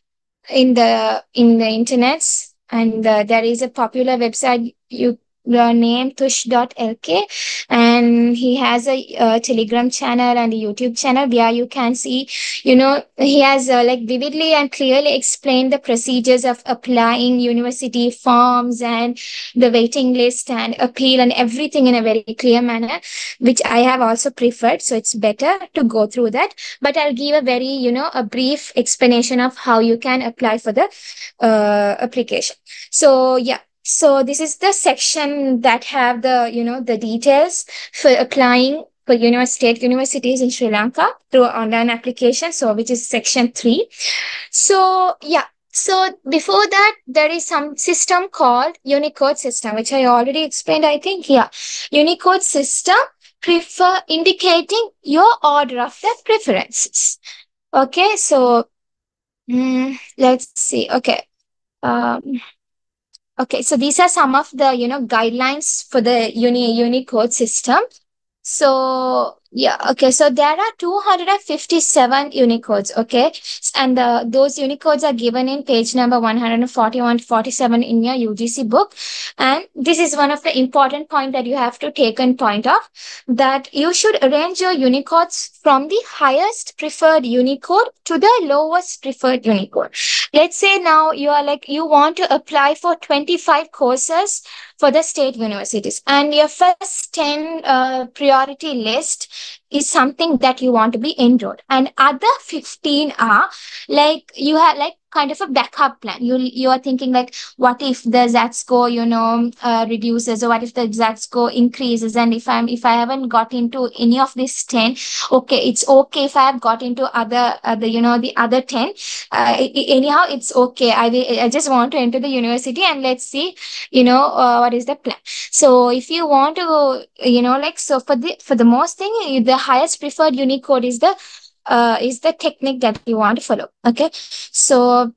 in the internet, and there is a popular website, name tush.lk, and he has a Telegram channel and a YouTube channel where you can see, he has like vividly and clearly explained the procedures of applying university forms and the waiting list and appeal and everything in a very clear manner, which I have also preferred. So it's better to go through that. But I'll give a very, a brief explanation of how you can apply for the application. So yeah. So this is the section that have the, the details for applying for state universities in Sri Lanka through online application. So which is section 3. So yeah. So before that, there is some system called Unicode system, which I already explained, I think. Yeah. Unicode system indicating your order of the preferences. Okay. So let's see. Okay. Okay, so these are some of the, guidelines for the Unicode system. So yeah, okay, so there are 257 Unicodes, okay, and those Unicodes are given in page number 141 to 47 in your UGC book. And this is one of the important point that you have to take in point of, that you should arrange your Unicodes from the highest preferred Unicode to the lowest preferred Unicode. Let's say now you are like, you want to apply for 25 courses for the state universities, and your first 10 priority list is something that you want to be enrolled, and other 15 are like, you have like kind of a backup plan. You are thinking like, what if the ZAT score reduces, or what if the ZAT score increases, and if I haven't got into any of these 10, okay, it's okay if I have got into other the other 10, anyhow it's okay. I just want to enter the university, and let's see what is the plan. So if you want to so for the most thing, the highest preferred Unicode is the technique that you want to follow. Okay, so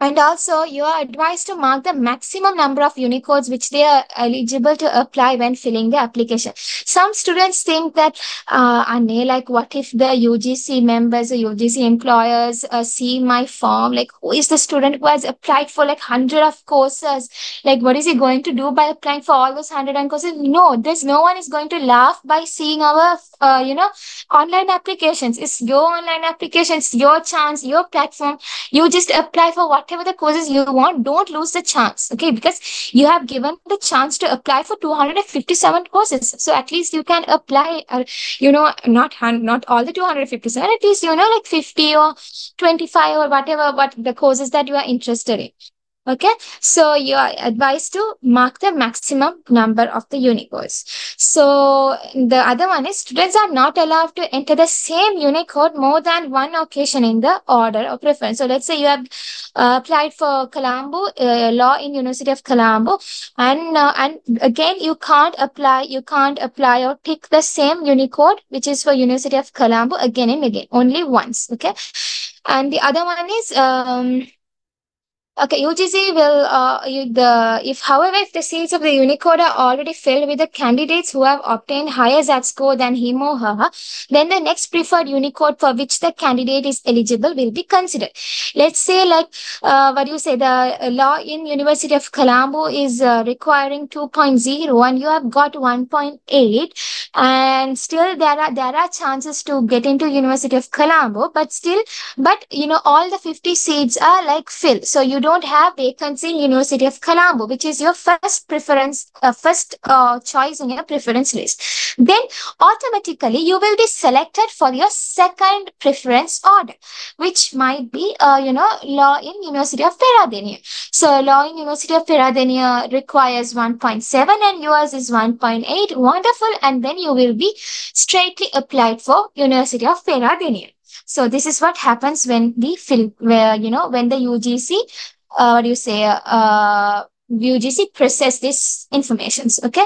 and also, you are advised to mark the maximum number of Unicodes which they are eligible to apply when filling the application. Some students think that, like, what if the UGC members or UGC employers see my form? Like, who is the student who has applied for like 100 of courses? Like, what is he going to do by applying for all those 100 courses? No, there's no one is going to laugh by seeing our, online applications. It's your online applications, your chance, your platform. You just apply for whatever whatever the courses you want, don't lose the chance. Okay, because you have given the chance to apply for 257 courses. So at least you can apply, not all the 257, at least, like 50 or 25 or whatever, what the courses that you are interested in. Okay, so you are advised to mark the maximum number of the Unicodes. So the other one is students are not allowed to enter the same Unicode more than one occasion in the order of preference. So let's say you have applied for Colombo, law in University of Colombo, and again you can't apply or tick the same Unicode which is for University of Colombo again and again, only once. Okay, and the other one is okay, UGC will if the seats of the Unicode are already filled with the candidates who have obtained higher Z score than him or her, then the next preferred Unicode for which the candidate is eligible will be considered. Let's say the law in University of Colombo is requiring 2.0 and you have got 1.8, and still there are chances to get into University of Colombo, but all the 50 seats are like filled, so you don't have vacancy in University of Colombo, which is your first preference, choice in your preference list. Then automatically you will be selected for your second preference order, which might be law in University of Peradeniya. So law in University of Peradeniya requires 1.7 and yours is 1.8. Wonderful, and then you will be straightly applied for University of Peradeniya. So this is what happens when we when the UGC, UGC process this informations. Okay.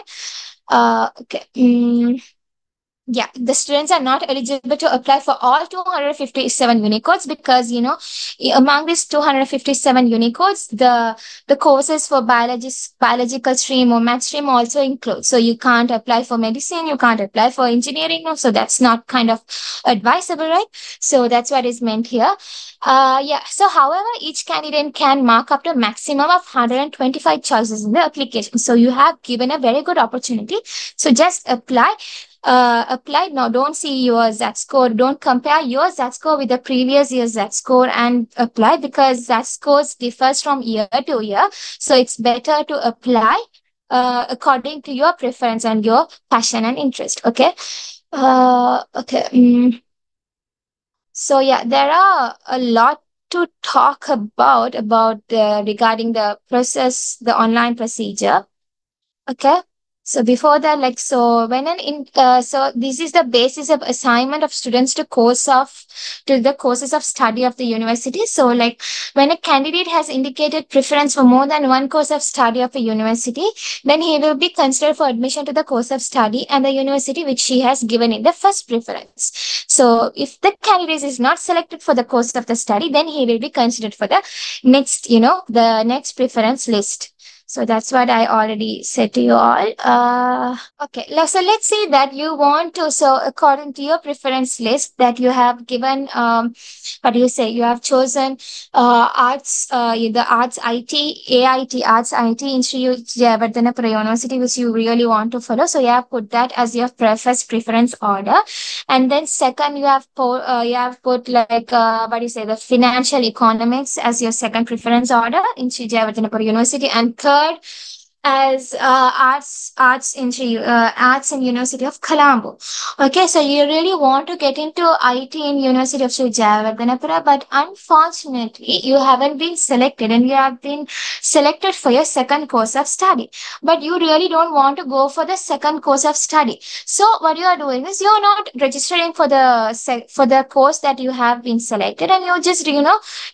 Yeah, the students are not eligible to apply for all 257 Unicodes because, among these 257 Unicodes, the courses for biological stream or math stream also include. So you can't apply for medicine, you can't apply for engineering. So that's not kind of advisable, right? So that's what is meant here. So however, each candidate can mark up to a maximum of 125 choices in the application. So you have given a very good opportunity. So just apply. Now, don't see your Z score. Don't compare your Z score with the previous year's Z score and apply, because Z scores differs from year to year. So it's better to apply according to your preference and your passion and interest. Okay. So yeah, there are a lot to talk about regarding the process, the online procedure. Okay. So before that, so this is the basis of assignment of students to the courses of study of the university. So like when a candidate has indicated preference for more than one course of study of a university, then he will be considered for admission to the course of study and the university which he has given in the first preference. So if the candidate is not selected for the course of the study, then he will be considered for the next, the next preference list. So that's what I already said to you all. Okay, so let's say that you want to, so according to your preference list that you have given, you have chosen arts, the arts IT, AIT, Arts IT Institute, Jayawardhanapura University, which you really want to follow. So you have put that as your first preference order. And then second, you have put the financial economics as your second preference order in Sri Jayawardhanapura University. And third, as arts in University of Colombo. Okay, so you really want to get into IT in University of Sri Jayawardhanapura, but unfortunately you haven't been selected, and you have been selected for your second course of study, but you really don't want to go for the second course of study. So what you are doing is you're not registering for the course that you have been selected, and you're just you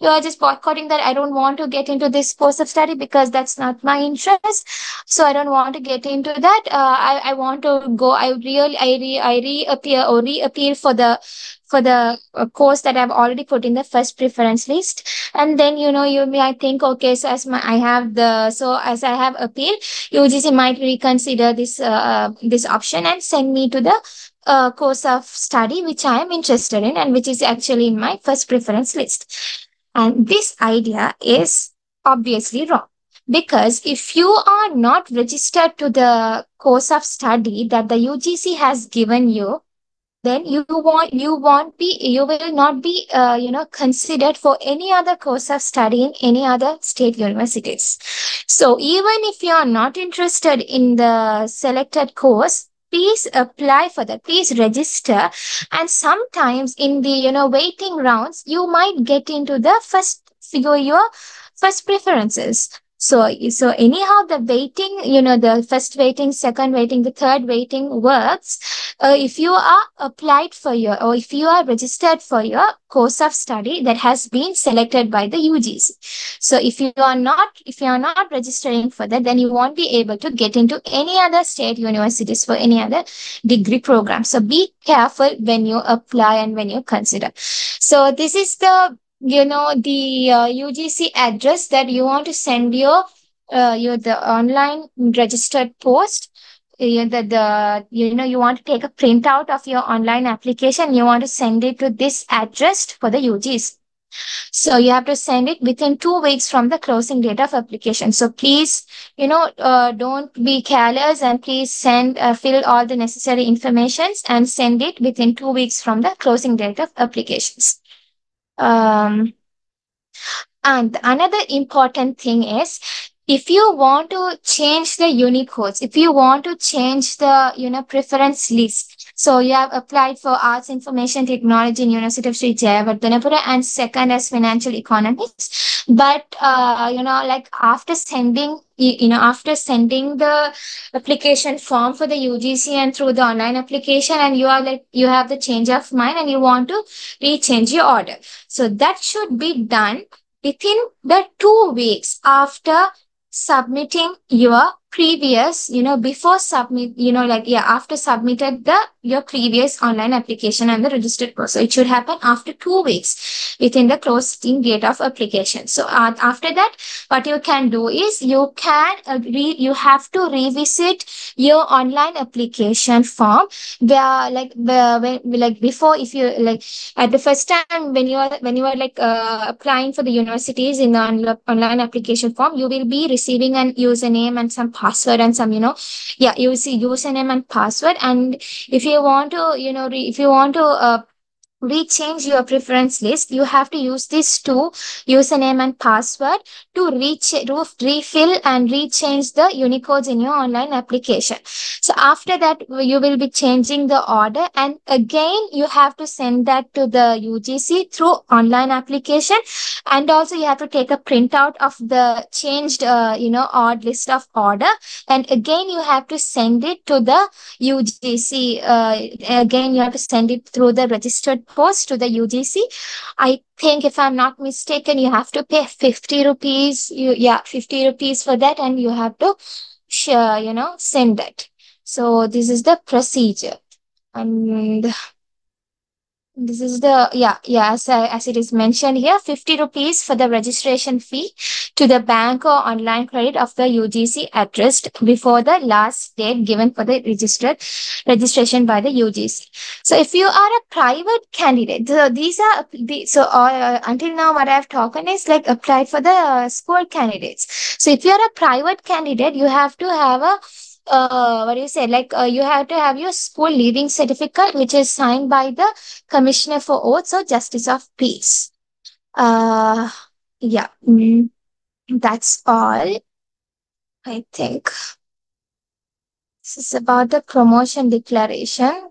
are just boycotting that. I don't want to get into this course of study because that's not my interest. So I don't want to get into that. I want to go. I reappear for the course that I've already put in the first preference list. And then you might think, okay, so as I have appealed, UGC might reconsider this option and send me to the course of study which I am interested in and which is actually in my first preference list. And this idea is obviously wrong. Because if you are not registered to the course of study that the UGC has given you, then you will not be considered for any other course of study in any other state universities. So even if you are not interested in the selected course, please apply for that, please register. And sometimes in the waiting rounds, you might get into the your first preferences. So anyhow, the waiting, the first waiting, second waiting, the third waiting works. If you are applied for your, or if you are registered for your course of study that has been selected by the UGC. So if you are not registering for that, then you won't be able to get into any other state universities for any other degree program. So be careful when you apply and when you consider. So this is the UGC address that you want to send your the online registered post. You want to take a printout of your online application. You want to send it to this address for the UGC. So you have to send it within 2 weeks from the closing date of application. So please, don't be careless, and please fill all the necessary informations and send it within 2 weeks from the closing date of applications. And another important thing is, if you want to change the Unicodes, if you want to change the preference list, so you have applied for Arts Information Technology in University of Sri Jayawardhanapura and second as Financial Economics, but like after sending the application form for the UGC and through the online application, and you have the change of mind and you want to rechange your order. So that should be done within the 2 weeks after submitting your previous, before submit, after submitted your previous online application and the registered course. So it should happen after 2 weeks within the closing date of application. So after that, what you can do is you have to revisit your online application form before, if you at the first time when you are applying for the universities in the online application form, you will be receiving an username and some password and some you see username and password. And if you want to rechange your preference list, you have to use these two, username and password, to refill and rechange the Unicodes in your online application. So after that, you will be changing the order, and again you have to send that to the UGC through online application. And also you have to take a printout of the changed odd list of order, and again you have to send it to the UGC. Again you have to send it through the registered post to the UGC. I think, if I'm not mistaken, you have to pay 50 rupees. 50 rupees for that, and you have to send that. So this is the procedure. And this is the, as it is mentioned here, 50 rupees for the registration fee to the bank or online credit of the UGC addressed before the last date given for the registration by the UGC. So if you are a private candidate, until now what I've talked is like applied for the school candidates. So if you are a private candidate, you have to have a you have to have your school leaving certificate, which is signed by the Commissioner for Oaths or Justice of Peace. That's all, I think. This is about the promotion declaration.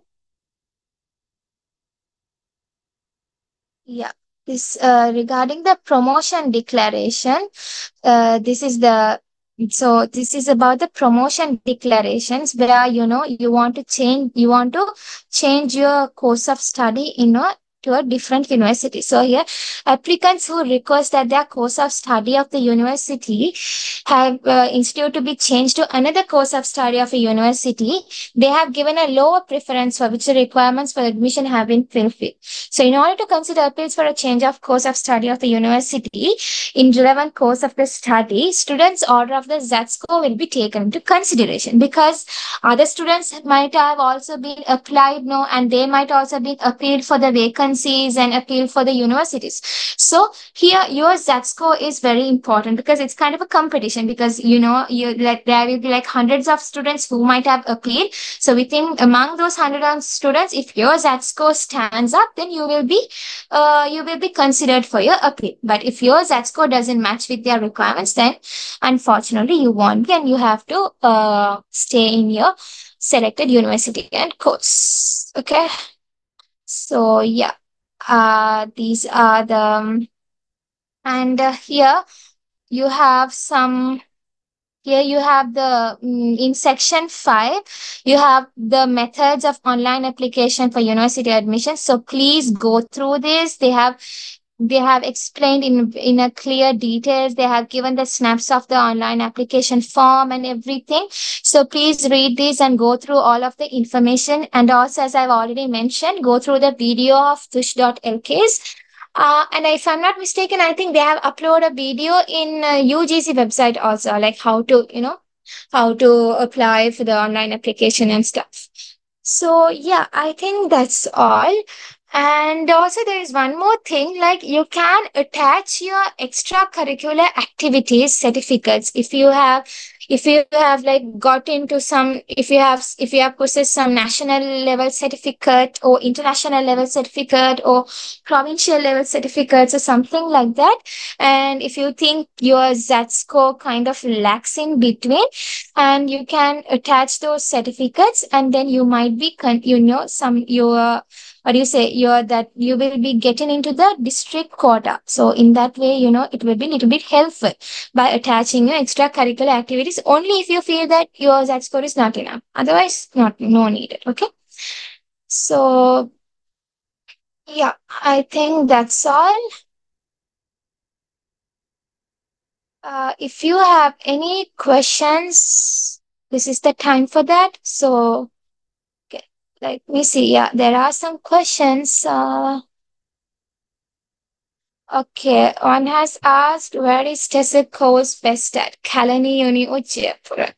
This regarding the promotion declaration, this is about the promotion declarations, where you want to change your course of study to a different university. So here, applicants who request that their course of study of the university have instead to be changed to another course of study of a university, they have given a lower preference for which the requirements for admission have been fulfilled. So in order to consider appeals for a change of course of study of the university in relevant course of the study, students' order of the Z score will be taken into consideration, because other students might have also been applied, and they might also be appealed for the vacancy vacancies and appeal for the universities. So here your Z score is very important because it's kind of a competition, because you like there will be like hundreds of students who might have appealed. So we think among those hundreds of students, if your Z score stands up, then you will be considered for your appeal. But if your Z score doesn't match with their requirements, then unfortunately you won't be, and you have to stay in your selected university and course. Okay. So yeah, these are the and here you have some. Here you have the in section 5, you have the methods of online application for university admission. So please go through this. They have explained in a clear details. They have given the snaps of the online application form and everything. So please read this and go through all of the information. And also, as I've already mentioned, go through the video of tush.lks. And if I'm not mistaken, I think they have uploaded a video in UGC website also, like how to apply for the online application and stuff. So yeah, I think that's all. And also there is one more thing, like you can attach your extracurricular activities certificates if you have like got into some, if you have possessed some national level certificate or international level certificate or provincial level certificates or something like that. And if you think your Z score kind of lacks in between, and you can attach those certificates, and then you might be you will be getting into the district quota. So in that way, it will be a little bit helpful by attaching your extracurricular activities only if you feel that your Z score is not enough. Otherwise, no needed. Okay. So yeah, I think that's all. If you have any questions, this is the time for that. So okay, let me see. Yeah, there are some questions. Okay, one has asked, where is TESOL course best at? Kalani Uni or Jaipur?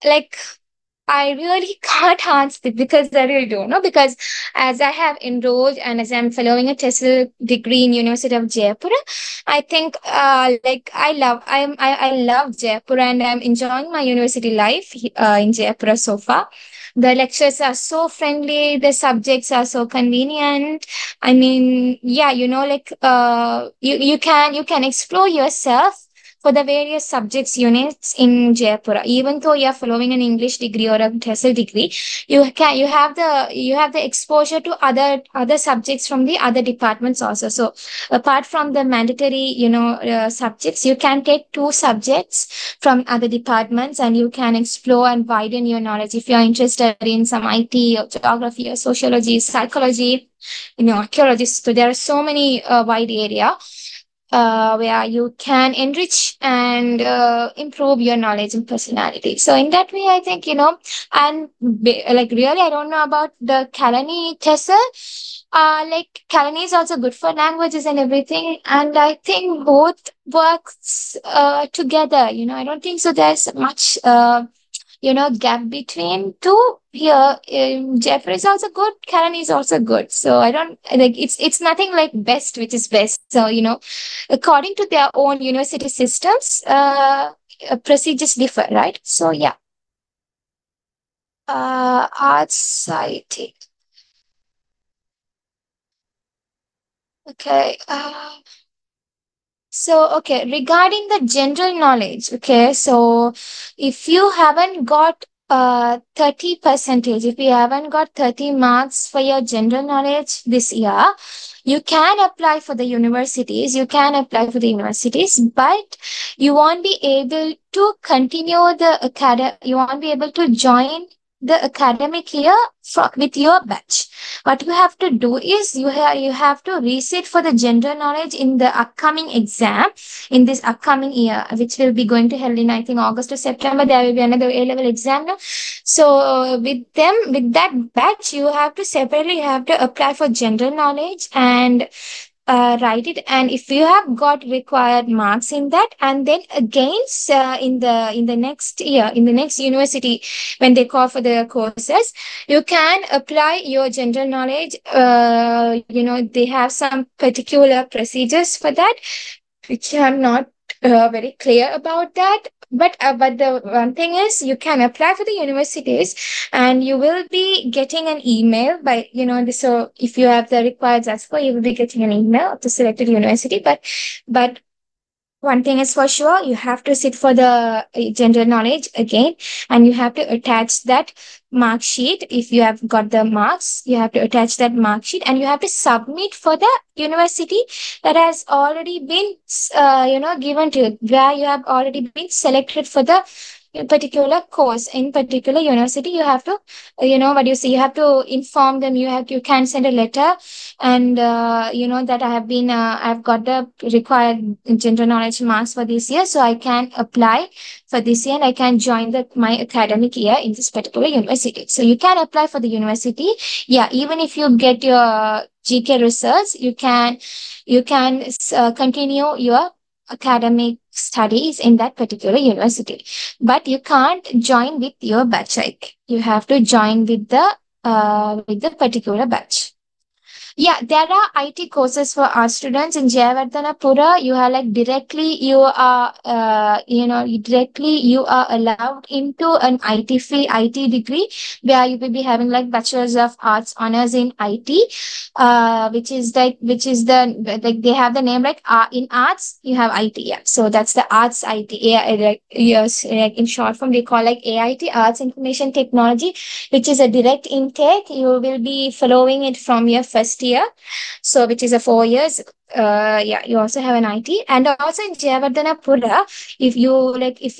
Like, I really can't answer it because I really don't know. Because as I have enrolled and as I'm following a TESOL degree in University of Jaipur, I think I love Jaipur and I'm enjoying my university life in Jaipur so far. The lectures are so friendly. The subjects are so convenient. I mean, yeah, you can explore yourself for the various subjects units in Jaipur. Even though you are following an English degree or a TESOL degree, you have the exposure to other subjects from the other departments also. So apart from the mandatory subjects, you can take 2 subjects from other departments, and you can explore and widen your knowledge if you are interested in some IT or geography or sociology, psychology, archaeology. So there are so many wide area where you can enrich and improve your knowledge and personality. So in that way, I think, like really, I don't know about the Kalani TESOL. Like Kalani is also good for languages and everything. And I think both works together. I don't think so there's much gap between two. Here Jaipur is also good, Karen is also good. So I don't like, it's nothing like best which is best. So according to their own university systems, procedures differ, right? So yeah. Arts society. Okay. So, okay, regarding the general knowledge, okay, so if you haven't got 30 percentage, if you haven't got 30 marks for your general knowledge this year, you can apply for the universities, but you won't be able to continue you won't be able to join the academic year with your batch. What you have to do is you have to resit for the general knowledge in the upcoming exam in this upcoming year, which will be going to held in, I think, August to September. There will be another A-level exam now. So with that batch, you have to separately apply for general knowledge, and write it, and if you have got required marks in that, and then again in the next year, in the next university, when they call for the courses, you can apply your general knowledge. They have some particular procedures for that, which I'm not very clear about that. But the one thing is, you can apply for the universities, and you will be getting an email by so if you have the required ZASCO, you will be getting an email of the selected university. But one thing is for sure, you have to sit for the general knowledge again, and you have to attach that mark sheet. If you have got the marks, you have to attach that mark sheet, and you have to submit for the university that has already been given to you, where you have already been selected for the particular course in particular university. You have to you have to inform them. You can send a letter, and that I've got the required general knowledge marks for this year, so I can apply for this year, and I can join my academic year in this particular university. So you can apply for the university. Yeah, even if you get your GK results, you can continue your academic studies in that particular university, but you can't join with your batch. You have to join with the particular batch. Yeah, there are IT courses for our students in Jayawardhanapura. You are directly you are allowed into an IT field, IT degree, where you will be having like Bachelor's of Arts honors in IT, which is they have the name like in arts you have IT. Yeah, so that's the arts IT. Yes, like in short form they call like AIT, Arts Information Technology, which is a direct intake. You will be following it from your first year, so which is a 4 years. You also have an IT. And also in Jayawardhanapura, if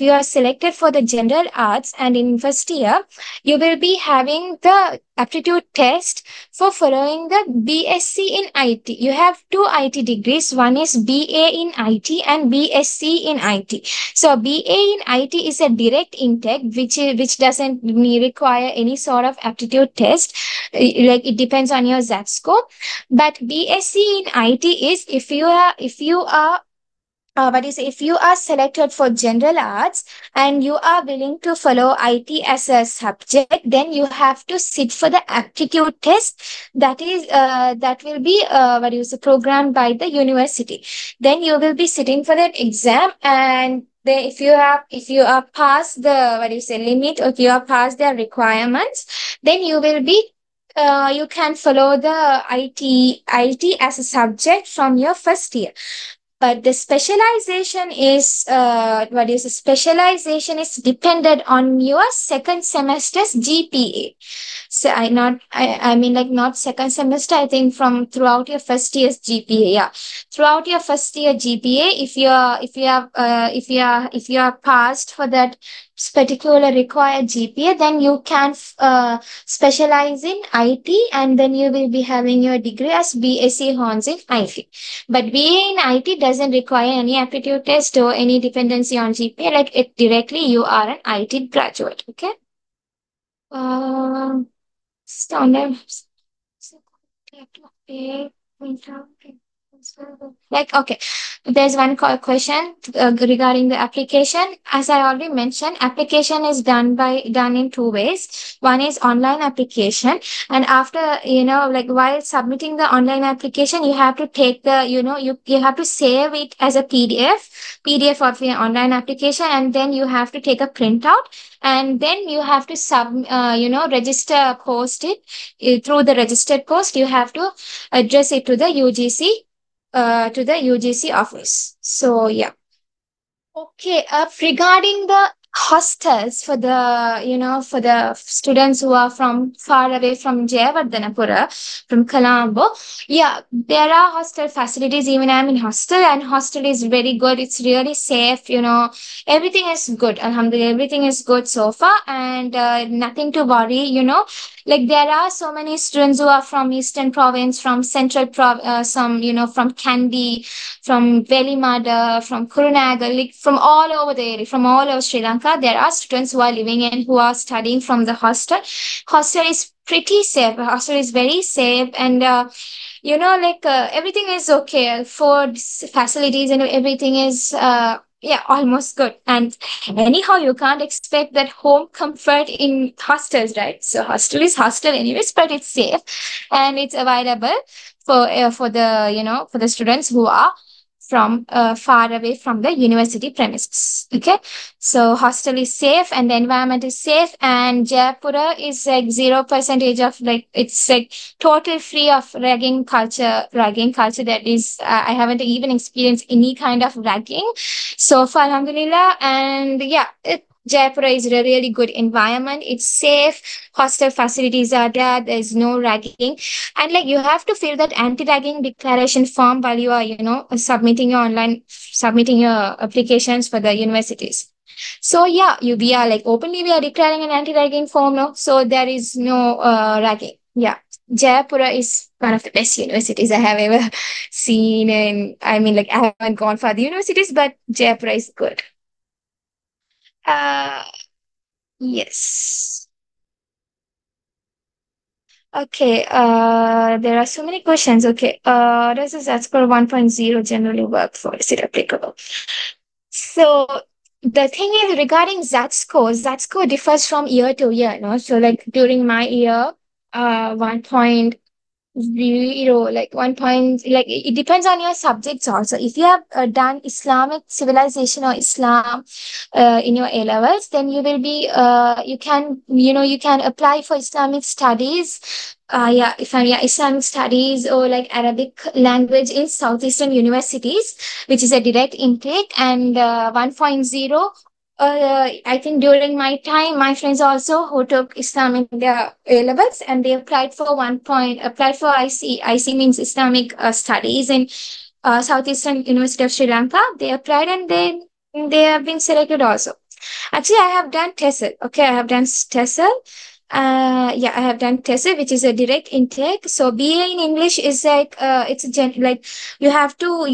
you are selected for the general arts and in first year, you will be having the aptitude test for following the BSc in IT. You have 2 IT degrees. One is BA in IT and BSc in IT. So BA in IT is a direct intake, which doesn't require any sort of aptitude test. It depends on your ZAT score. But BSc in IT is if you are if you are selected for general arts and you are willing to follow IT as a subject, then you have to sit for the aptitude test. That will be programmed by the university. Then you will be sitting for that exam, and then if you are past the limit, or if you are past their requirements, then you will be you can follow the IT as a subject from your first year. But the specialization is dependent on your second semester's GPA. So I mean like not second semester, I think from throughout your first year's GPA. Yeah. Throughout your first year GPA, if you are passed for that particular required GPA, then you can specialize in IT, and then you will be having your degree as BSc Hons in IT. But BA in IT doesn't require any aptitude test or any dependency on GPA. Like it directly, you are an IT graduate. Okay. Standard. Okay, there's one question regarding the application. As I already mentioned, application is done in 2 ways. One is online application, and after while submitting the online application, you have to take the you have to save it as a PDF of your online application, and then you have to take a printout, and then you have to register, post it through the registered post. You have to address it to the UGC office. So yeah. Okay, regarding the hostels for the students who are from far away from Jayawardhanapura, from Colombo, yeah, there are hostel facilities. Even I'm in hostel, and hostel is very good. It's really safe. Everything is good. Alhamdulillah, everything is good so far, and nothing to worry. Like there are so many students who are from Eastern Province, from Central some from Kandy, from Velimada, from Kurunagal, like from all over the area, from all over Sri Lanka. There are students who are living and who are studying from the hostel. Hostel is pretty safe. Hostel is very safe, and like everything is okay. Food facilities and everything is yeah, almost good. And anyhow, you can't expect that home comfort in hostels, right? So hostel is hostel anyways, but it's safe and it's available for the for the students who are from far away from the university premises. Okay, so hostel is safe and the environment is safe, and Jaipura is like 0% of like, it's like total free of ragging culture. That is, I haven't even experienced any kind of ragging so far, alhamdulillah. And yeah, Jaipura is a really good environment. It's safe. Hostel facilities are there. There's no ragging. And like, you have to fill that anti-ragging declaration form while you are, submitting your applications for the universities. So yeah, we are like openly we are declaring an anti-ragging form now. So there is no ragging. Yeah. Jayapura is one of the best universities I have ever seen. And I mean, like, I haven't gone for the universities, but Jayapura is good. Uh, yes. Okay. There are so many questions. Okay. Does the Z score 1.0 generally work for? Is it applicable? So the thing is regarding Z score differs from year to year, no? So like during my year, 1.0, like 1 point, like it depends on your subjects also. If you have done Islamic civilization or Islam in your A levels, then you will be you can apply for Islamic studies. Yeah, if I'm, yeah, Islamic studies or like Arabic language in Southeastern universities, which is a direct intake. And 1.0, I think during my time, my friends also who took Islam in their A levels, and they applied for applied for IC. IC means Islamic studies in Southeastern University of Sri Lanka. They applied and they have been selected also. Actually, I have done TESOL. Okay, I have done TESOL. Yeah, I have done TESOL, which is a direct intake. So BA in English is like it's like you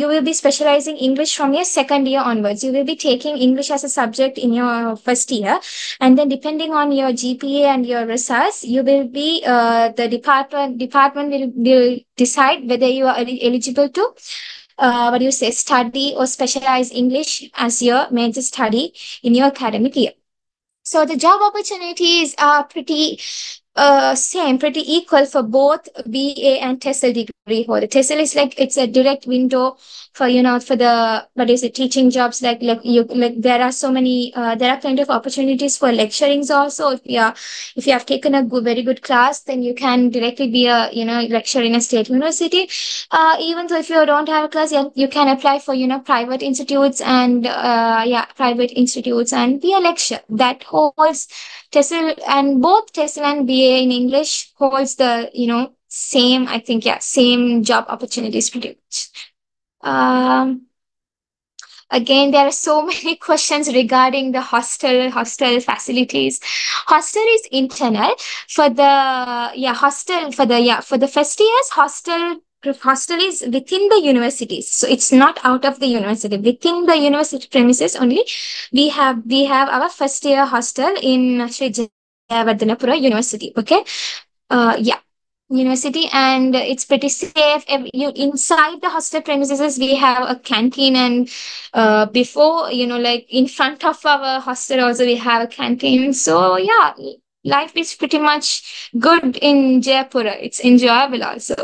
will be specializing English from your second year onwards. You will be taking English as a subject in your first year, and then depending on your GPA and your results, you will be the department will decide whether you are eligible to what do you say, study or specialize English as your major study in your academic year. So the job opportunities are pretty pretty equal for both BA and TESOL degree holder. TESOL is like, it's a direct window for, for the, what is it, teaching jobs. Like there are so many, there are kind of opportunities for lecturings also. If you have taken a very good class, then you can directly be a, lecturer in a state university. Even though if you don't have a class, you can apply for, private institutes and, private institutes and be a lecturer. That holds TESOL, and both TESOL and BA in English holds the, same, I think, same job opportunities pretty much. Again, there are so many questions regarding the hostel facilities. Hostel is internal for the, for the first years, hostel is within the universities, so it's not out of the university. Within the university premises only, we have our first year hostel in Sri Jayawardhanapura University. Okay, university, and it's pretty safe. Inside the hostel premises, we have a canteen, and before, like in front of our hostel also we have a canteen. So yeah, life is pretty much good in Jaipura. It's enjoyable also.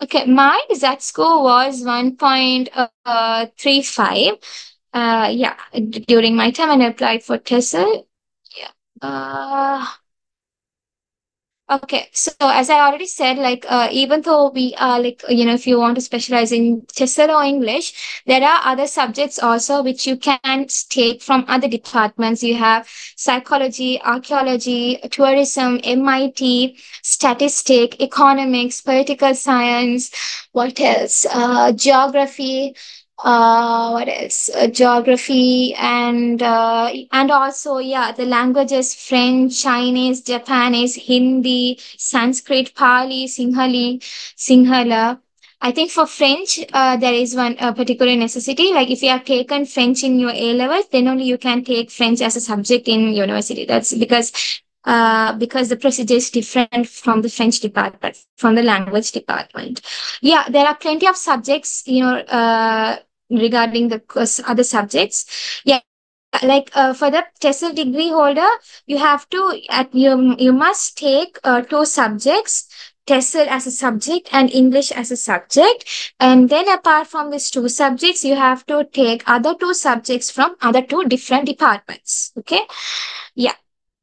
Okay, my Z score was 1.35. During my time, and I applied for TESOL. Yeah. Okay, so as I already said, like even though we are like, if you want to specialize in TESOL or English, there are other subjects also which you can take from other departments. You have psychology, archaeology, tourism, MIT, statistic, economics, political science. What else? Geography. What else? Geography, and also, the languages: French, Chinese, Japanese, Hindi, Sanskrit, Pali, Sinhala. I think for French, there is one particular necessity. Like if you have taken French in your A levels, then only you can take French as a subject in university. That's because because the procedure is different from the French department, from the language department. Yeah, there are plenty of subjects, regarding the other subjects. Yeah, like for the TESOL degree holder, you have to you must take two subjects, TESOL as a subject and English as a subject, and then apart from these two subjects, you have to take other two subjects from other two different departments. Okay, yeah.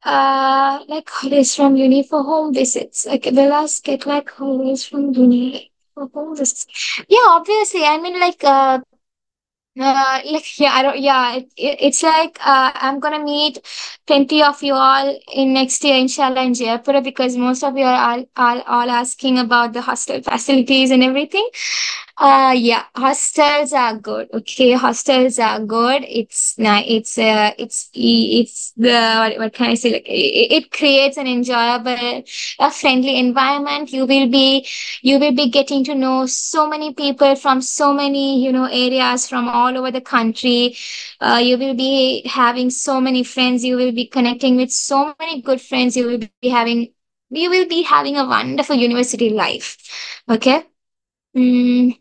Like holidays from uni for home visits. Like will us get like holidays from uni for home visits? Yeah, obviously. I mean, like like yeah, I don't. Yeah, it's like I'm gonna meet plenty of you all in next year, inshallah, in Jaipur, because most of you are all asking about the hostel facilities and everything. Yeah, hostels are good. Okay, hostels are good. It's nice. It's the what can I say? Like it creates an enjoyable, a friendly environment. You will be getting to know so many people from so many areas from all over the country. You will be having so many friends. You will be connecting with so many good friends. You will be having a wonderful university life. Okay. Mm.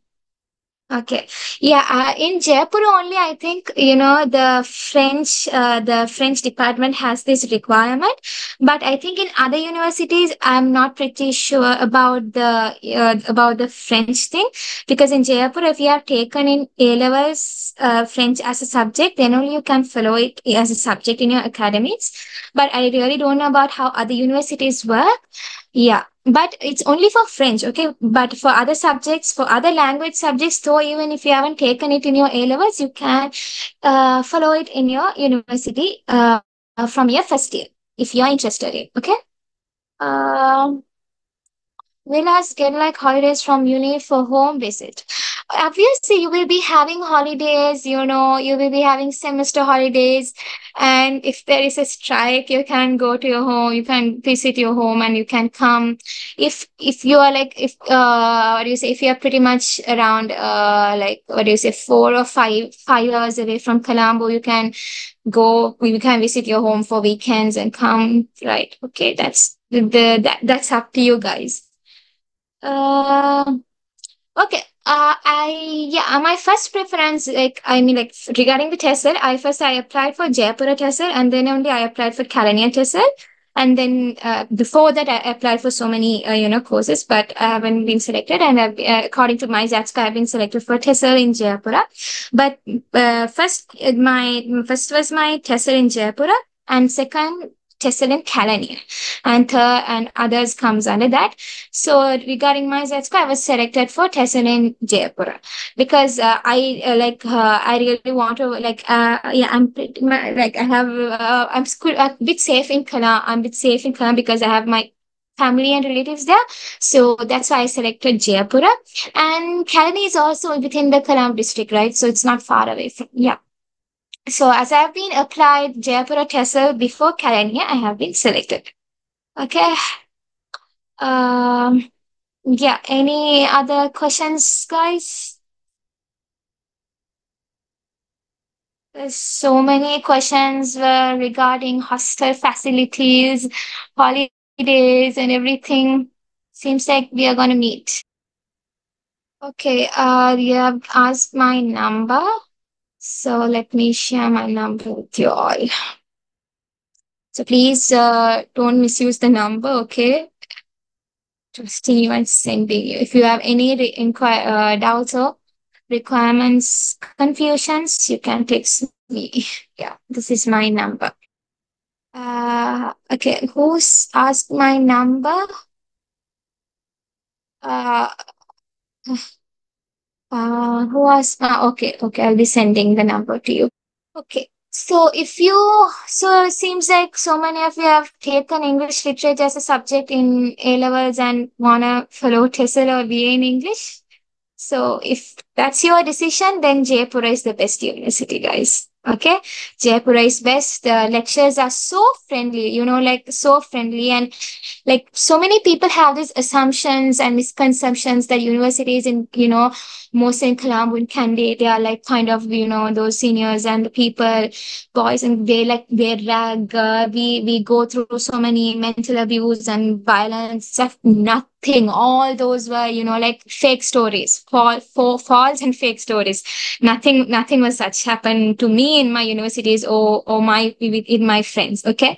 Okay. Yeah, in Jaipur only, I think, the French department has this requirement. But I think in other universities, I'm not pretty sure about the French thing. Because in Jaipur, if you have taken in A levels French as a subject, then only you can follow it as a subject in your academics. But I really don't know about how other universities work. Yeah, but it's only for French, okay? But for other subjects, for other language subjects, so even if you haven't taken it in your A levels, you can follow it in your university from your first year if you're interested in, okay? Um, will us get like holidays from uni for home visit? Obviously, you will be having holidays, you will be having semester holidays. And if there is a strike, you can go to your home, you can visit your home and you can come. If you are like, what do you say, if you are pretty much around, like, what do you say, 4 or 5 hours away from Colombo, you can visit your home for weekends and come, right? Okay, that's up to you guys. Uh, okay. My first preference, like, I mean, like, regarding the TESOL, I applied for Jaipura TESOL, and then only I applied for Kalania TESOL. And then before that, I applied for so many, courses, but I haven't been selected. And according to my ZAT score, I've been selected for TESOL in Jaipura. But first was my TESOL in Jaipura, and second TESOL in Kalania, and third and others comes under that. So regarding my Z score, I was selected for TESOL in Jaipur because I really want to I'm pretty much, like I have I'm school a bit safe in Kala. I'm a bit safe in Kala because I have my family and relatives there. So that's why I selected Jaipura. And Kalani is also within the Kalam district, right? So it's not far away from, yeah. So as I've been applied Jaipura TESOL before Kalani, I have been selected. Okay. Um, yeah, any other questions, guys? There's so many questions regarding hostel facilities, holidays, and everything. Seems like we are going to meet. Okay, you have asked my number. So let me share my number with you all. So please don't misuse the number, okay? Trusting you and sending you. If you have any doubts or requirements, confusions, you can text me. Yeah, this is my number. Okay, who's asked my number? Uh, who asked my, okay, I'll be sending the number to you. Okay. So it seems like so many of you have taken English literature as a subject in A levels and wanna follow TESOL or BA in English. So if that's your decision, then Jaipur is the best university, guys. Okay, Jaipura is best. The lectures are so friendly, like so friendly, and like so many people have these assumptions and misconceptions that universities in, mostly in Colombo and Kandy, they are like kind of, those seniors and the people, boys, and they rag. We go through so many mental abuse and violence stuff. Nothing. All those were, like fake stories, false and fake stories. Nothing was such happened to me in my universities or my in my friends. Okay,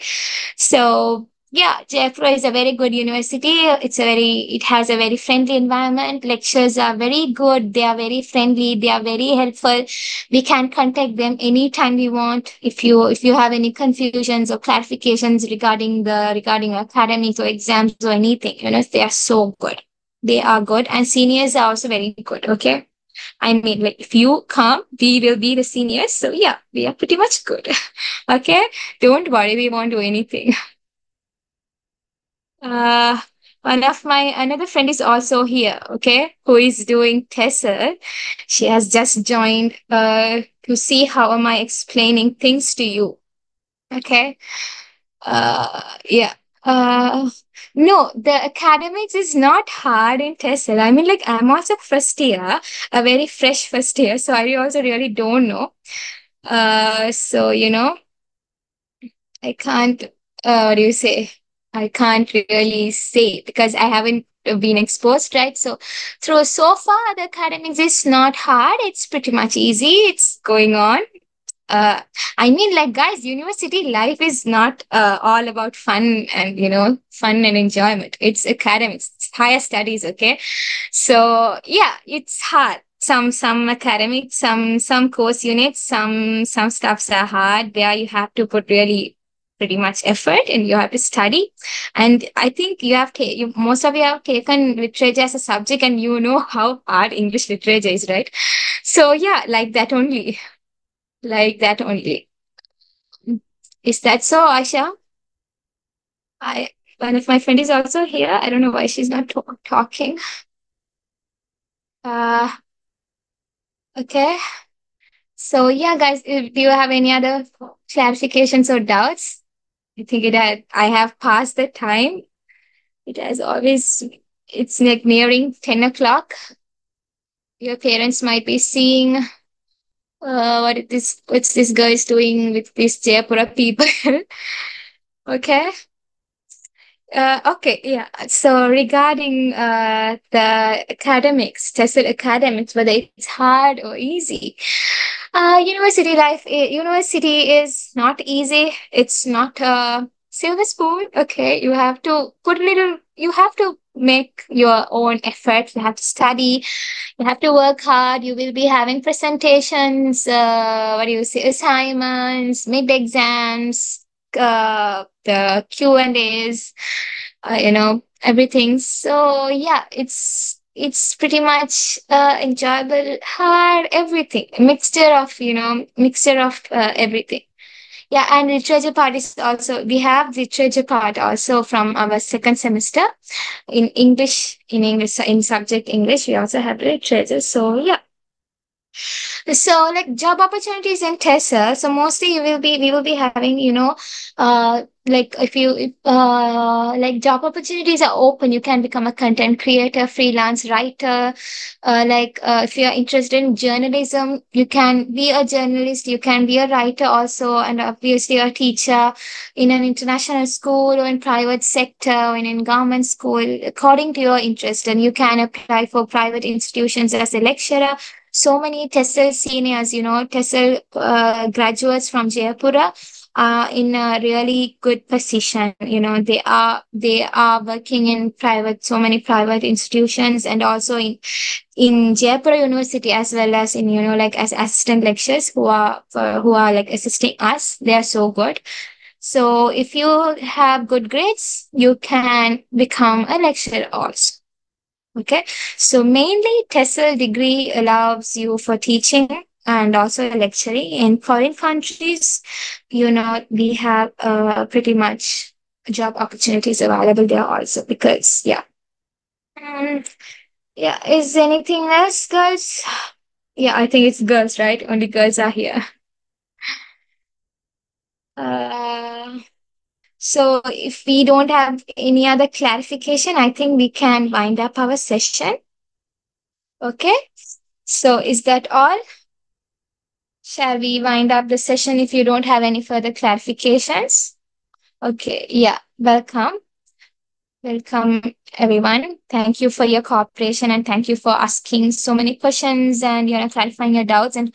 so yeah, Jaipur is a very good university. It has a very friendly environment. Lectures are very good. They are very friendly. They are very helpful. We can contact them anytime we want. If you have any confusions or clarifications regarding academics or exams or anything, they are so good. They are good, and seniors are also very good. Okay. I mean, like if you come, we will be the seniors. So yeah, we are pretty much good. Okay. Don't worry, we won't do anything. Uh, One of my another friend is also here, okay, who is doing TESOL. She has just joined to see how am I explaining things to you. Okay. Yeah. Uh no, the academics is not hard in TESOL. I mean, like I'm also first year, a very fresh first year, so I also really don't know. So I can't, what do you say? I can't really say because I haven't been exposed, right? So far, the academics is not hard. It's pretty much easy. It's going on. Uh, I mean, like, guys, university life is not all about fun and, fun and enjoyment. It's academics, it's higher studies, okay? So, yeah, it's hard. Some academic, some course units, some stuffs are hard. There you have to put really pretty much effort and you have to study. And I think most of you have taken literature as a subject and you know how hard English literature is, right? So yeah, like that only. Like that only. Is that so, Aisha? I One of my friend is also here. I don't know why she's not talking. Uh, okay. So yeah, guys, do you have any other clarifications or doubts? I think I have passed the time. It has always, it's like nearing 10 o'clock. Your parents might be seeing what's this girl is doing with these Jaipura people. Okay. Okay, yeah. So regarding the academics, tested academics, whether it's hard or easy, university is not easy. It's not a silver spoon. Okay, you have to make your own effort. You have to study. You have to work hard. You will be having presentations. What do you say? Assignments, mid exams, the Q&As, everything. So yeah, it's pretty much enjoyable, hard, everything, mixture of everything. Yeah, and literature part is also, we have literature part also from our second semester in subject English. We also have literature. So yeah, so like job opportunities in TESOL. So mostly we will be having, like like job opportunities are open. You can become a content creator, freelance writer. If you are interested in journalism, you can be a journalist. You can be a writer also, and obviously a teacher in an international school or in private sector or in government school, according to your interest. And you can apply for private institutions as a lecturer. So many TESOL seniors, TESOL graduates from Jayapura are in a really good position. They are working in so many private institutions, and also in Jayapura University, as well as in, like as assistant lecturers who are like assisting us. They are so good. So if you have good grades, you can become a lecturer also. Okay, so mainly TESOL degree allows you for teaching and also lecturing in foreign countries. We have pretty much job opportunities available there also, because yeah. Um, yeah, is anything else, girls? Yeah, I think it's girls, right? Only girls are here. So if we don't have any other clarification, I think we can wind up our session. Okay. So is that all? Shall we wind up the session if you don't have any further clarifications? Okay. Yeah. Welcome. Welcome, everyone. Thank you for your cooperation and thank you for asking so many questions and clarifying your doubts. And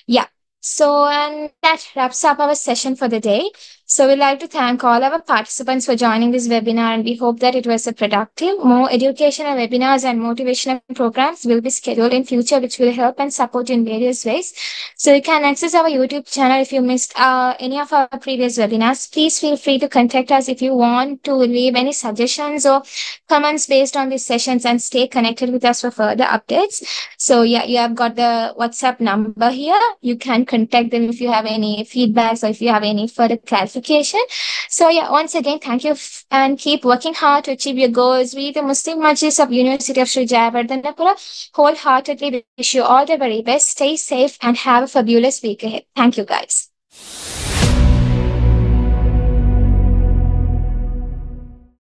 yeah, so and that wraps up our session for the day. So we'd like to thank all our participants for joining this webinar, and we hope that it was a productive. More educational webinars and motivational programs will be scheduled in future, which will help and support in various ways. So you can access our YouTube channel if you missed any of our previous webinars. Please feel free to contact us if you want to leave any suggestions or comments based on these sessions, and stay connected with us for further updates. So yeah, you have got the WhatsApp number here. You can contact them if you have any feedbacks or if you have any further clarification. So yeah, once again, thank you and keep working hard to achieve your goals. We, the Muslim Majlis of University of Sri Jayawardhanapura, wholeheartedly wish you all the very best. Stay safe and have a fabulous week ahead. Thank you, guys.